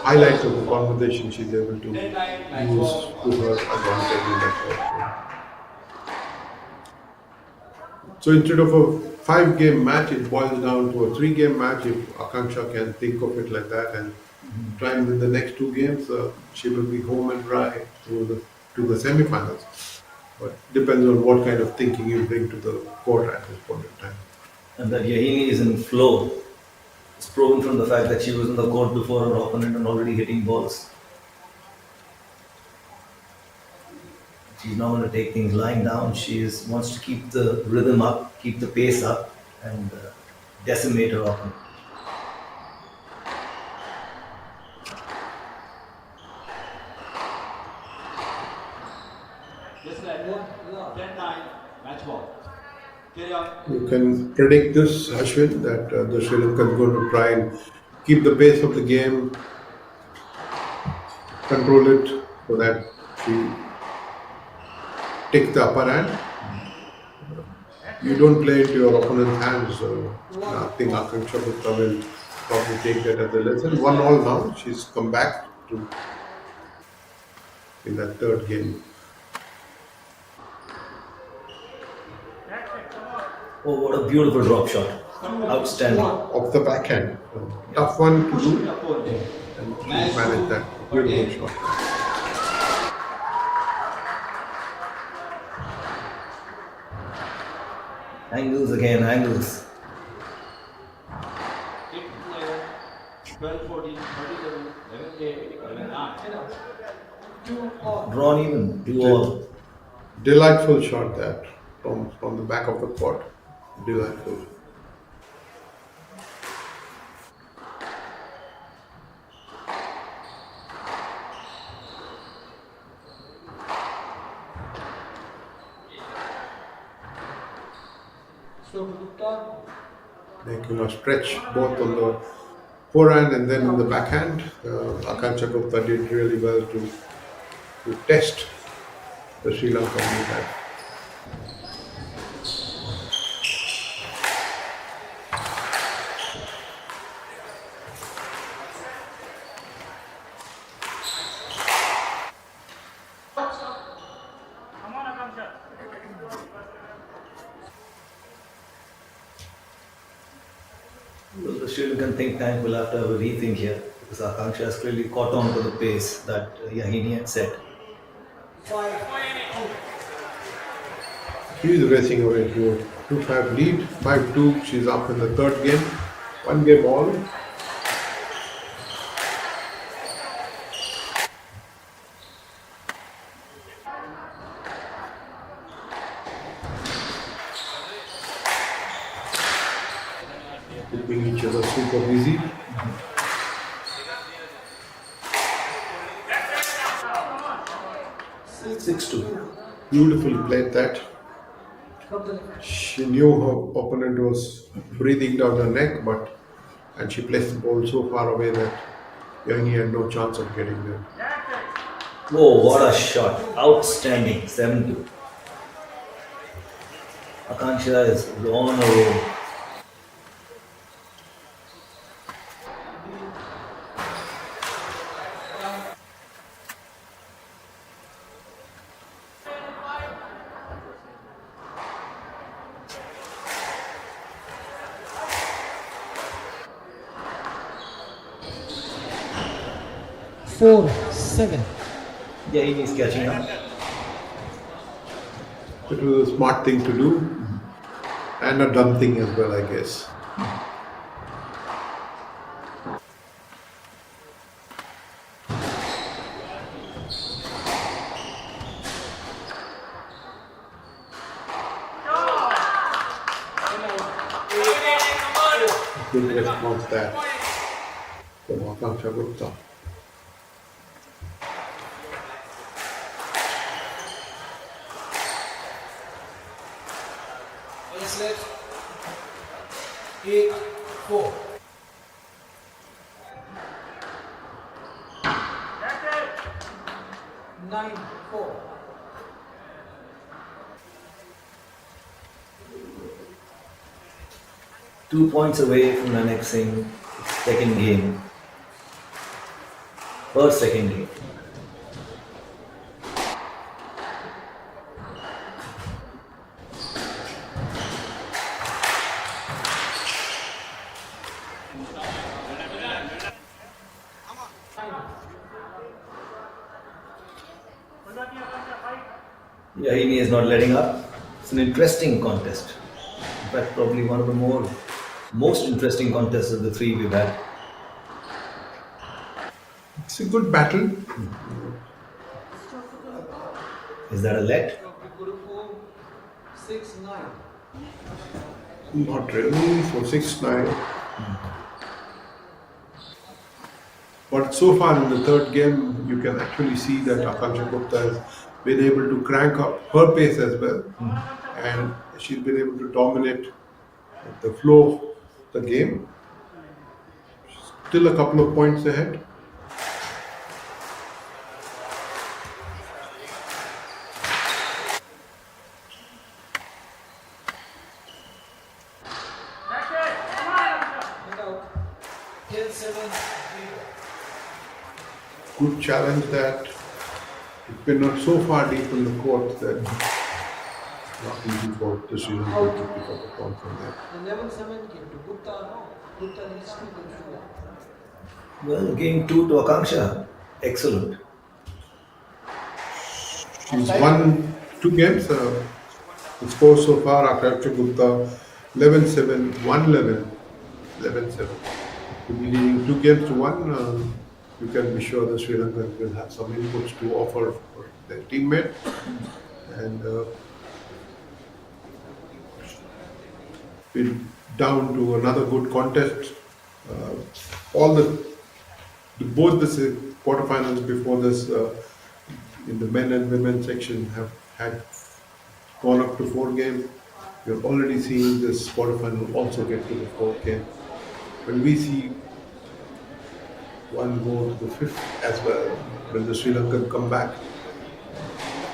Highlights of the conversation she's able to use to her advantage in that way. So instead of a 5-game match, it boils down to a 3-game match. If Akansha can think of it like that and try and win the next 2 games, she will be home and dry through to the semi-finals. But depends on what kind of thinking you bring to the court at this point in time. And that Yahini is in flow. It's proven from the fact that she was in the court before her opponent and already hitting balls. She's not going to take things lying down. Wants to keep the rhythm up, keep the pace up, and decimate her opponent. Just like 10-9, match ball. Carry on. You can predict this, Ashwin, that the Sri Lanka is going to try and keep the pace of the game, control it so that she takes the upper hand. You don't play into your opponent's hands. I think Akansha will probably take that as a lesson. 1-1 now. She's come back to in that third game. Oh, what a beautiful drop shot. Outstanding. Off the backhand. Tough one to Pushing do, the opponent. and she managed that beautiful shot. Angles again, angles. 8 player, 12, 14, 37, 11, 8, 11, 9. Drawn even, 2-all. Delightful shot that from the back of the court. Delightful. Making a stretch both on the forehand and then on the backhand. Akansha Gupta did really well to test the Sri Lankan movement. Well, the Sri Lankan think tank will have to have a rethink here because Akansha has clearly caught on to the pace that Yahini had set. She's racing away to a 2-5 lead. 5-2. She's up in the third game. One game all. Keeping each other super busy. Six-two. Beautifully played that. She knew her opponent was breathing down her neck, and she placed the ball so far away that Yanni had no chance of getting there. Oh, what a shot. Outstanding. 7-2. Akansha is on a roll. Four, 7. Yahini is catching up. It was a smart thing to do and a dumb thing as well, I guess. Good response there from Akansha Gupta. Let's let 8-4. Nine, 4. Two points away from annexing second game. First second game. Yahini is not letting up. It's an interesting contest. In fact, probably one of the most interesting contests of the three we've had. It's a good battle. Is that a let? Gurupu 6-9. Not really for 6-9. But so far in the third game, you can actually see that Akansha Gupta has been able to crank up her pace as well. And she's been able to dominate the flow of the game. Still a couple of points ahead. And out. 10-7. Good challenge that it's been not so far deep in the court that not easy for the Sri Lanka to pick up a point from there. And 11-7 came to Gupta. No. Gupta needs 2 games to win. Well, game 2 to Akansha. Excellent. She's won 2 games. The score so far, Akansha Gupta 11-7, 1-11, 11-7. To be leading 2 games to 1, you can be sure the Sri Lankans will have some inputs to offer for their teammate. And we're down to another good contest. Both the quarterfinals before this in the men and women section have had gone up to 4 games. We're already seeing this quarterfinal also get to the 4th game. When we see one go to the 5th as well, when the Sri Lankan come back.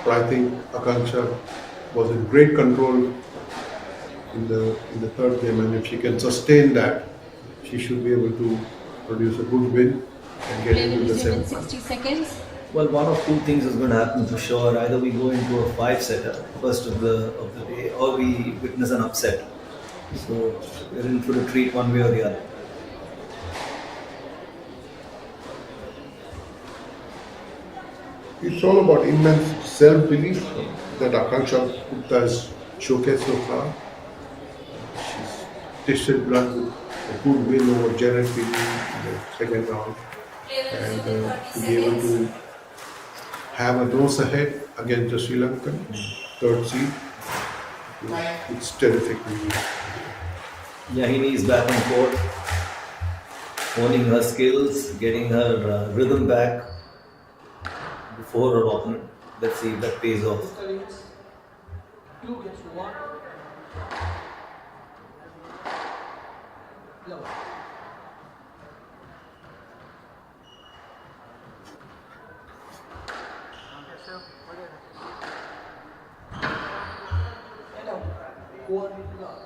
But I think Akansha was in great control in the 3rd game, and if she can sustain that, she should be able to produce a good win and get into the 7th. 60 seconds. Well, one of two things is going to happen for sure. Either we go into a 5-setter first of the day, or we witness an upset. So we're in for a treat one way or the other. It's all about immense self-belief that Akansha Gupta has showcased so far. She's tasted blood with a good win over Janet Pili in the 2nd round, and to be able to have a nose ahead against the Sri Lankan 3rd seed, it's terrific. Yahini is back on court, honing her skills, getting her rhythm back before her opponent. Let's see if that pays off. Gupta leads 2 games to 1. Love. And out. 1 love.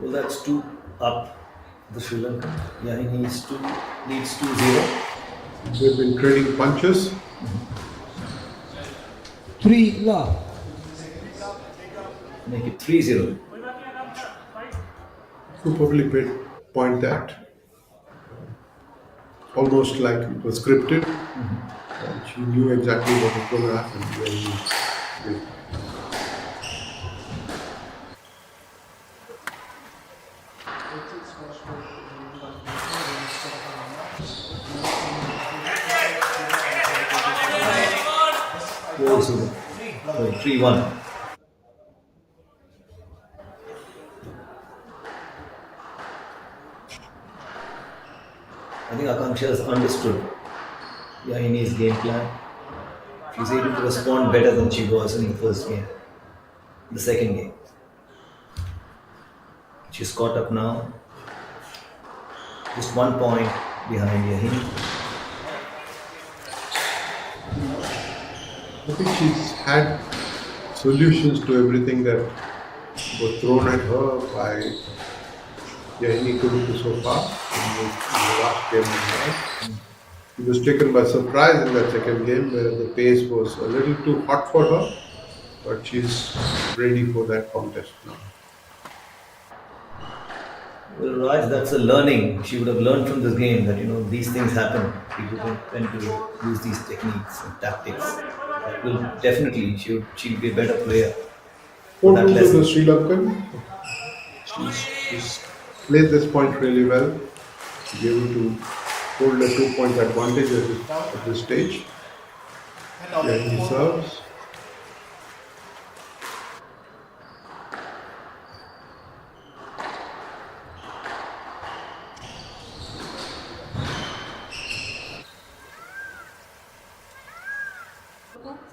Well, that's 2 up the Sri Lanka. Yahini leads 2-0. They've been trading punches. 3 love. Make it 3-0. Superbly paid point that. Almost like it was scripted. And she knew exactly what was going to happen when we did. So 3-1. I think Akansha has understood Yahini's game plan. She's able to respond better than she was in the first game, the second game. She's caught up now, just 1 point behind Yahini. I think she's had solutions to everything that was thrown at her by Yenuri Kurupu so far in the last game of the night. He was taken by surprise in that second game where the pace was a little too hot for her, but she's ready for that contest now. Well, Raj, that's a learning. She would have learned from this game that these things happen. People don't tend to use these techniques and tactics. That will definitely she'll be a better player for that 4-2 to the lesson. Sri Lankan. She's played this point really well. To be able to hold a 2 point advantage at this stage. And now Yeah, he serves.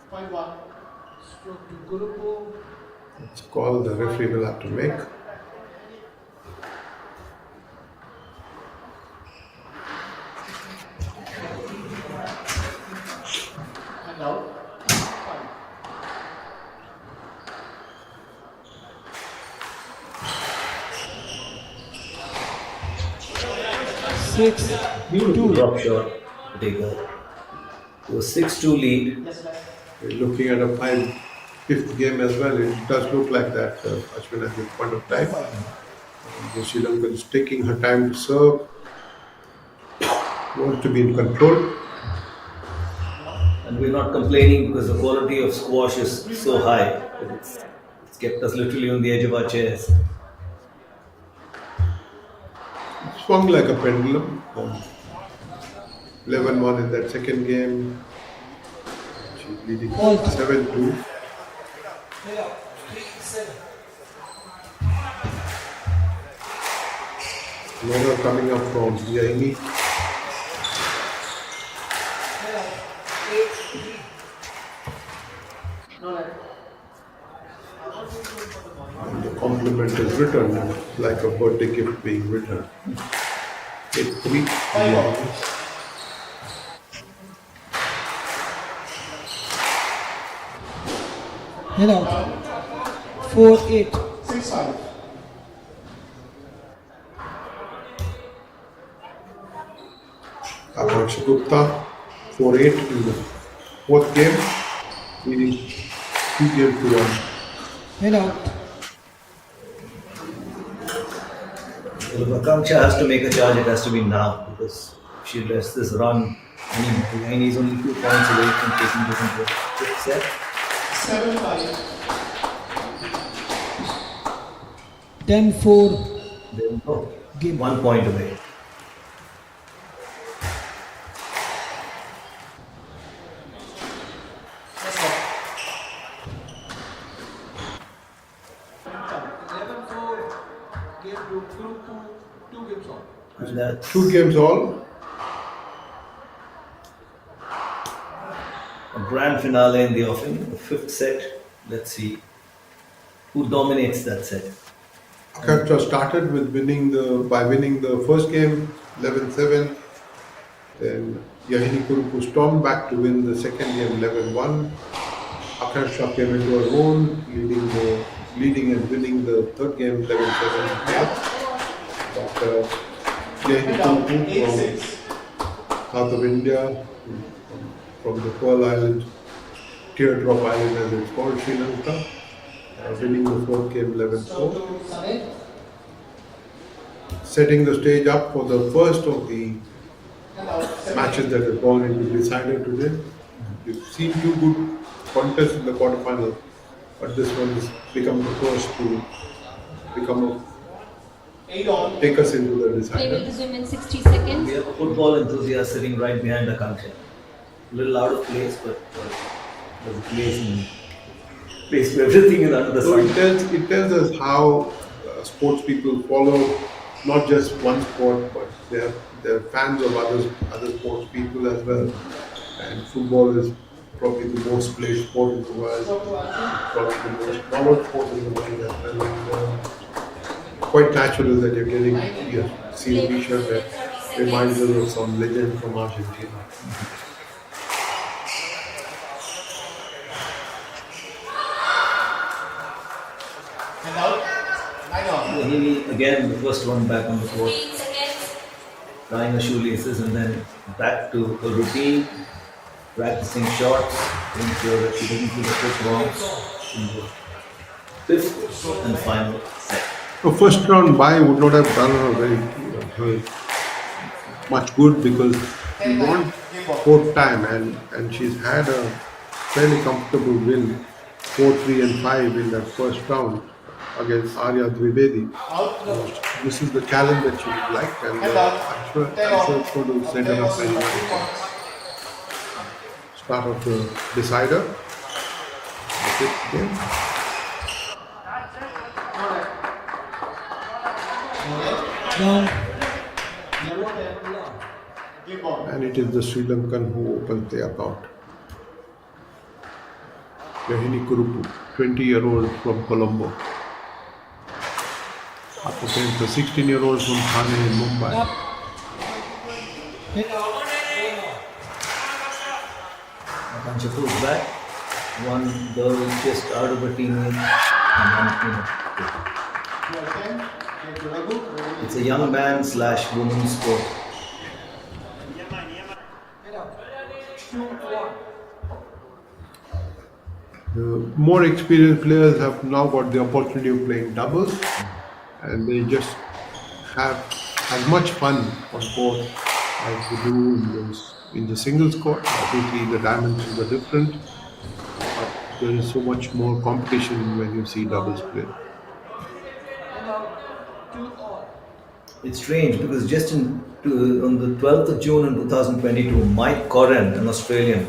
point one. Stroke to Gurupu. It's a call the referee will have to make. And out. 6, Beautiful 2. drop shot, Radika. To a 6-2 lead. We're looking at a fifth game as well. It does look like that, Ashwin, at this point of time. The Sri Lankan is taking her time to serve, wants to be in control. And we're not complaining because the quality of squash is so high. It's kept us literally on the edge of our chairs. Swung like a pendulum. 11-1 in that second game. She's leading 7-2. Another coming up from Yenuri. And the compliment is returned like a birthday gift being returned. 8-3. Head out. 4-8. 6-5. Akansha Gupta, 4-8 in the fourth game, leading 2-1. Head out. Well, if Akansha has to make a charge, it has to be now because if she lets this run, Yenuri is only 2 points away from taking this into the fifth set. 7-5. 10-4. There we go. Game. 1 point away. And that's 2 games all. a grand finale in the offing, the fifth set. Let's see who dominates that set. Akansha started with winning the first game 11-7. Then Yenuri Kurupu stormed back to win the second game 11-1. Akansha came into her own, leading and winning the third game 11-7. But Yenuri Kurupu from south of India, from the Pearl Island, Teardrop Island as it's called, Sri Lanka, winning the fourth game 11-4. Setting the stage up for the first of the matches that have gone into decider today. We've seen 2 good contests in the quarterfinal, but this one has become the first to take us into the Play will decider. resume in 60 seconds. We have a football enthusiast sitting right behind Akansha. A little out of place, but there's a place for everything is under the So sun. it tells us how sports people follow not just one sport, but they're fans of other sports people as well. And football is probably the most played sport in the world, probably the most followed sport in the world as well. And, quite natural that you're getting a t-shirt that reminds us of some legend from Argentina. And out. 9 on. Yahini again, the first one back on the court, 15 seconds. tying her shoelaces and then back to her routine, practicing shots, to ensure that she doesn't feel a foot wrong in the fifth and final set. The first round bye would not have done her very much good because she won fourth time and she's had a fairly comfortable win, 4-3 and 5 in that first round against Arya Dwivedi. This is the challenge that she would like, and I'm sure it's going to set her up very well. Start of the decider. That's it again. Now, And it is the Sri Lankan who opens the account. Yahini Kurupu, 20-year-old from Colombo. Up against the 16-year-old from Thane in Mumbai. Akansha pulls back. One girl just out of her teenage and one teenage. It's a young man / woman's sport. The more experienced players have now got the opportunity of playing doubles, and they just have as much fun on court as they do in the singles court. Obviously, the dimensions are different, but there is so much more competition when you see doubles play. It's strange because just on the 12th of June in 2022, Mike Corran, an Australian,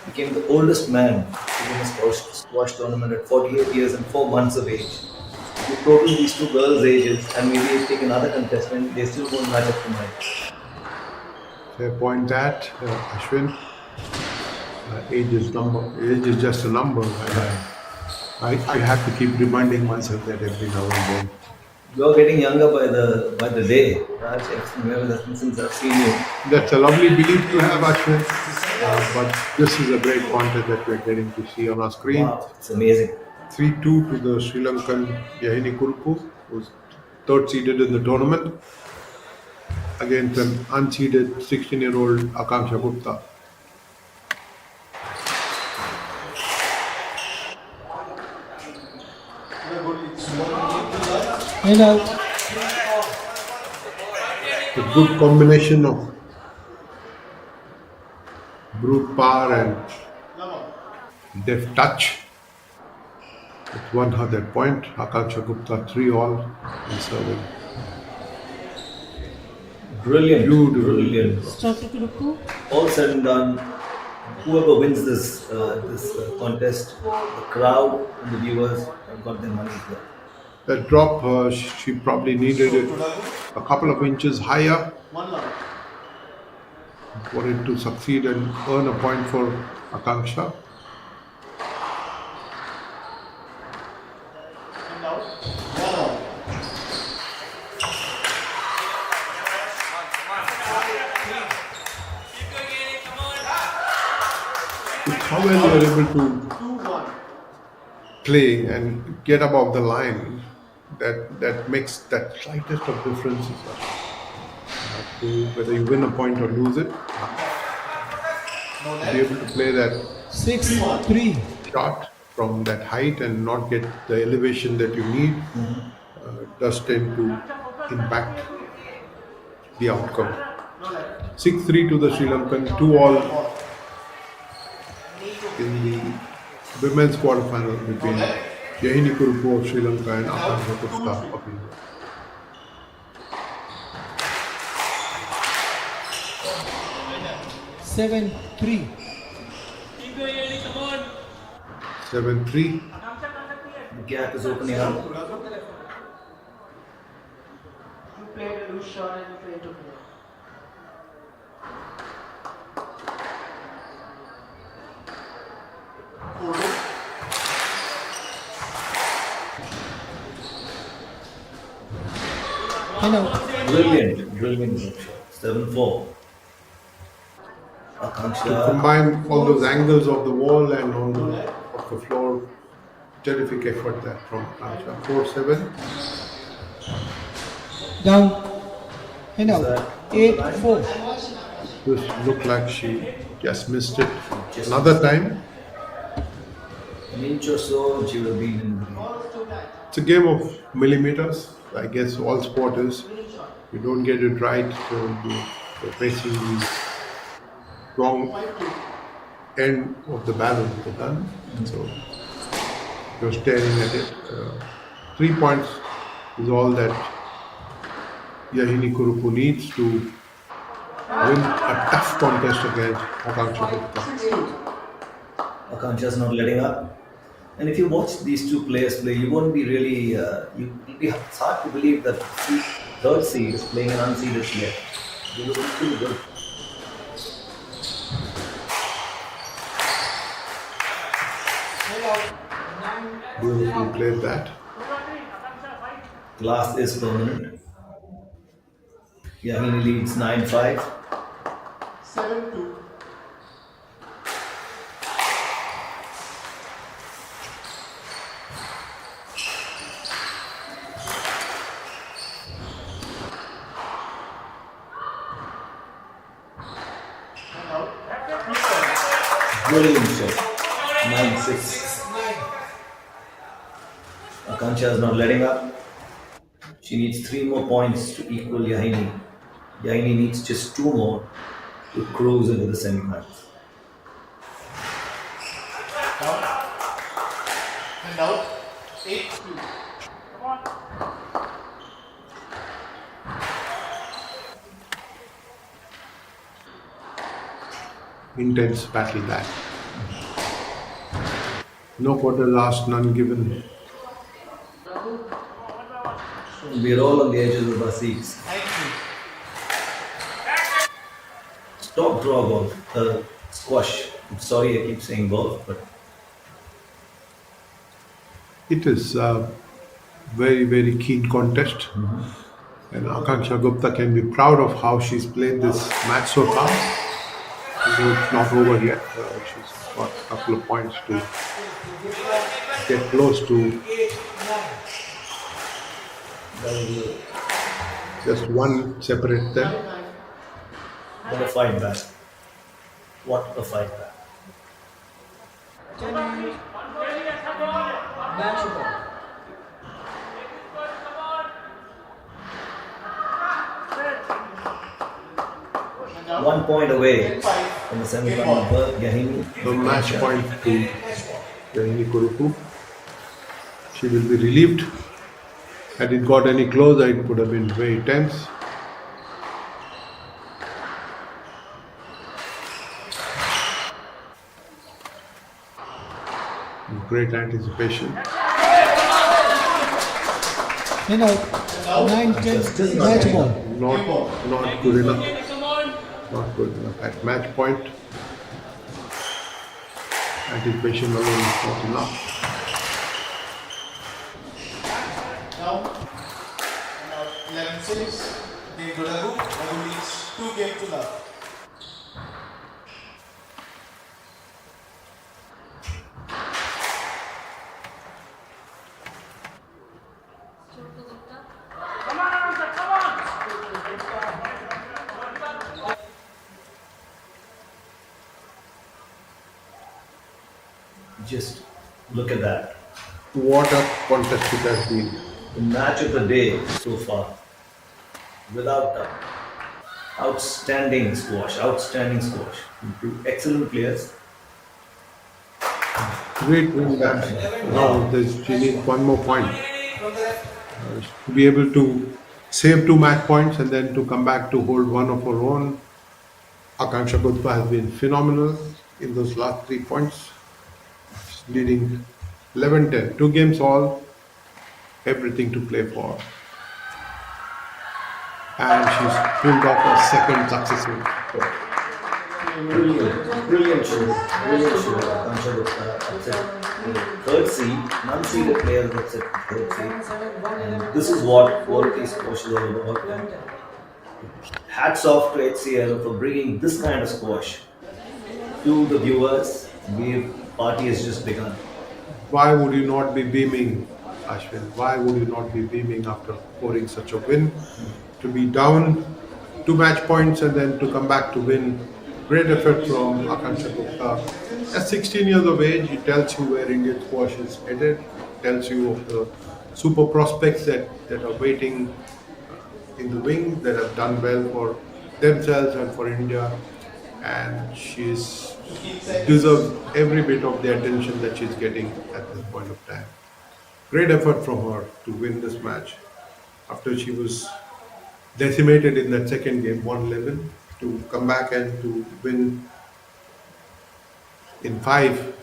became the oldest man to win a squash tournament at 48 years and 4 months of age. If you total these two girls' ages and maybe take another contestant, they still won't match up to Mike. Fair point that, Ashwin. Age is just a number. I have to keep reminding myself that every now and then. You're getting younger by the day, Raj. Since I've seen you. That's a lovely belief to have, Ashwin. But this is a great contest that we're getting to see on our screen. Wow, it's amazing. 3-2 to the Sri Lankan Yahini Kurupu, who's third seeded in the tournament, against an unseeded 16-year-old Akansha Gupta. and out. A good combination of brute power and deft touch. It's won her that point. Akansha Gupta 3-all in serving. Brilliant, Beautiful. brilliant. Stop to Kurupu. All said and done, whoever wins this contest, the crowd and the viewers have got their money's worth. That drop, she probably needed it a couple of inches higher for it to succeed and earn a point for Akansha. It's how well you are able to play and get above the line that makes that slightest of differences to whether you win a point or lose it. Be able to play that 6-3. shot from that height and not get the elevation that you need does tend to impact the outcome. 6-3 to the Sri Lankan, 2-all in the women's quarterfinal between Yahini Kurupu of Sri Lanka and Akansha Gupta of India. Seven, 3. 7-3. The gap is opening up. You played a loose shot and you played to play. And out. Brilliant, brilliant shot. 7-4. To Akansha, combine all those angles of the wall and on of the floor, terrific effort there from Akansha. 4-7. Down and Is out. that on the 8 line? 4. This looked like she just missed it Just another time. an inch or so, and she would have been in the game. It's a game of millimeters. I guess all sport is. You don't get it right, so you're facing the wrong end of the barrel of the gun. So you're staring at it. 3 points is all that Yahini Kurupu needs to win a tough contest against Akansha Gupta. Akansha's not letting up. And if you watch these two players play, you won't be really. It's hard to believe that third seed is playing an unseeded player. They look equally good. Beautifully played that. Class is permanent. Yahini leads 9-5. 7-2. Brilliant shot. 9-6. Akansha is not letting up. She needs 3 more points to equal Yahini. Yahini needs just 2 more to cruise into the semifinals. And out. 8-2. Intense battle that. No quarters asked, none given. We're all on the edges of our seats. 9-3. Stop draw golf. Squash. I'm sorry I keep saying golf, but It is a very, very keen contest. And Akansha Gupta can be proud of how she's played this match so far. Although it's not over yet. She's got a couple of points to get close to just one separate them. what a fight back. What a fight back. Match ball. 1 point away from the semi-final berth. Yahini. The match point to Yahini Kurupu. She will be relieved. Had it got any closer, it would have been very tense. Great anticipation. And out. 9-10. Match ball. Not good enough. Not good enough. At match point, anticipation alone is not enough. Down. And out. 11-6. They go to Raghu. Raghu leads 2 games to love. Chotu Gupta. Just look at that. What a contest it has been. The match of the day so far. Without doubt. Outstanding squash. Outstanding squash. Two excellent players. Great win back. Now she needs one more point. To be able to save 2 match points and then to come back to hold one of her own. Akansha Gupta has been phenomenal in those last 3 points. She's leading 11-10. 2 games all, everything to play for. And she's pulled off a second successive. Brilliant show. Brilliant show. Akansha Gupta upset the third seed. Non-seeded players upset the third seed. And this is what quality squash is all about. And hats off to HCL for bringing this kind of squash to the viewers. The party has just begun. Why would you not be beaming Ashwin. Why would you not be beaming after scoring such a win? To be down 2 match points and then to come back to win. Great effort from Akansha Gupta. At 16 years of age, he tells you where Indian squash is headed, tells you of the super prospects that are waiting in the wing, that have done well for themselves and for India. And she's deserves every bit of the attention that she's getting at this point of time. Great effort from her to win this match after she was decimated in that second game, 111, to come back and to win in five.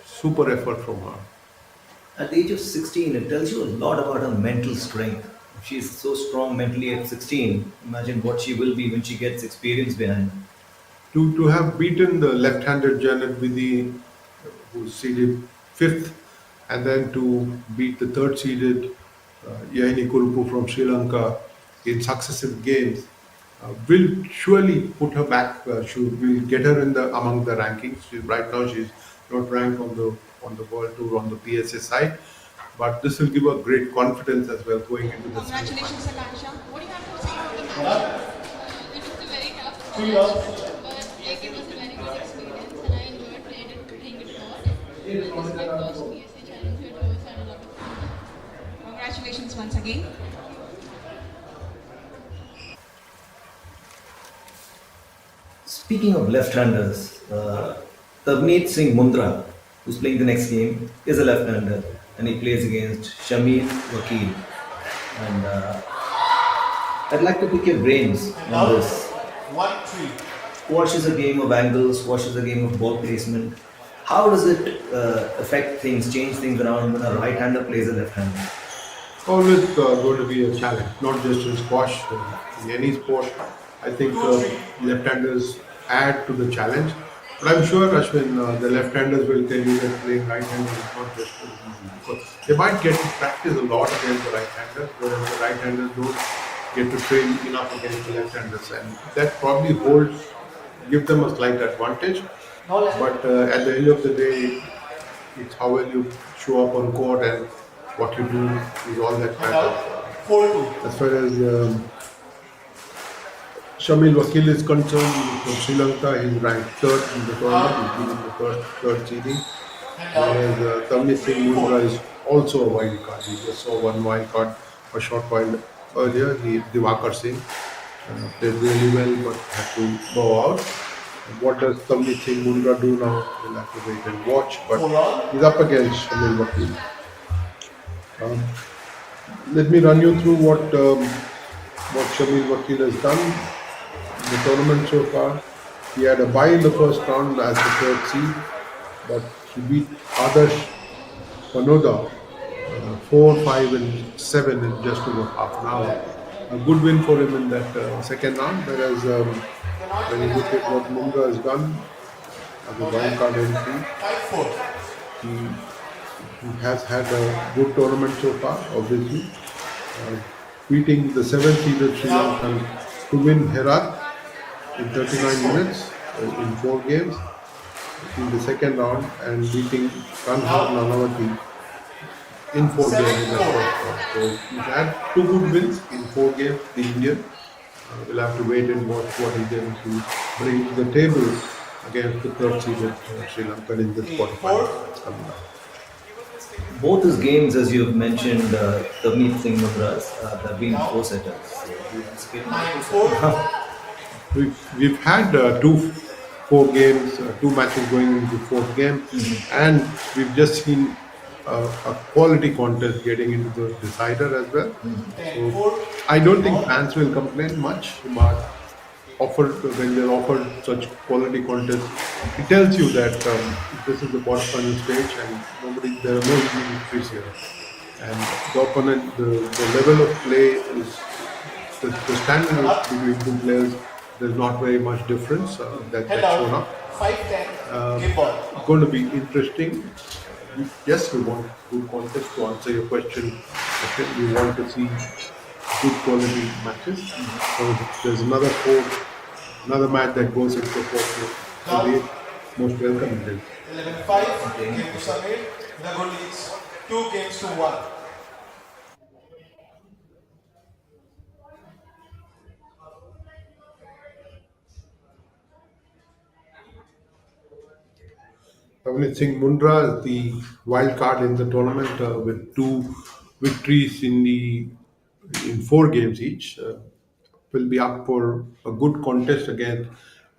Super effort from her. At the age of 16, it tells you a lot about her mental strength. If she's so strong mentally at 16, imagine what she will be when she gets experience behind her. To have beaten the left-handed Janet Vidhi, who's seeded fifth, and then to beat the third-seeded Yenuri Kurupu from Sri Lanka in successive games will surely put her back. Will get her in the among the rankings. Right now, she's not ranked on the world tour on the PSA side, but this will give her great confidence as well going into the Congratulations, semi-final. Akansha. What do you have to say about the match? It was a very tough Three match, love. but like it was a very good experience, and I enjoyed playing it a lot. This is my first PSA challenge here too, so I had a lot of fun. Congratulations once again. Speaking of left-handers, Tavit Singh Mundra, who's playing the next game, is a left-hander, and he plays against Shamil Wakil. And I'd like to pick your brains Now, on this. 1-3. Squash is a game of angles, squash is a game of ball placement. How does it affect things, change things around when a right-hander plays a left-hander? Always going to be a challenge, not just in squash, in any sport. I think left-handers add to the challenge. But I'm sure, Ashwin, the left-handers will tell you that playing right-handers is not just so easy. Because they might get to practice a lot against the right-handers, whereas the right-handers don't get to train enough against the left-handers. And that probably give them a slight advantage. But at the end of the day, it's how well you show up on court and what you do is all that matters. 4-2. As far as Shamil Wakil is concerned, he's from Sri Lanka. He's ranked third in the tournament. He's been in the third seeding. Whereas Tavit Singh Mundra is also a wild card. He just saw one wild card a short while earlier. Diwakar Singh played really well but had to bow out. What does Tavit Singh Mundra do now? We'll have to wait and watch. But he's up against Shamil Wakil. Let me run you through what Shamil Wakil has done in the tournament so far. He had a bye in the first round as the third seed, but he beat Adarsh Panoda 4, 5, and 7 in just over half an hour. A good win for him in that second round. Whereas when you look at what Mundra has done as a wild card entry, 5-4. he has had a good tournament so far, obviously. Beating the 7th seeded Sri Lankan to win Herat in 39 minutes in 4 games in the second round and beating Kanhar Nanavati in 4 games in the first round. So he's had 2 good wins in 4 games, the Indian. We'll have to wait and watch what he's going to bring to the table against the 3rd seeded Sri Lankan in this quarterfinal coming up. Both his games, as you've mentioned, Tavit Singh Mundra's, have been 4-setters. So he has skill. 9-4. We've had 4 games, 2 matches going into the 4th game, and we've just seen a quality contest getting into the decider as well. So I don't think fans will complain much, but when they're offered such quality contests, it tells you that this is the quarterfinal stage and there are no easy victories here. And the opponent, the level of play is the standard between 2 players. There's not very much difference that's shown up. 5-10. Game ball. It's going to be interesting. Yes, we want good contest to answer your question. We want to see good quality matches. So there's another match that goes into the 4th. So we most welcome it. 11-5. Game to Shamil. Nagol leads 2 games to 1. Tavit Singh Mundra is the wild card in the tournament with two victories in 4 games each. Will be up for a good contest against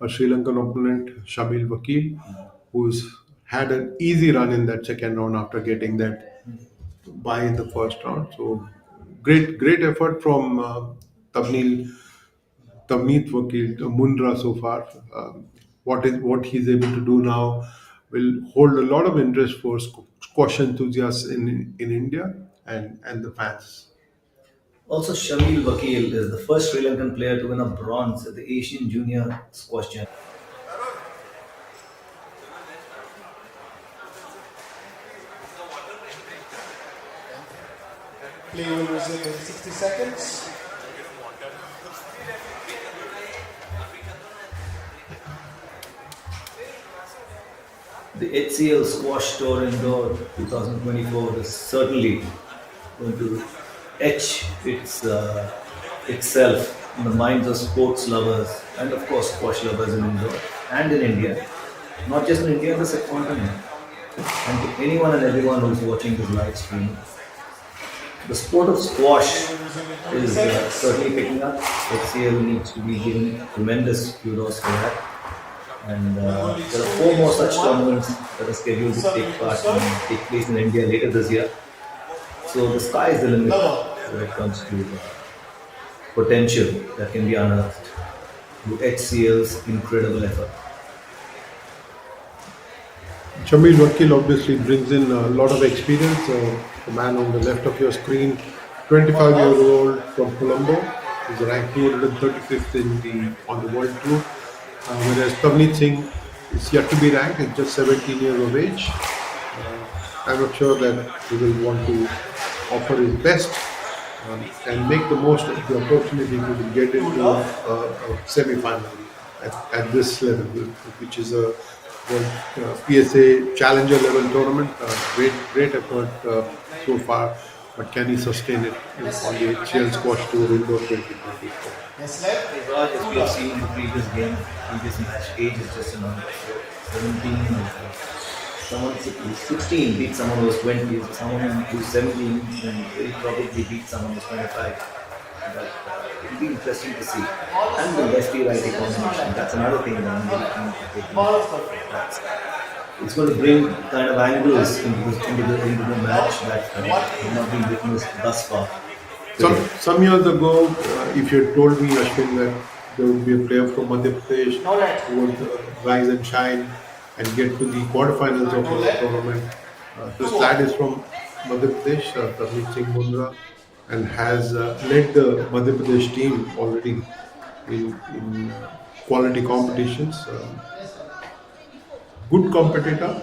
a Sri Lankan opponent, Shamil Vakil, who's had an easy run in that second round after getting that bye in the first round. So great effort from Tavnil Tavneet Vakil Mundra so far. What he's able to do now will hold a lot of interest for squash enthusiasts in India and the fans. Also, Shamil Vakil is the first Sri Lankan player to win a bronze at the Asian Junior Squash Championships. Play will resume in 60 seconds. The HCL Squash Tour Indore 2024 is certainly going to etch itself in the minds of sports lovers and, of course, squash lovers in Indore and in India. Not just in India, but the continent. And to anyone and everyone who's watching this live stream, the sport of squash is certainly picking up. HCL needs to be given tremendous kudos for that. And there are 4 more such tournaments that are scheduled to take place in India later this year. So the sky is the limit when it comes to potential that can be unearthed through HCL's incredible effort. Shamil Vakil obviously brings in a lot of experience. The man on the left of your screen, 25-year-old from Colombo, is ranked 235th on the world tour. Whereas Tavneet Singh is yet to be ranked, he's just 17 years of age. I'm not sure that he will want to offer his best and make the most of the opportunity to get into a semi-final at this level, which is a world PSA Challenger level tournament. Great effort so far, but can he sustain it on the HCL Squash Tour Indoor 2024? Yes, left. Raj, as we have seen in the previous match, age is just a number. So 17, someone 16 beat someone who was 20, someone who's 17 and very probably beat someone who's 25. But it'll be interesting to see. And the lefty-righty combination, that's another thing that I'm really keen to take into. It's going to bring kind of angles into the match that have not been witnessed thus far. Some years ago, if you had told me, Ashwin, that there would be a player from Madhya Pradesh who would rise and shine and get to the quarterfinals of the tournament. This lad is from Madhya Pradesh, Tavit Singh Mundra, and has led the Madhya Pradesh team already in quality competitions. Good competitor,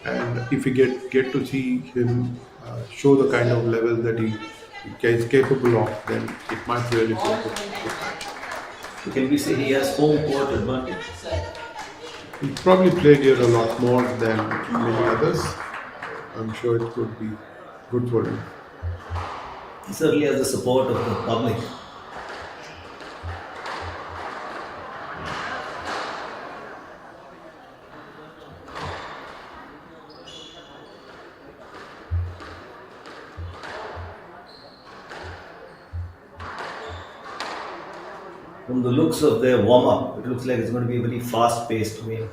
and if we get to see him show the kind of level that he is capable of, then it might really be a good match. So can we say he has home court advantage? He probably played here a lot more than many others. I'm sure it could be good for him. He certainly has the support of the public. From the looks of their warm-up, it looks like it's going to be a very fast-paced game.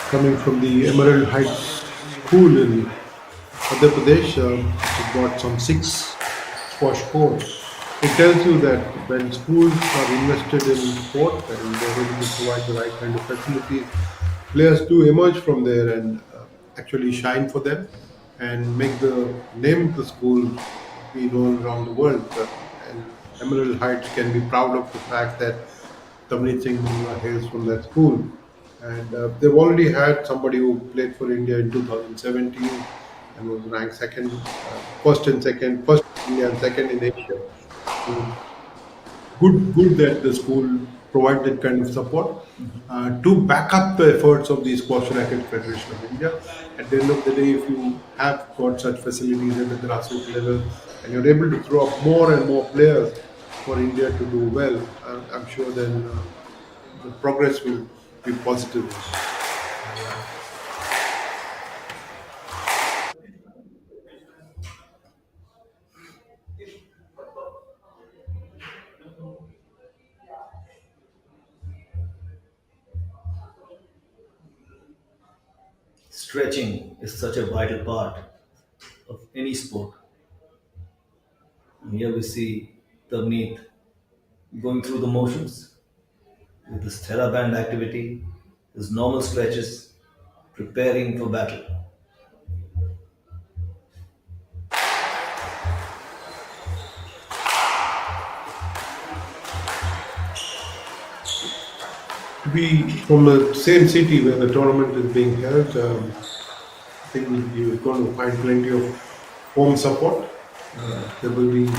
Coming from the Emerald Heights School in Madhya Pradesh, which has got some six squash courts. It tells you that when schools are invested in sport and they're able to provide the right kind of facilities, players do emerge from there and actually shine for them and make the name of the school be known around the world. And Emerald Heights can be proud of the fact that Tavit hails from that school. And they've already had somebody who played for India in 2017 and was ranked first in India and second in Asia. So good that the school provide that kind of support to back up the efforts of the Squash Racket Federation of India. At the end of the day, if you have got such facilities at the grassroots level and you're able to throw up more and more players for India to do well, I'm sure then the progress will be positive. Stretching is such a vital part of any sport. And here we see Tavneet going through the motions with his TheraBand activity, his normal stretches, preparing for battle. To be from the same city where the tournament is being held, I think you're going to find plenty of home support. There will be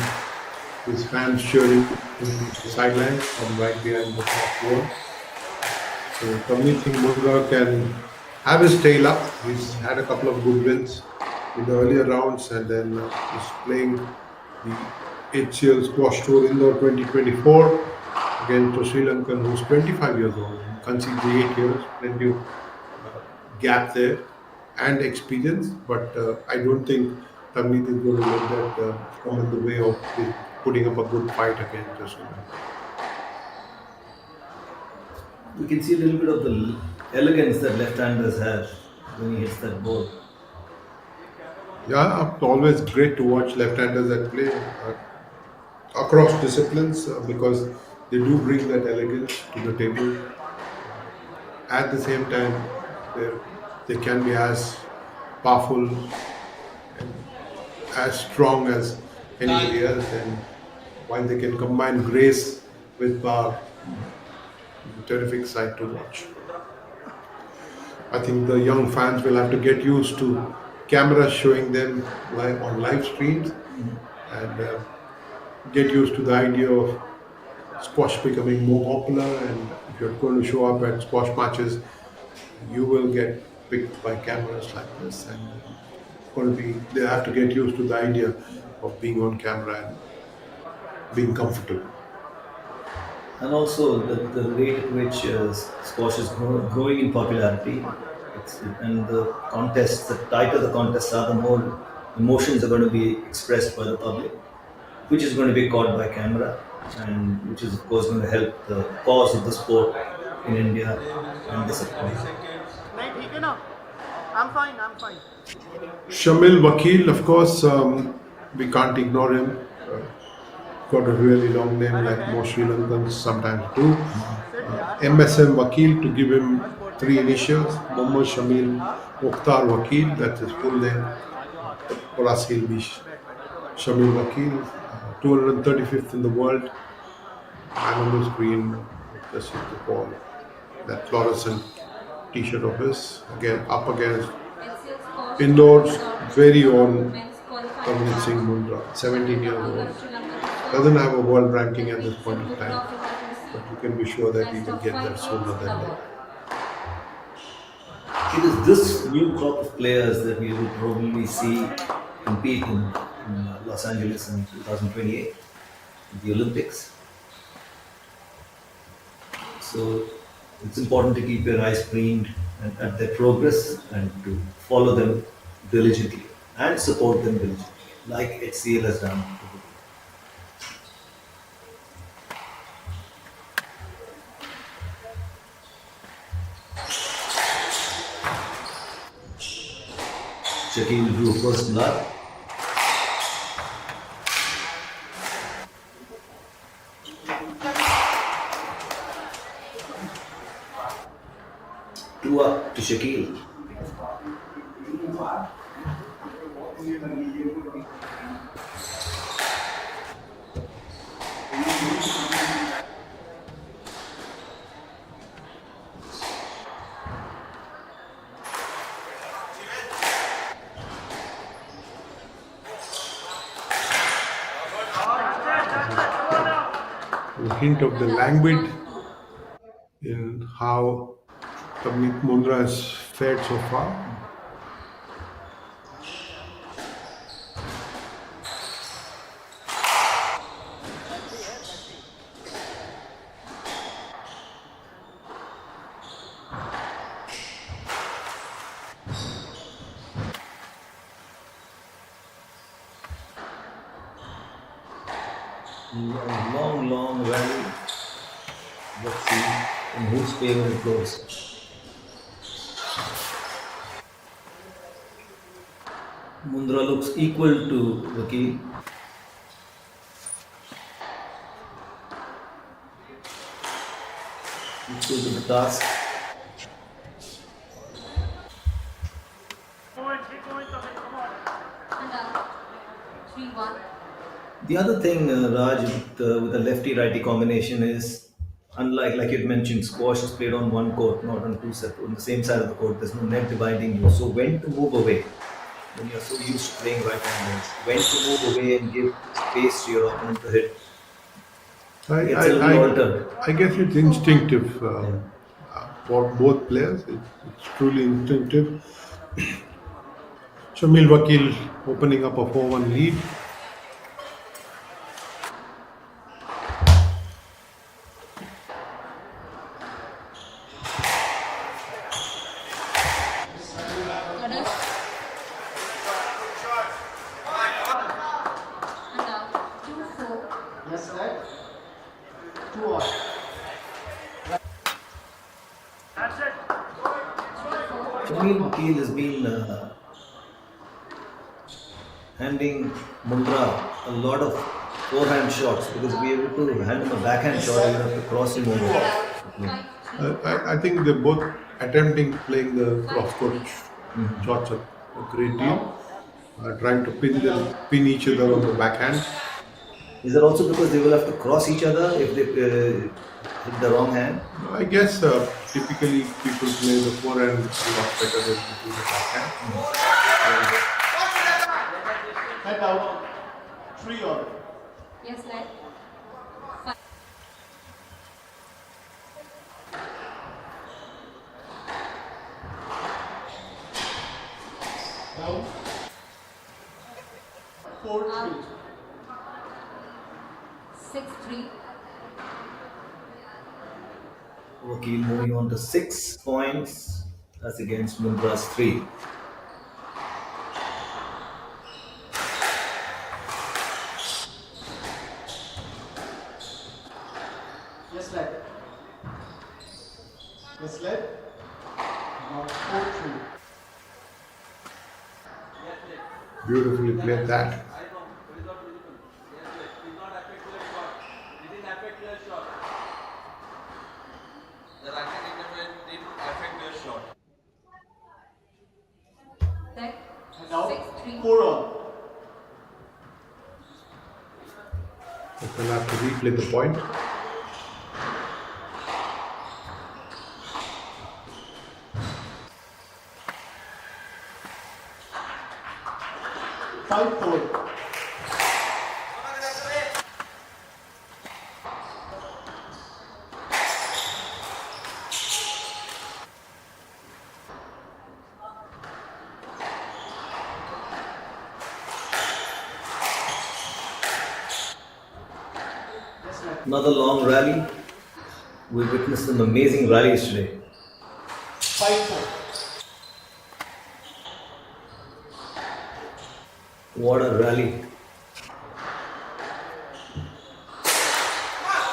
his fans cheering in the sidelines from right behind the top wall. So Kamil Singh Mundra can have his tail up. He's had a couple of good wins in the earlier rounds and then he's playing the HCL Squash Tour Indore 2024 against a Sri Lankan who's 25 years old. Concedes the 8 years, plenty of gap there and experience, but I don't think Tavneet is going to let that come in the way of putting up a good fight against Sri Lanka. We can see a little bit of the elegance that left-handers have when he hits that ball. Yeah, always great to watch left-handers that play across disciplines because they do bring that elegance to the table. At the same time, they can be as powerful and as strong as anybody else. And while they can combine grace with power, it's a terrific sight to watch. I think the young fans will have to get used to cameras showing them live on live streams and get used to the idea of squash becoming more popular. And if you're going to show up at squash matches, you will get picked by cameras like this. And it's going to be, they have to get used to the idea of being on camera and being comfortable. And also the rate at which squash is growing in popularity. And the contests, the tighter the contests are, the more emotions are going to be expressed by the public, which is going to be caught by camera, and which is of course going to help the cause of the sport in India and the support. नहीं ठीक है ना I'm fine Shamil Vakil, of course, we can't ignore him. Got a really long name like most Sri Lankans sometimes do. MSM Vakil to give him three initials. Mohammad Shamil Mukhtar Vakil, that's his full name. For us, he'll be Shamil Vakil, 235th in the world. Man on the screen, just hit the ball. That fluorescent t-shirt of his, again up against Indore's very own Tavit Singh Mundra, 17 years old. Doesn't have a world ranking at this point of time, but you can be sure that he will get there sooner than later. It is this new crop of players that we will probably see compete in Los Angeles in 2028, the Olympics. So it's important to keep your eyes screened at their progress and to follow them diligently and support them diligently, like HCL has done. Shakil drew first blood. Two up to Shakil. A hint of the languid in how Tavit Mundra has fared so far. Long rally. Let's see in whose favor it goes. Mundra looks equal to Vakil. Equal to the task. And 3-1. The other thing, Raj, with the lefty-righty combination is, unlike like you mentioned, squash is played on one court, not on two separate, on the same side of the court. There's no net dividing you. So when to move away, when you're so used to playing right-handers, when to move away and give space to your opponent to hit. It's a little altered. I guess it's instinctive for both players. It's truly instinctive. Shamil Vakil opening up a 4-1 lead. Order. And 2-4. Yes, right. 2 all. Shamil Vakil has been handing Mundra a lot of forehand shots because to be able to hand him a backhand shot, you have to cross him over. I think they're both attempting playing the cross-court shots a great deal, trying to pin each other on the backhand. Is that also because they will have to cross each other if they hit the wrong hand? I guess typically people play the forehand a lot better than they do the backhand. Head out. 3 all. Yes, lad. Down. 4-3. 6-3. Vakil moving on to 6 points. That's against Mundra's 3. Yes, lad. Yes, lad. Now 4-3. Beautifully played that. That And now 6-3. 4 all. But we'll have to replay the point. Five, 4. Another long rally. We witnessed some amazing rallies today. 5-4. What a rally.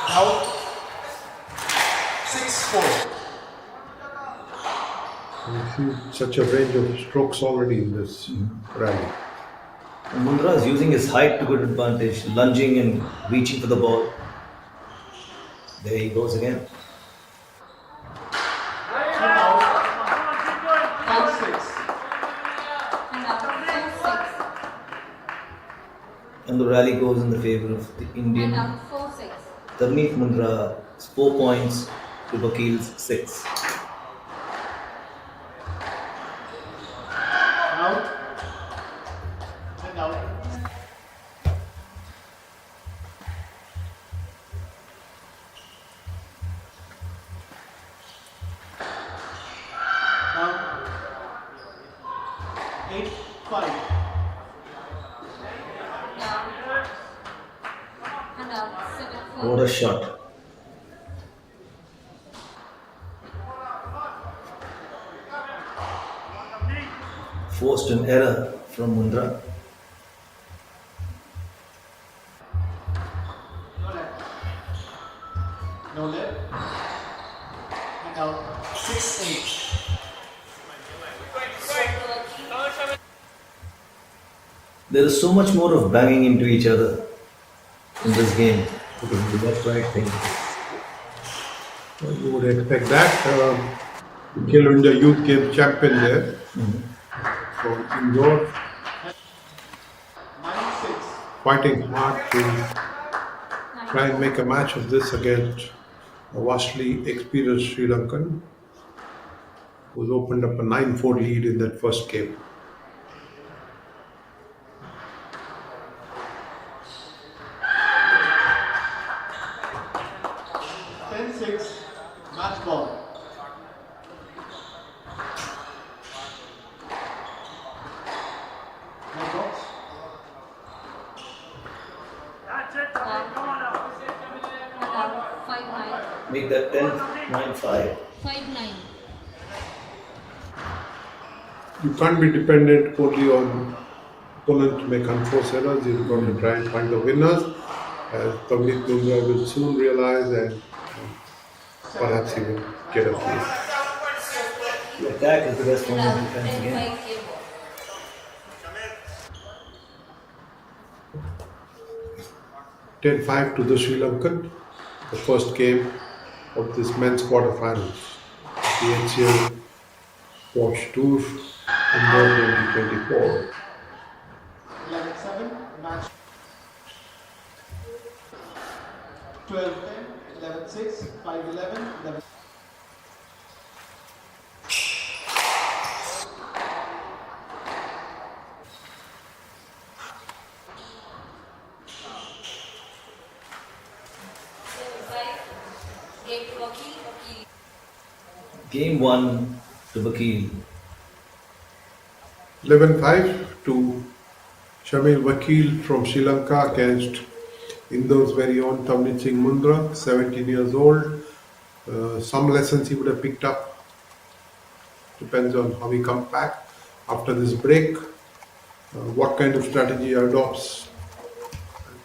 Down. 6-4. You see such a range of strokes already in this rally. And Mundra is using his height to good advantage, lunging and reaching for the ball. There he goes again. And out. 5-6. And out. 4-6. And the rally goes in the favor of the Indian. And out. 4-6. Tarneet Mundra, 4 points to Vakil's 6. Out. And out. Now 8-5. Down. And out. 7-4. What a shot. Forced an error from Mundra. No left. And out. 6-8. There is so much more of banging into each other in this game. That's right thing. Well, you would expect that. Khelo India Youth Game champion there from Indore, 9-6. fighting hard to try and make a match of this against a vastly experienced Sri Lankan who's opened up a 9-4 lead in that first game. Match ball. No box. And out. 5-9. Make that 10-9-5. 5-9. You can't be dependent only on opponent to make unforced errors. You've got to try and find the winners. Tavit will soon realize, and perhaps he will get a place. The attack is the best form of Down. defense again. 10-5 game. 10-5 to the Sri Lankan, the first game of this men's quarterfinals, the HCL Wash Tour Indore 2024. 11-7. Match. 12-10. 11-6. 5-11. 11. Game to Vakil. Game 1 to Vakil. 11-5 to Shamil Vakil from Sri Lanka against Indore's very own Tavit Mundra, 17 years old. Some lessons he would have picked up. Depends on how he comes back after this break. What kind of strategy he adopts.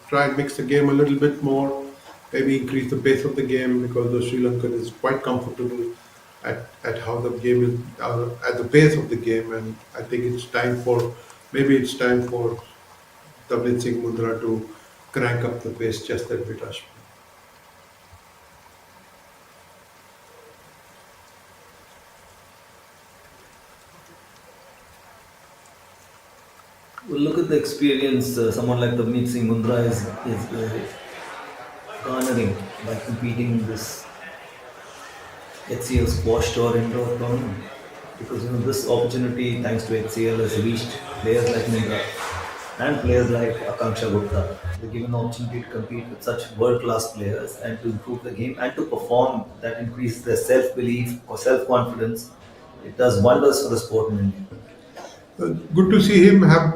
Try and mix the game a little bit more. Maybe increase the pace of the game because the Sri Lankan is quite comfortable at how the game is, at the pace of the game, and I think it's time for Tavit Mundra to crank up the pace just that bit. Ashwin. Well, look at the experience someone like Tavneet Singh Mundra is garnering by competing in this HCL squash tour indoor tournament. Because this opportunity, thanks to HCL, has reached players like Mundra and players like Akansha. They're given an opportunity to compete with such world-class players and to improve the game and to perform that increases their self-belief or self-confidence. It does wonders for the sport in India. Good to see him have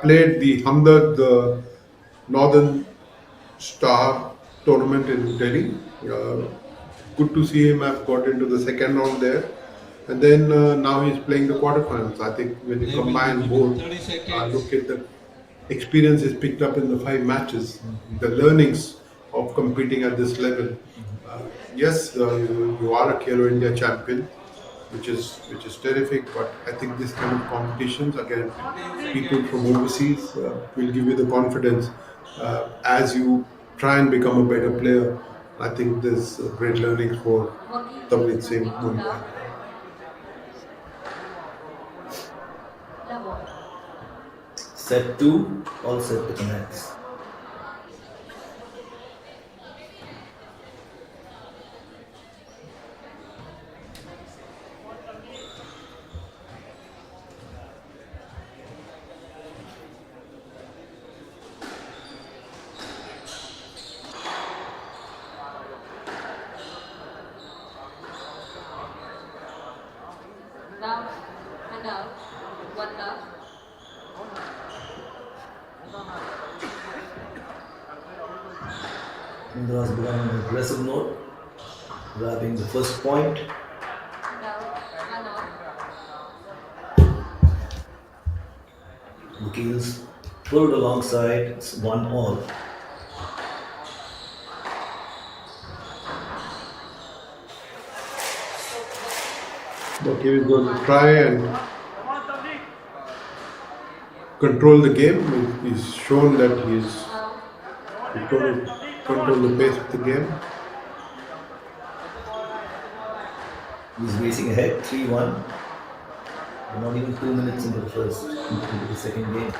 played the Hamdard Northern Star tournament in Delhi. Good to see him have got into the second round there. And then now he's playing the quarterfinals. I think when you combine both, look at the experience he's picked up in the 5 matches, the learnings of competing at this level. Yes, you are a Khelo India champion. which is terrific. But I think this kind of competitions, again, people from overseas will give you the confidence as you try and become a better player. I think there's great learning for Tavit Singh Mumbai. Set 2, all set to commence. Down and out. One love. Indra's begun on an aggressive note, grabbing the first point. Down. One all. Wakils pulled alongside, it's 1 all. Okay, he's going to try and control the game. He's shown that he's going to control the pace of the game. He's racing ahead, 3-1. We're not even 2 minutes into the into the second game.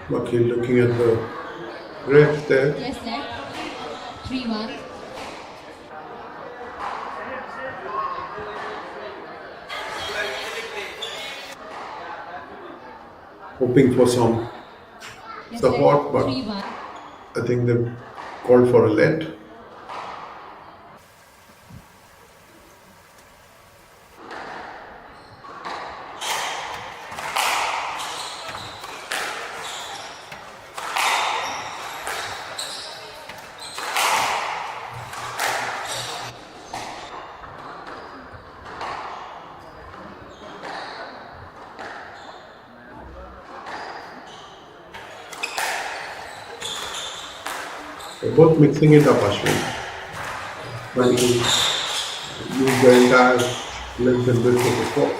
Okay, looking at the ref there. Yes, net. 3-1. Hoping for some Yes, support, net. but 3-1. I think they've called for a let. They're both mixing it up, Ashwin. Trying to use the entire length and width of the court.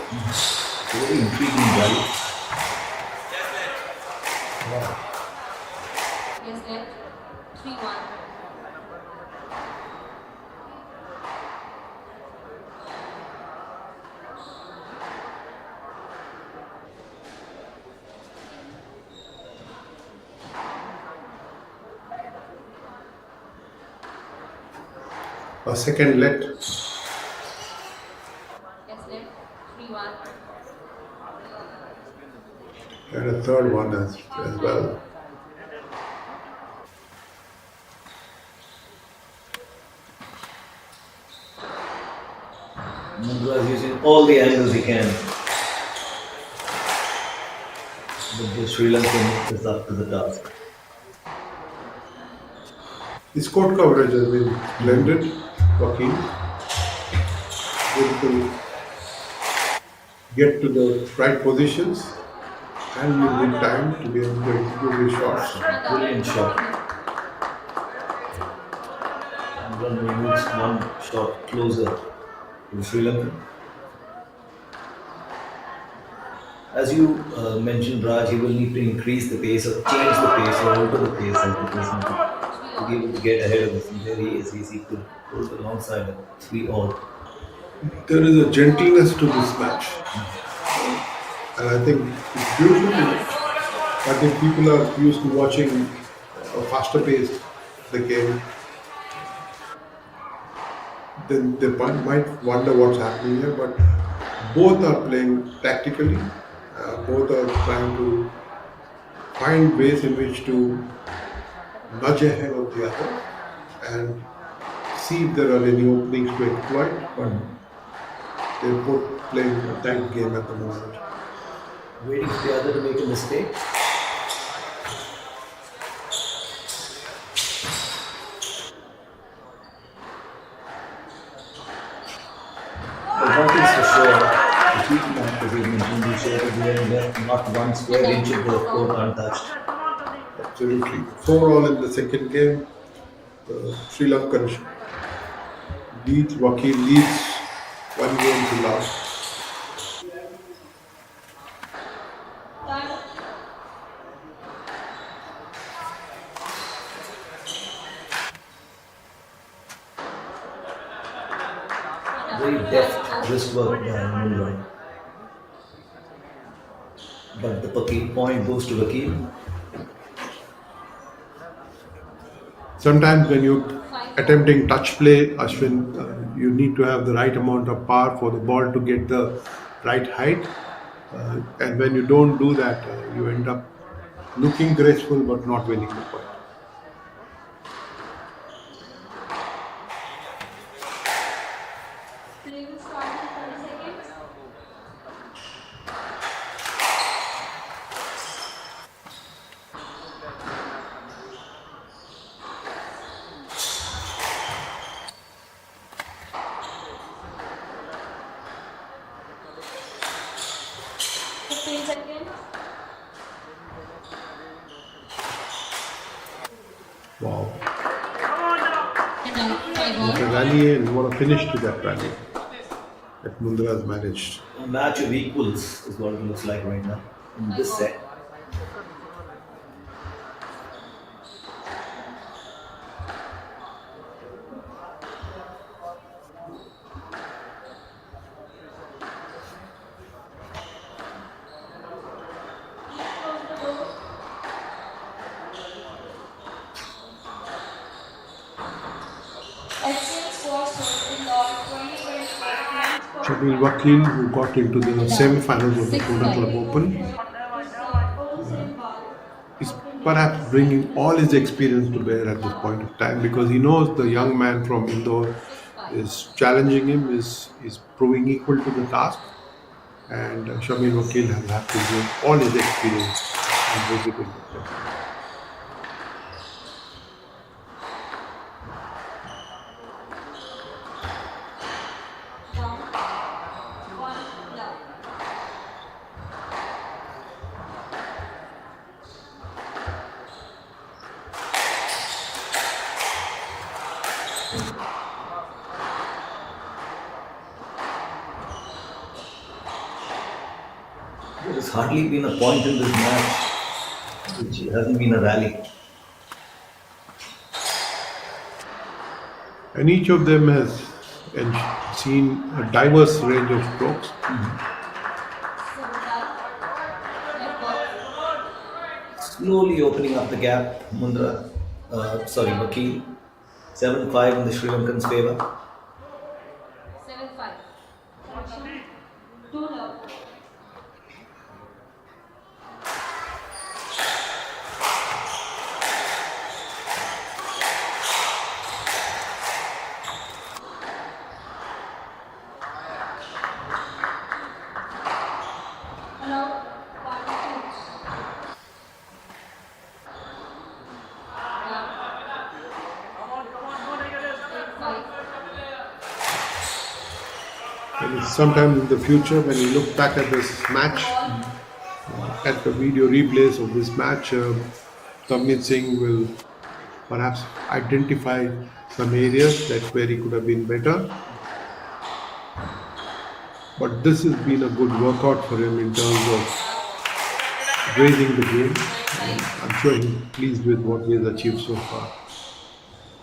Very intriguing rally. Yes, net. 3-1. A second let. Yes, net. 3-1. And a third one as well. Mundra is using all the angles he can. But the Sri Lankan is up to the task. His court coverage has been blended. Joaquin able to get to the right positions and with the time to be able to execute his shots. Brilliant shot. And then he moves one shot closer to Sri Lanka. As you mentioned, Raj, he will need to increase the pace or change the pace or alter the pace of the person to be able to get ahead of us. And there he is. He's equal, pulled alongside it. 3-all. There is a gentleness to this match. And I think it's beautiful to watch. I think people are used to watching a faster paced the game. Then they might wonder what's happening here, but both are playing tactically. Both are trying to find ways in which to nudge ahead of the other and see if there are any openings to exploit, but they're both playing a tight game at the moment. Waiting for the other to make a mistake. But one thing's for sure, the heat map that we mentioned, we showed at the end left not one square inch of the court untouched. Absolutely. 4 all in the second game. Sri Lankan leads, Wakil leads 1 game to last. Very deft wrist work by Indore. But the point goes to Vakil. Sometimes when you're attempting touch play, Ashwin, you need to have the right amount of power for the ball to get the right height. And when you don't do that, you end up looking graceful but not winning the point. Play will start in 30 seconds. Wow. And out, 5 What a all. rally and what a finish to that rally that Mundra has managed. A match of equals is what it looks like right now in this set. HCL squash Indore 2024. Shamil Wakil, who got into the semi-finals of the Pune Club Open, is perhaps bringing all his experience to bear at this point of time because he knows the young man from Indore is challenging him, is proving equal to the task, and Shamil Wakil has had to bring all his experience and visit into play. Down. 1 love. There has hardly been a point in this match which hasn't been a rally. And each of them has seen a diverse range of strokes. 7 love. Left box. Slowly opening up the gap, Vakil. 7-5 in the Sri Lankan's favor. 7-5. 2 love. Allowed. Party 2. And sometimes in the future, when you look back at this match, at the video replays of this match, Tavit Singh will perhaps identify some areas that where he could have been better. But this has been a good workout for him in terms of raising the game. And I'm sure he's pleased with what he has achieved so far.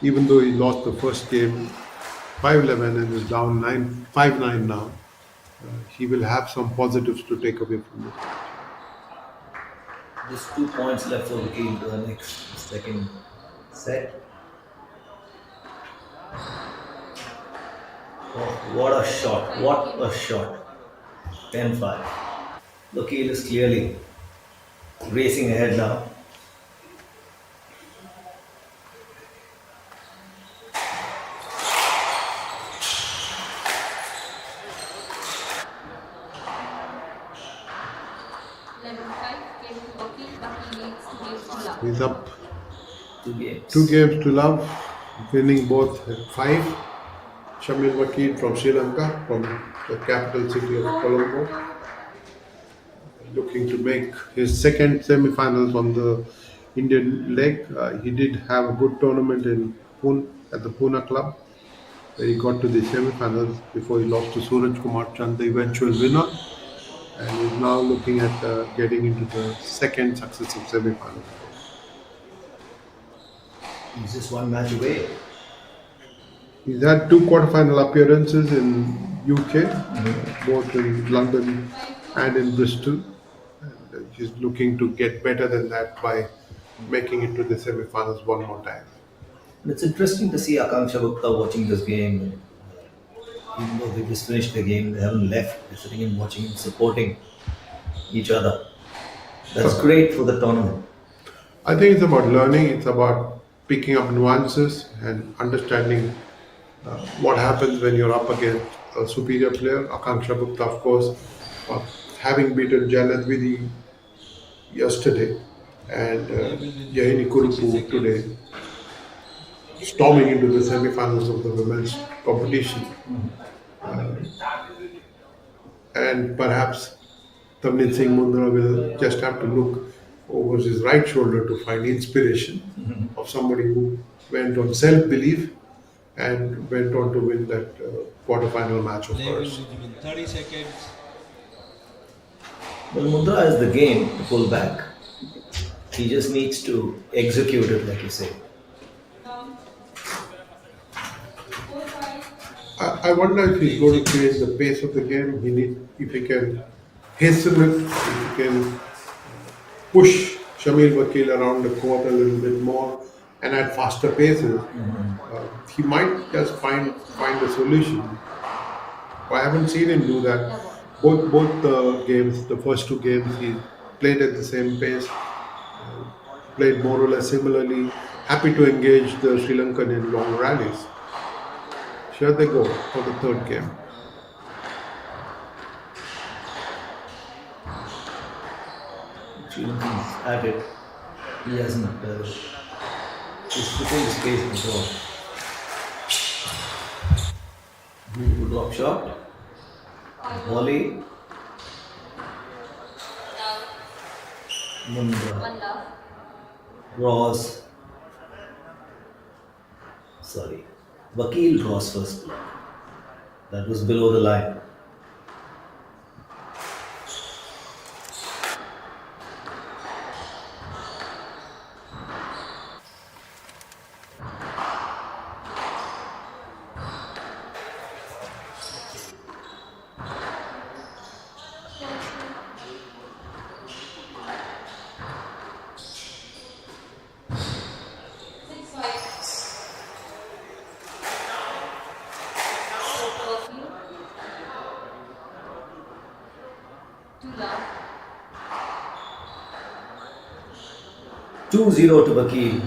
Even though he lost the first game 5-11 and is down 5-9 now, he will have some positives to take away from this. Just 2 points left for Vakil into the next second set. Oh, what a shot! What a shot! 10-5. Vakil is clearly racing ahead now. He's up 2 games. 2 games to love, winning both at 5. Shamil Vakil from Sri Lanka, from the capital city of Colombo, looking to make his second semi-finals on the Indian leg. He did have a good tournament in Pune at the Pune club, where he got to the semi-finals before he lost to Suraj Kumar Chand, the eventual winner, and is now looking at getting into the second successive semi-final. He's just one match away. He's had 2 quarterfinal appearances in UK, both in London and in Bristol. And he's looking to get better than that by making it to the semi-finals one more time. And it's interesting to see Akansha Gupta watching this game. Even though they just finished the game, they haven't left. They're sitting and watching and supporting each other. That's great for the tournament. I think it's about learning. It's about picking up nuances and understanding what happens when you're up against a superior player. Akansha Gupta, of course, having beaten Janet Vidi yesterday and Yenuri Kurupu today, storming into the semi-finals of the women's competition. And perhaps Tavit Singh Mundra will just have to look over his right shoulder to find inspiration of somebody who went on self-belief and went on to win that quarterfinal match of They will hers. be given 30 seconds. Well, Mundra has the game to pull back. He just needs to execute it, like you say. Down. 4-5. I wonder if he's going to change the pace of the game. If he can hasten it, if he can push Shamil Vakil around the court a little bit more and at faster paces, he might just find a solution. I haven't seen him do that. Both the games, the first 2 games, he played at the same pace, played more or less similarly. Happy to engage the Sri Lankan in long rallies. Here they go for the 3rd game. Sri Lanka's at it. He hasn't. He's putting his pace before. Beautiful drop shot. Volley. Down. Mundra. 1 love. Draws. Sorry. Vakil draws first. That was below the line. Two love. 2-0 to Vakil.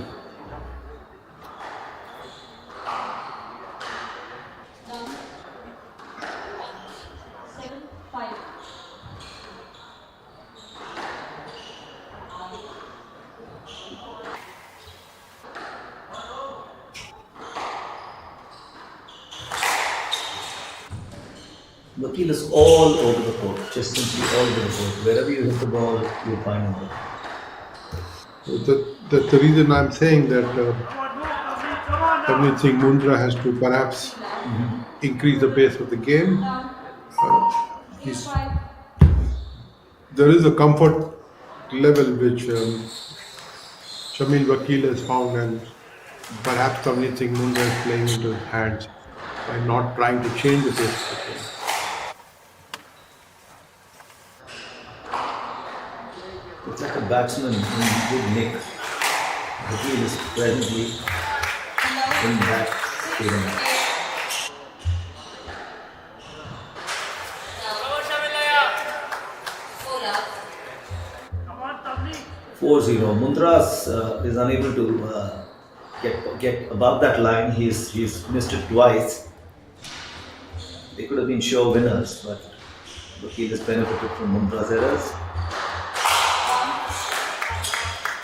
Down. 7-5. Vakil is all over the court, just simply all over the court. Wherever you hit the ball, you'll find him. That's the reason I'm saying that Tavit Singh Mundra has to perhaps increase the pace of the game. Down. He's 8-5. There is a comfort level which Shamil Vakil has found, and perhaps Tavit Singh Mundra is playing into his hands by not trying to change the pace of the game. It's like a batsman in good nick. Vakil is presently in that state. 4-0. Mundras is unable to get above that line. He's missed it twice. They could have been sure winners, but Vakil has benefited from Mundras' errors.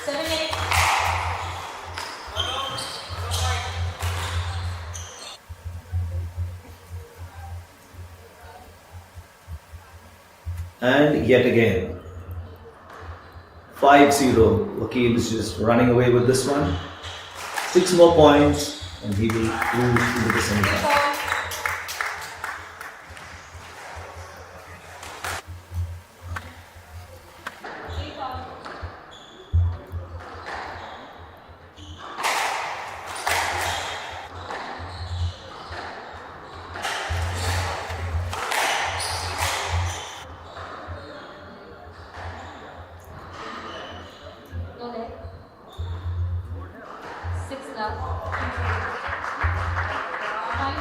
7-8. And yet again, 5-0. Vakil is just running away with this one. 6 more points, and he will cruise into the semifinals. No net. 6 love. 5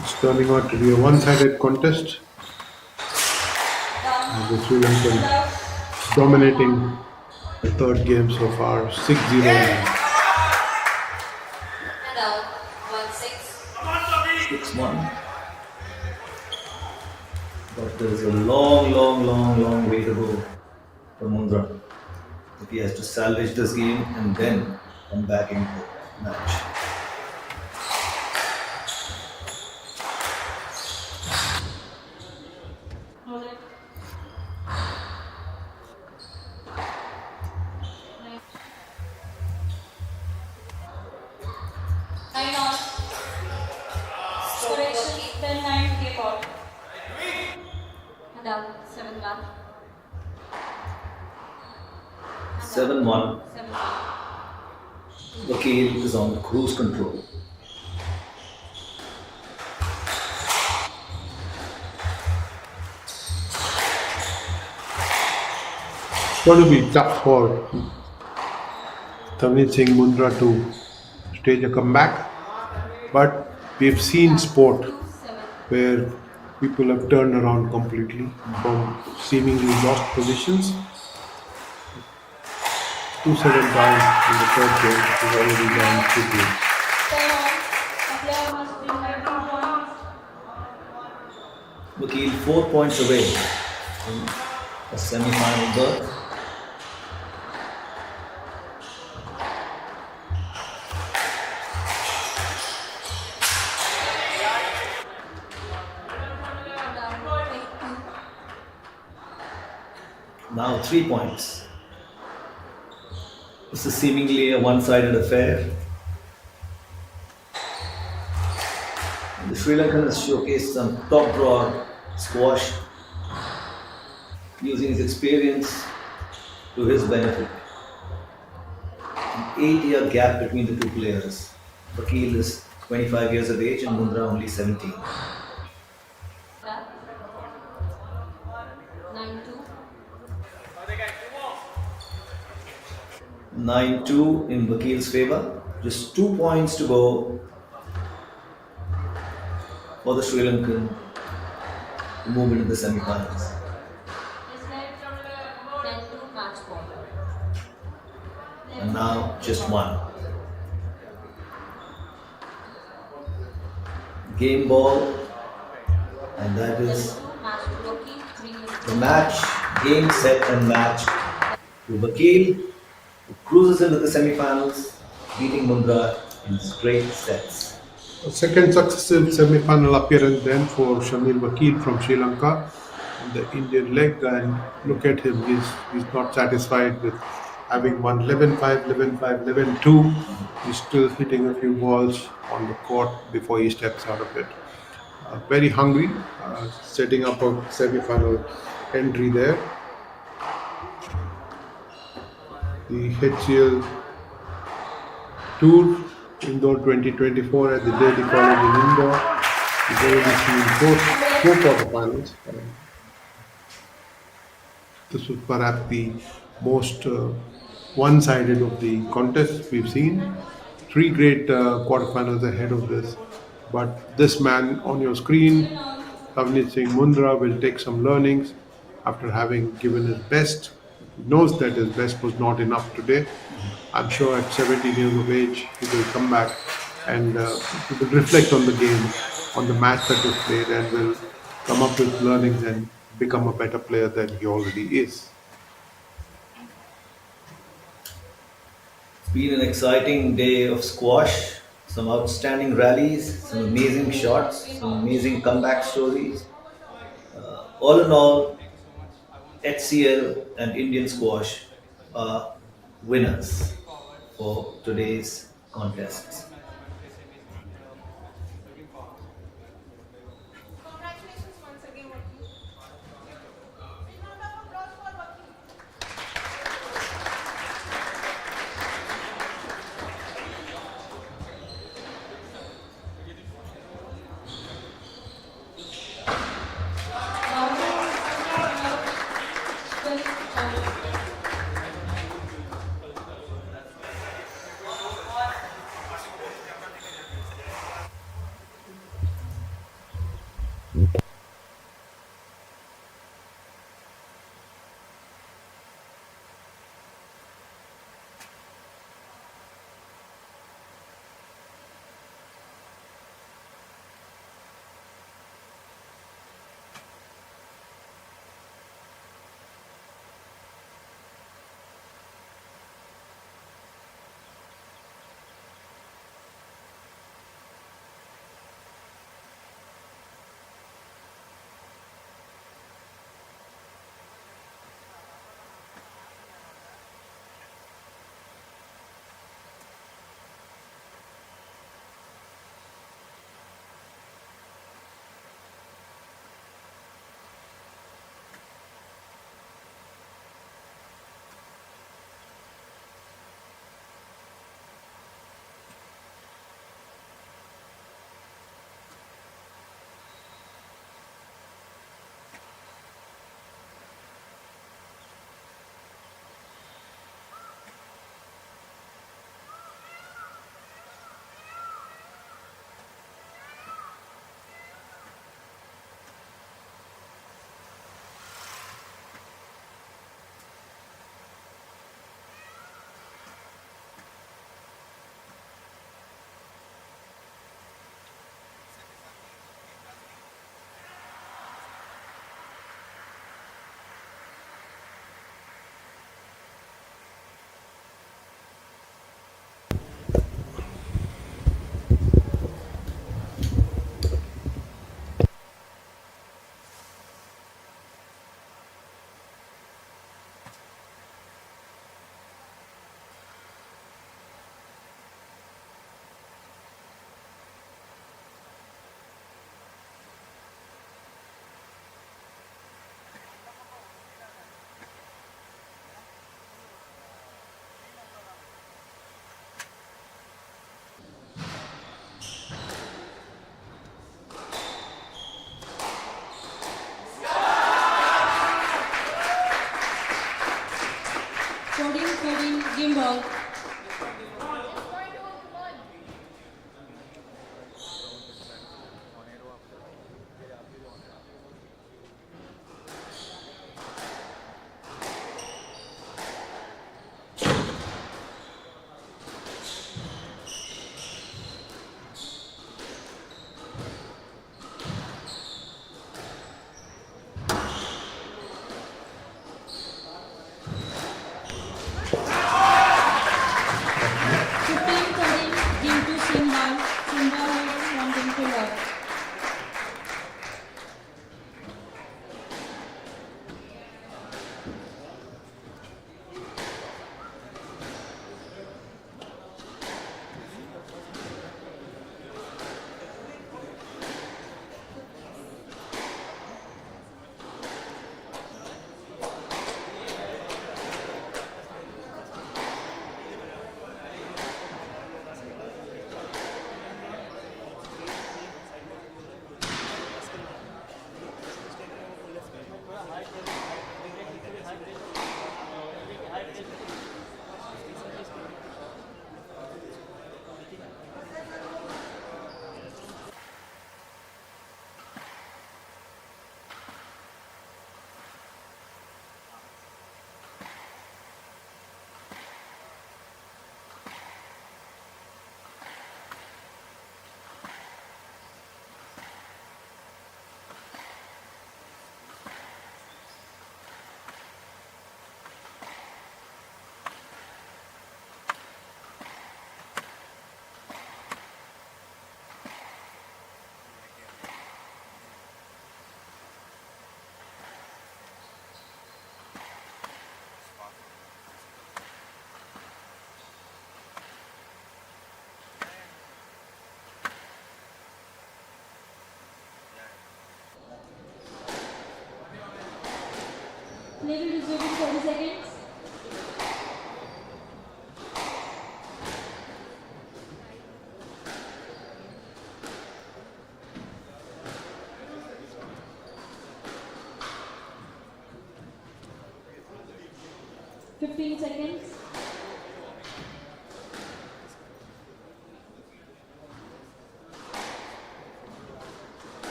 It's turning out to be a one-sided contest. The Sri Lankan dominating the third game so far, 6-0 now. and out. 1-6. 6-1. But there is a long way to go for Mundra. If he has to salvage this game and then come back into the match. No net. 9 on. Correction 10-9 game out. And out. 7 love. 7-1. 7 Vakil is on cruise control. It's going to be tough for Tavit Singh Mundra to stage a comeback, but we've seen sport 7. where people have turned around completely from seemingly lost positions. 2-7 down in the third game, is already down 2 games. 10 on. A player must win by 2 points. Vakil 4 points away from a semi-final berth. And out. Take 2. Now 3 points. This is seemingly a one-sided affair. The Sri Lankan has showcased some top drawer squash using his experience to his benefit. An 8-year gap between the two players. Vakil is 25 years of age and Mundra only 17. 9-2. 9-2 in Vakil's favor. Just 2 points to go for the Sri Lankan to move into the semi-finals. Is net 10-2 match ball. And now just one. Game ball, and that is 10-2 match Loki. 3 the match, game, set, and match to Vakil, who cruises into the semi-finals, beating Mundra in straight sets. A second successive semi-final appearance then for Shamil Vakil from Sri Lanka in the Indian leg, and look at him, he's not satisfied with having won 11-5, 11-5, 11-2. He's still hitting a few balls on the court before he steps out of it. Very hungry, setting up a semi-final entry there. The HCL Tour Indore 2024 at the Daily College in Indore. We've already seen four quarterfinals. This was perhaps the most one-sided of the contests we've seen. 3 great quarterfinals ahead of this. But this man on your screen, Tavit Singh Mundra, will take some learnings after having given his best. He knows that his best was not enough today. I'm sure at 17 years of age, he will come back and he will reflect on the game, on the match that was played, and will come up with learnings and become a better player than he already is. been an exciting day of squash, some outstanding rallies, some amazing shots, some amazing comeback stories. All in all, HCL and Indian squash are winners for today's contests. Congratulations once again, Vakil. Big round of applause for Vakil. Game ball. Play will resume in 30 seconds. Fifteen seconds.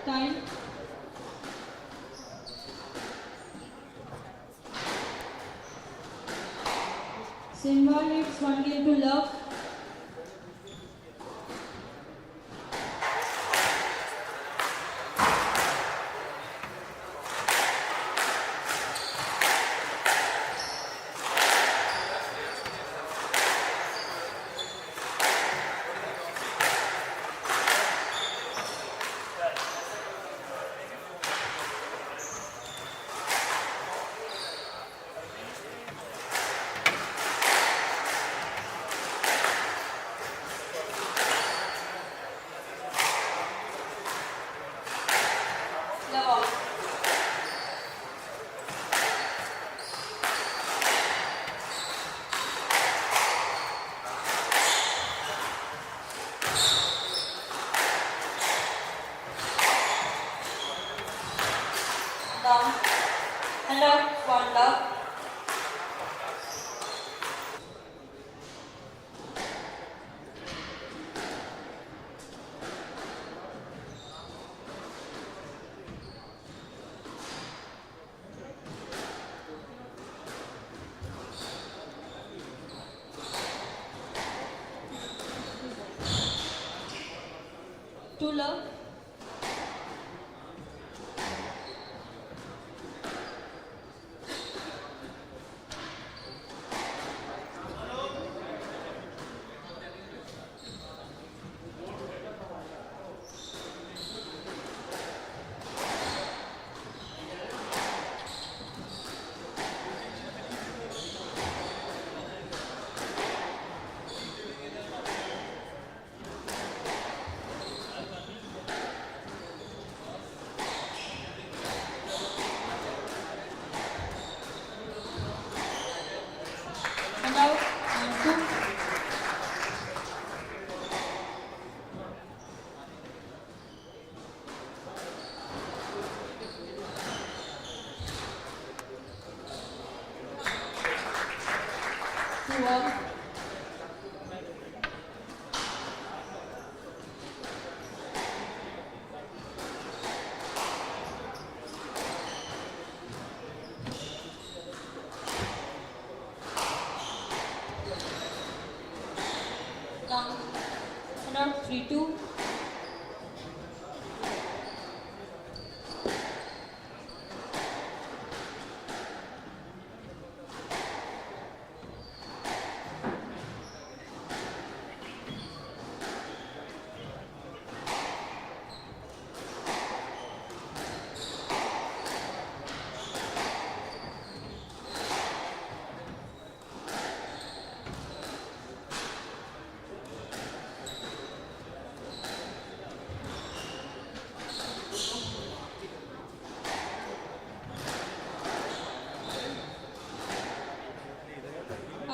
Time. Simba leads 1 game to love. Love all. Down. And up. One love. Two love. And out. And two. Two up. Down. And out. 3-2.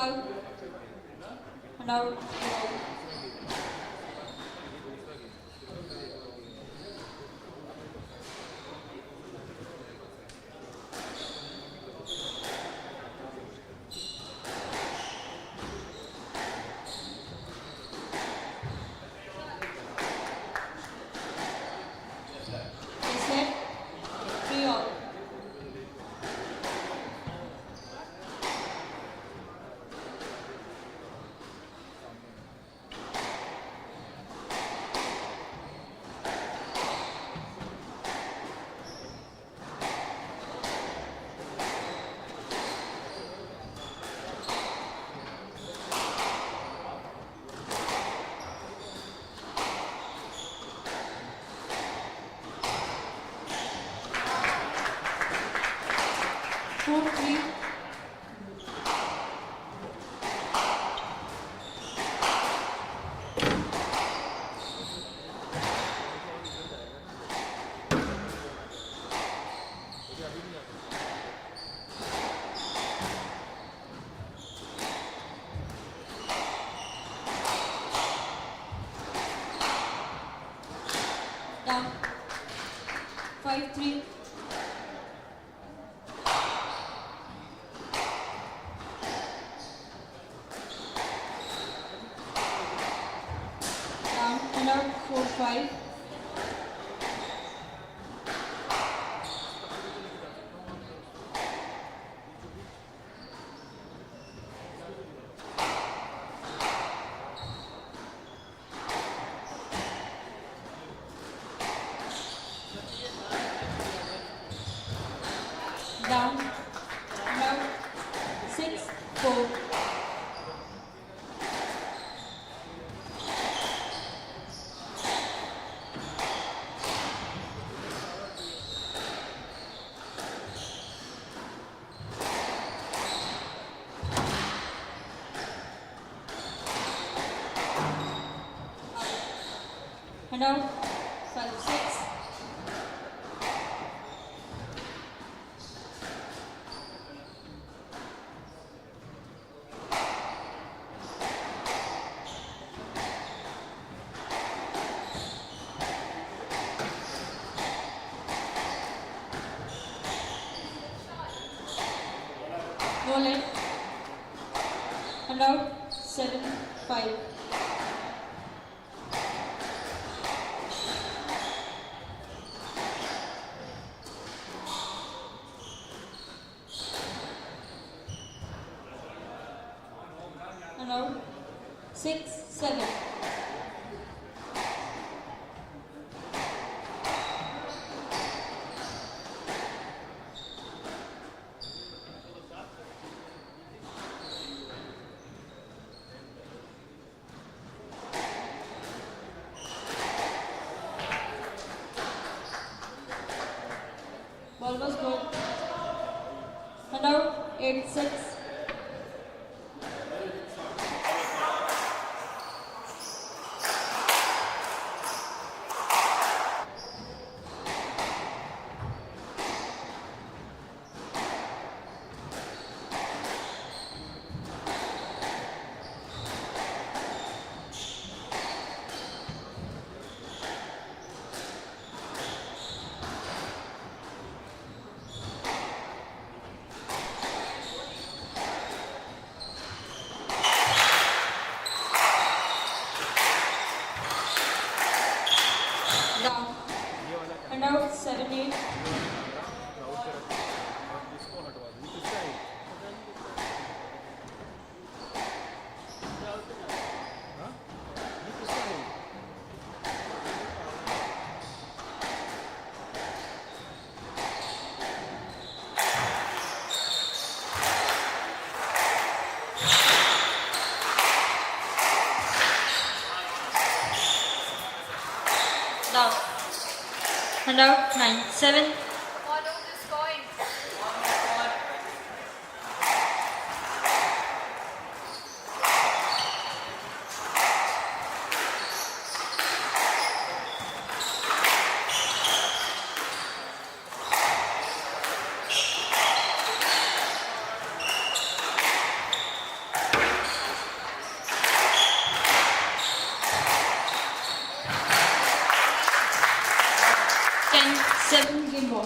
Out. And out. Reset. 3 all. Four, three. 5-3. Down and out 4-5. Down and out 6-4. And out 5-6. Ball in and out 7-5. And out 6-7. Ball was good. And out 8-6. Down and out 7-8. Down and out 9-7. Follow this point. Seven game ball.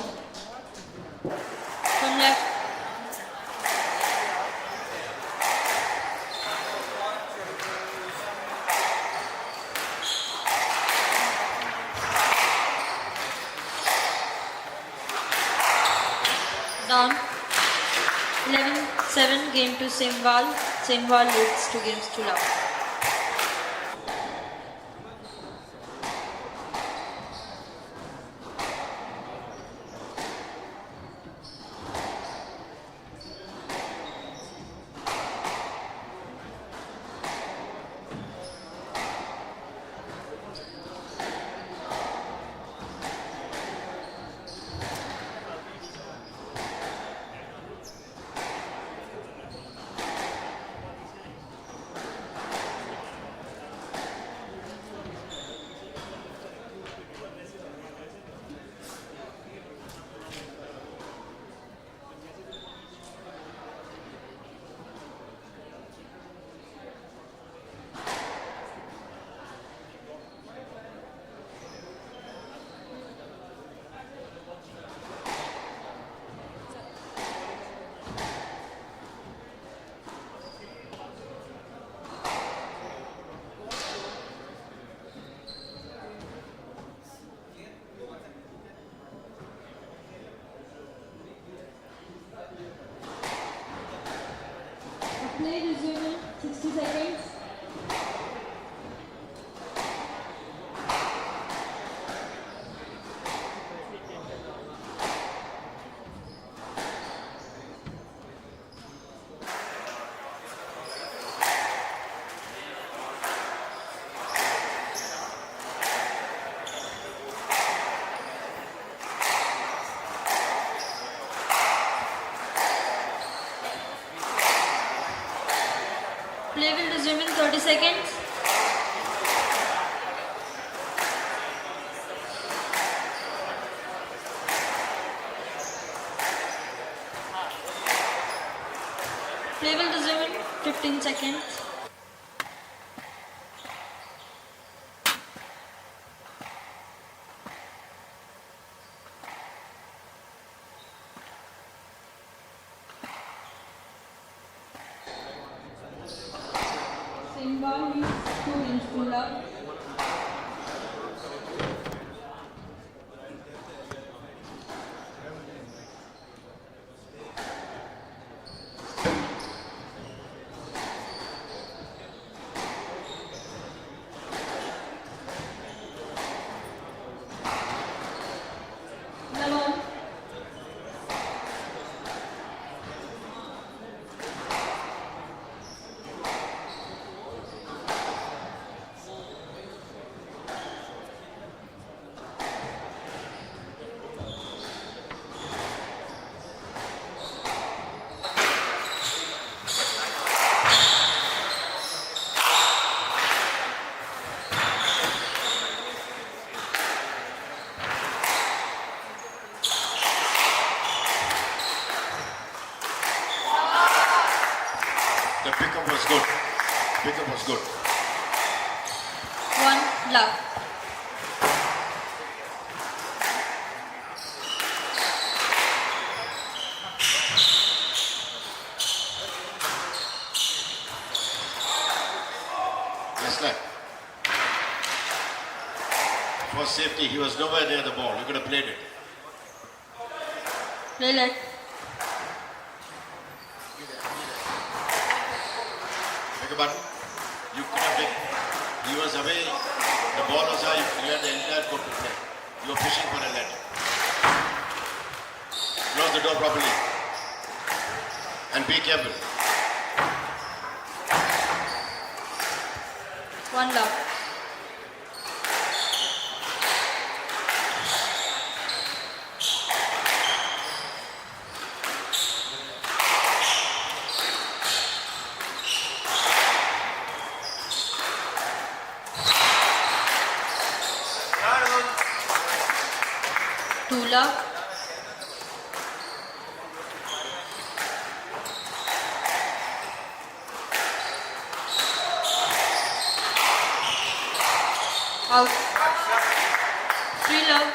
From left. Down. 11-7 game to Singwal. Singwal leads 2 games to love. Play resuming 60 seconds. Play will resume in 30 seconds. Play will resume in 15 seconds. Simba leads 2 love. Love. The pickup was good. Pickup was good. 1 love. Yes, left. For safety, he was nowhere near the ball. You could have played it. Play let. Beg your pardon? You could have taken. He was away. The ball was high. You had the entire court to play. You were pushing for a let. Close the door properly. And be careful. 1 love. Two love. Out. 3 love.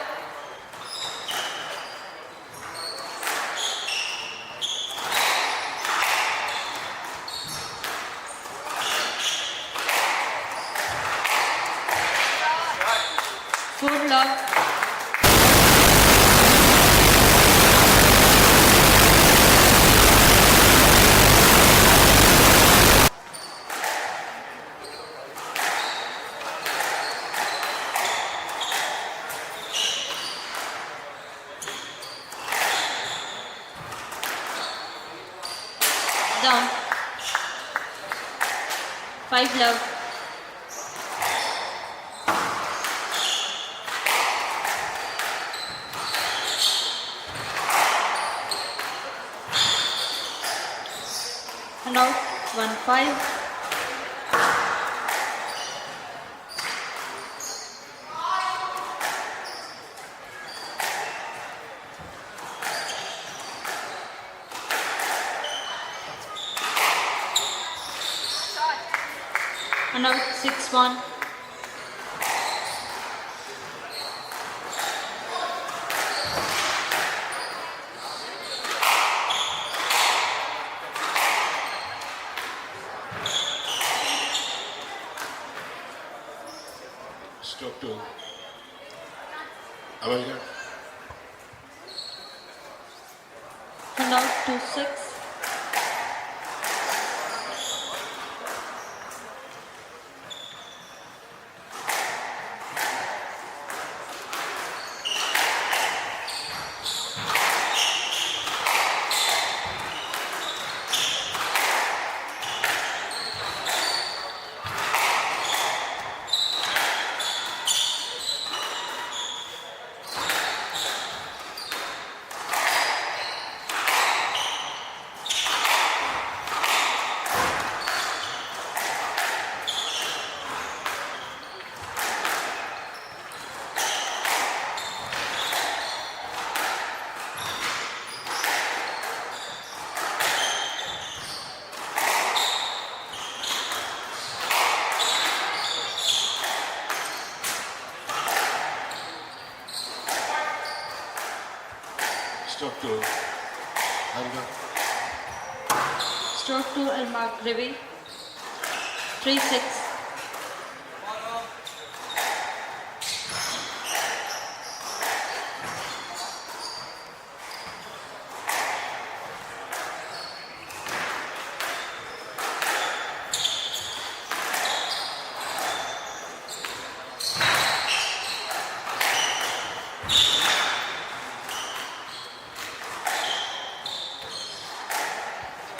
Four love. Down. 5 love. And out. 1-5. And out 6-1. Stroke to Amalga. And out 2-6. Stroke 2. Radika. Stroke to Al-Maghribi. 3-6.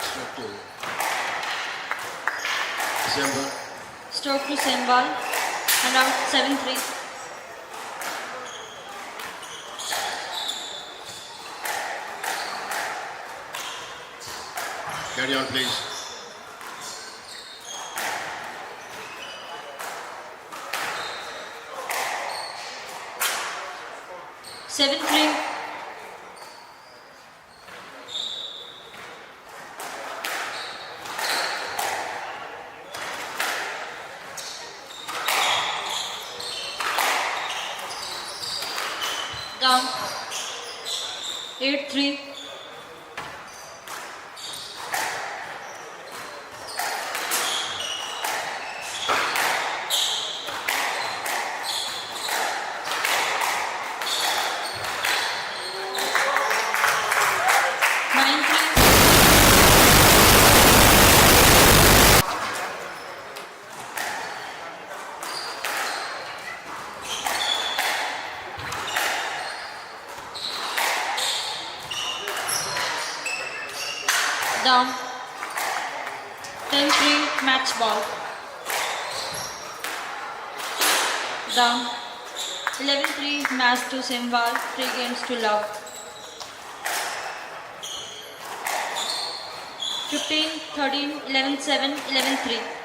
Stroke 2. December. Stroke to same ball. And out 7-3. Carry on, please. Seven three. Down. 8-3. Down. 10-3 match ball. Down. 11-3 match to same ball. 3 games to love. 15-13, 11-7, 11-3.